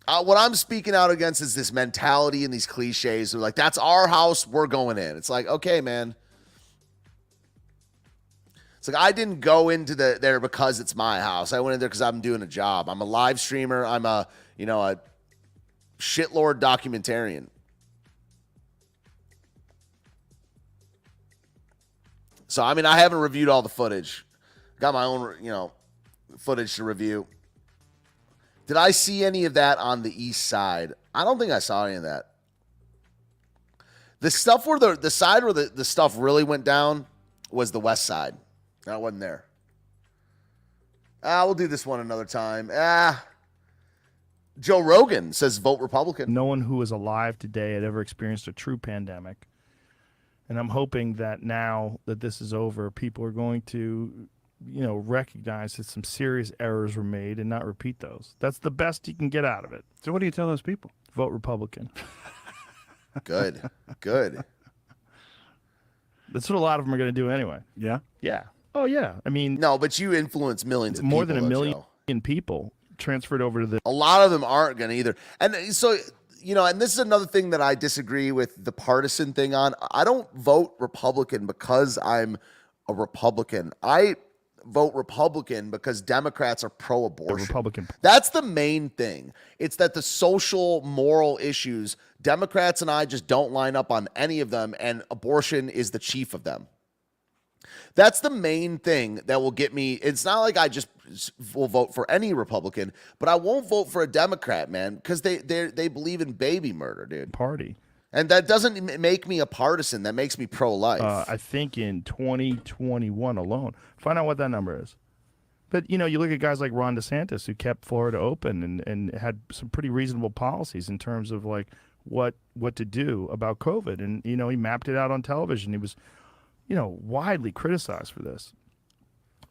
[SPEAKER 1] what I'm speaking out against is this mentality and these cliches. They're like, that's our house, we're going in. It's like, okay, man. It's like, I didn't go into there because it's my house. I went in there because I'm doing a job. I'm a live streamer. I'm a shitlord documentarian. So, I mean, I haven't reviewed all the footage. Got my own, footage to review. Did I see any of that on the east side? I don't think I saw any of that. The stuff where the side where the stuff really went down was the west side. I wasn't there. We'll do this one another time. Joe Rogan says vote Republican.
[SPEAKER 10] No one who is alive today had ever experienced a true pandemic. And I'm hoping that now that this is over, people are going to, recognize that some serious errors were made and not repeat those. That's the best you can get out of it.
[SPEAKER 19] So what do you tell those people?
[SPEAKER 10] Vote Republican.
[SPEAKER 1] Good.
[SPEAKER 10] That's what a lot of them are going to do anyway.
[SPEAKER 19] Yeah?
[SPEAKER 10] Yeah. Oh, yeah. I mean...
[SPEAKER 1] No, but you influence millions of people.
[SPEAKER 10] More than a million people transferred over to the...
[SPEAKER 1] A lot of them aren't going to either. And so... and this is another thing that I disagree with the partisan thing on. I don't vote Republican because I'm a Republican. I vote Republican because Democrats are pro-abortion.
[SPEAKER 10] Republican.
[SPEAKER 1] That's the main thing. It's that the social, moral issues, Democrats and I just don't line up on any of them, and abortion is the chief of them. That's the main thing that will get me. It's not like I just will vote for any Republican, but I won't vote for a Democrat, man, because they believe in baby murder, dude.
[SPEAKER 10] Party.
[SPEAKER 1] And that doesn't make me a partisan. That makes me pro-life.
[SPEAKER 10] I think in 2021 alone. Find out what that number is. But, you look at guys like Ron DeSantis who kept Florida open and had some pretty reasonable policies in terms of, like, what to do about COVID. And, he mapped it out on television. He was, widely criticized for this,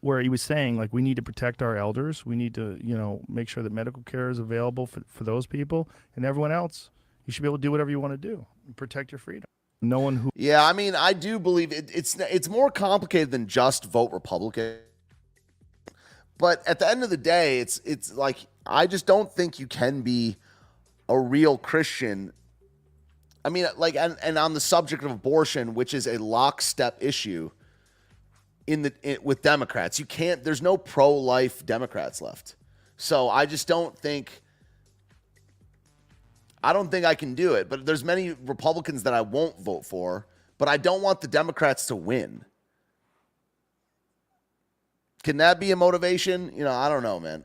[SPEAKER 10] where he was saying, like, we need to protect our elders. We need to, make sure that medical care is available for those people, and everyone else. You should be able to do whatever you want to do and protect your freedom. No one who...
[SPEAKER 1] Yeah, I mean, I do believe it's more complicated than just vote Republican. But at the end of the day, it's like, I just don't think you can be a real Christian. I mean, like, and on the subject of abortion, which is a lockstep issue with Democrats, there's no pro-life Democrats left. So I just don't think I can do it. But there's many Republicans that I won't vote for, but I don't want the Democrats to win. Can that be a motivation? I don't know, man.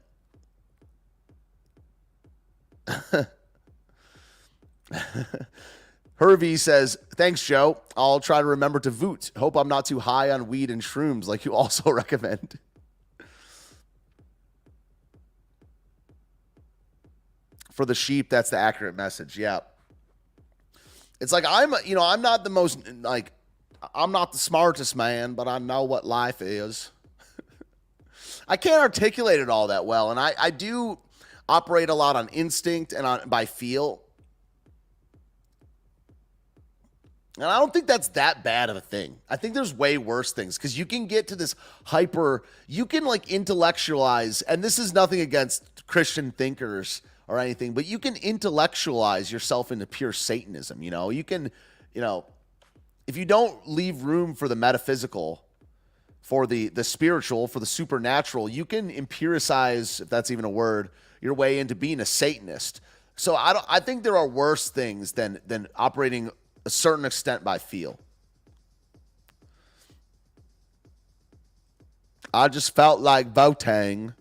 [SPEAKER 1] Hervey says, thanks, Joe. I'll try to remember to voot. Hope I'm not too high on weed and shrooms like you also recommend. For the sheep, that's the accurate message. Yeah. It's like, I'm not the most, like, I'm not the smartest man, but I know what life is. I can't articulate it all that well. And I do operate a lot on instinct and by feel. And I don't think that's that bad of a thing. I think there's way worse things, because you can get to this you can like intellectualize, and this is nothing against Christian thinkers or anything, but you can intellectualize yourself into pure Satanism. You can, if you don't leave room for the metaphysical, for the spiritual, for the supernatural, you can empiricize, if that's even a word, your way into being a Satanist. So I think there are worse things than operating a certain extent by feel. I just felt like voting.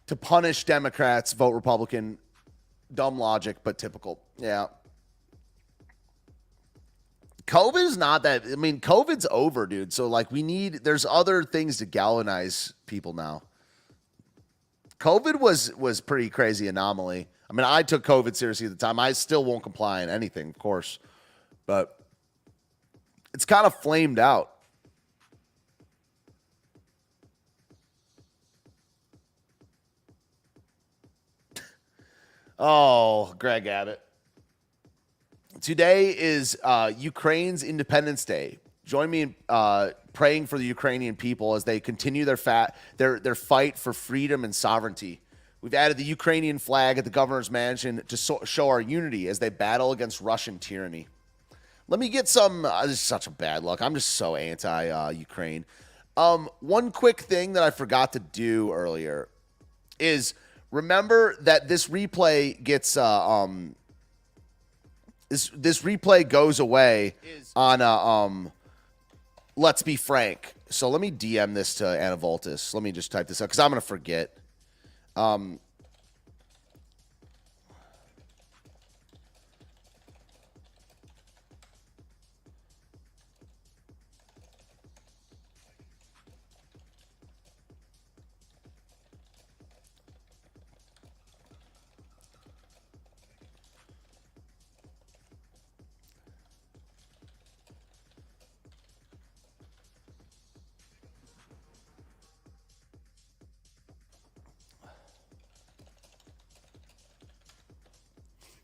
[SPEAKER 1] To punish Democrats, vote Republican. Dumb logic, but typical. Yeah. COVID is not that. I mean, COVID's over, dude. So like, there's other things to galvanize people now. COVID was pretty crazy anomaly. I mean, I took COVID seriously at the time. I still won't comply on anything, of course, but it's kind of flamed out. Oh, Greg Abbott. Today is Ukraine's Independence Day. Join me in praying for the Ukrainian people as they continue their fight for freedom and sovereignty. We've added the Ukrainian flag at the governor's mansion to show our unity as they battle against Russian tyranny. Let me get some. This is such a bad look. I'm just so anti-Ukraine. One quick thing that I forgot to do earlier is remember that this replay gets this replay goes away on Let's Be Frank. So let me DM this to Anavultus. Let me just type this up because I'm gonna forget.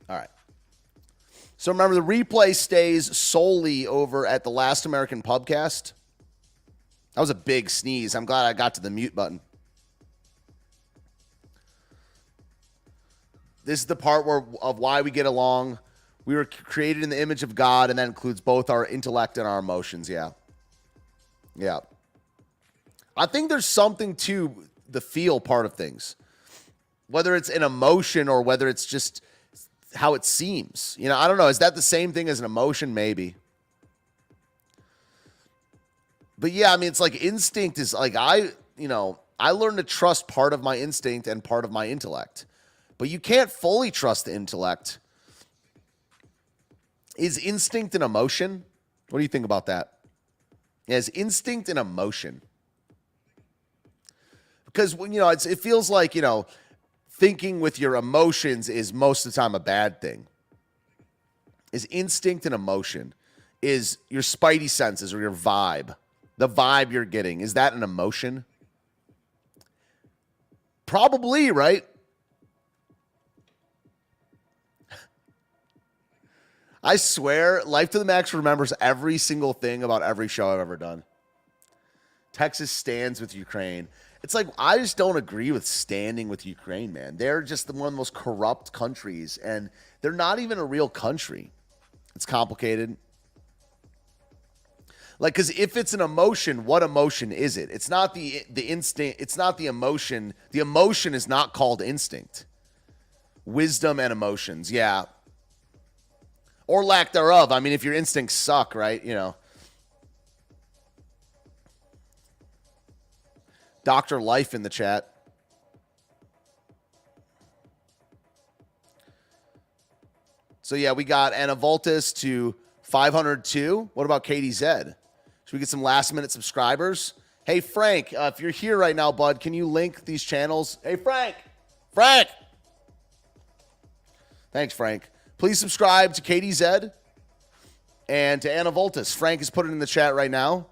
[SPEAKER 1] All right. So remember, the replay stays solely over at the Last American Pubcast. That was a big sneeze. I'm glad I got to the mute button. This is the part of why we get along. We were created in the image of God, and that includes both our intellect and our emotions. Yeah. Yeah. I think there's something to the feel part of things, whether it's an emotion or whether it's just how it seems. You know, I don't know. Is that the same thing as an emotion? Maybe. But yeah, I mean, it's like instinct is like I learned to trust part of my instinct and part of my intellect. But you can't fully trust the intellect. Is instinct an emotion? What do you think about that? Is instinct an emotion? Because when it feels like, thinking with your emotions is most of the time a bad thing. Is instinct an emotion? Is your spidey senses or your vibe, the vibe you're getting, is that an emotion? Probably, right? I swear, Life to the Max remembers every single thing about every show I've ever done. Texas stands with Ukraine. It's like, I just don't agree with standing with Ukraine, man. They're just one of the most corrupt countries, and they're not even a real country. It's complicated. Like, because if it's an emotion, what emotion is it? It's not the instinct. It's not the emotion. The emotion is not called instinct. Wisdom and emotions, yeah. Or lack thereof. I mean, if your instincts suck, right? Dr. Life in the chat. So, yeah, we got Anavultus to 502. What about KDZ? Should we get some last-minute subscribers? Hey, Frank, if you're here right now, bud, can you link these channels? Hey, Frank! Frank! Thanks, Frank. Please subscribe to KDZ and to Anavultus. Frank has put it in the chat right now.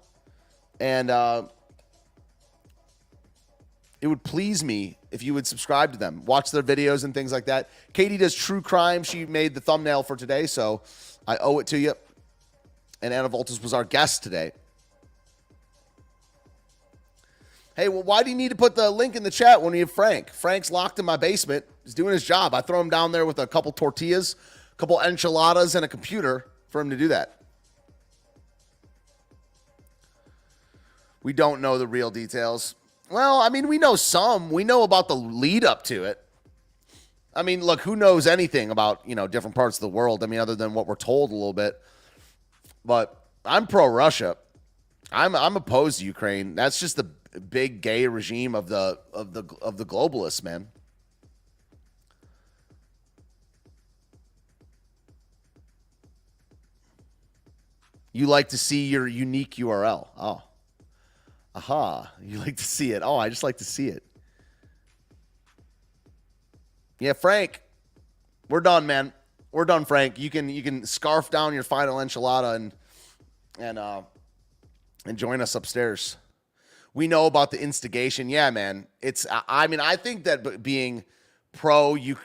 [SPEAKER 1] And it would please me if you would subscribe to them. Watch their videos and things like that. Katie does true crime. She made the thumbnail for today, so I owe it to you. And Anavultus was our guest today. Hey, well, why do you need to put the link in the chat when you have Frank? Frank's locked in my basement. He's doing his job. I throw him down there with a couple tortillas, a couple enchiladas, and a computer for him to do that. We don't know the real details. Well, I mean, we know some. We know about the lead up to it. I mean, look, who knows anything about, different parts of the world? I mean, other than what we're told a little bit. But I'm pro-Russia. I'm opposed to Ukraine. That's just the big gay regime of the globalists, man. You like to see your unique URL. Oh. Aha. You like to see it. Oh, I just like to see it. Yeah, Frank. We're done, man. We're done, Frank. You can scarf down your final enchilada and join us upstairs. We know about the instigation. Yeah, man. I think that being pro, you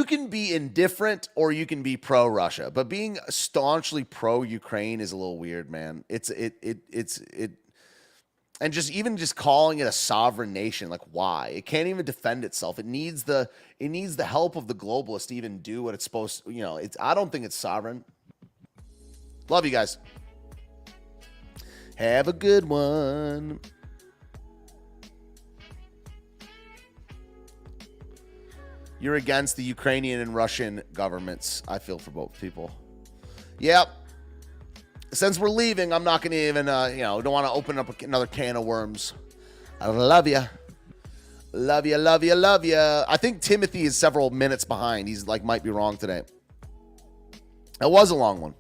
[SPEAKER 1] can be indifferent or you can be pro Russia, but being staunchly pro Ukraine is a little weird, man. And just calling it a sovereign nation, like why? It can't even defend itself. It needs the help of the globalists to even do what it's supposed to. I don't think it's sovereign. Love you guys. Have a good one. You're against the Ukrainian and Russian governments. I feel for both people. Yep. Since we're leaving, I'm not going to even, don't want to open up another can of worms. I love you. Love you, love you, love you. I think Timothy is several minutes behind. He's might be wrong today. It was a long one.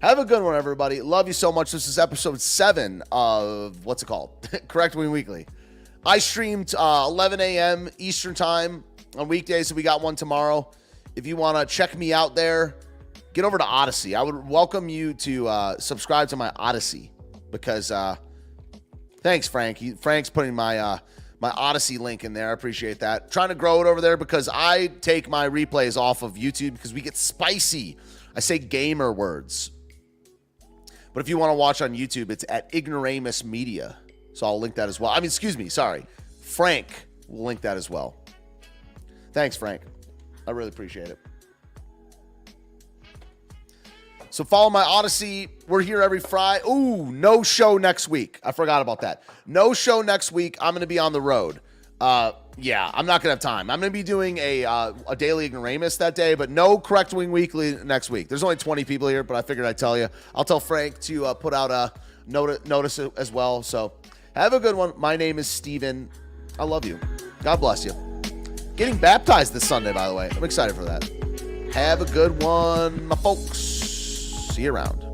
[SPEAKER 1] Have a good one, everybody. Love you so much. This is episode 7 of, what's it called? Correct Wing Weekly. I streamed 11 a.m. Eastern time on weekdays, so we got one tomorrow. If you want to check me out there, get over to Odyssey. I would welcome you to subscribe to my Odyssey because thanks, Frank. Frank's putting my Odyssey link in there. I appreciate that. Trying to grow it over there because I take my replays off of YouTube because we get spicy. I say gamer words. But if you want to watch on YouTube, it's at Ignoramus Media. So I'll link that as well. Frank will link that as well. Thanks, Frank. I really appreciate it. So follow my Odyssey. We're here every Friday. Ooh, no show next week. I forgot about that. No show next week. I'm going to be on the road. Yeah, I'm not going to have time. I'm going to be doing a daily Ignoramus that day, but no Correct Wing Weekly next week. There's only 20 people here, but I figured I'd tell you. I'll tell Frank to put out a notice as well. So have a good one. My name is Steven. I love you. God bless you. Getting baptized this Sunday, by the way. I'm excited for that. Have a good one, my folks. See you around.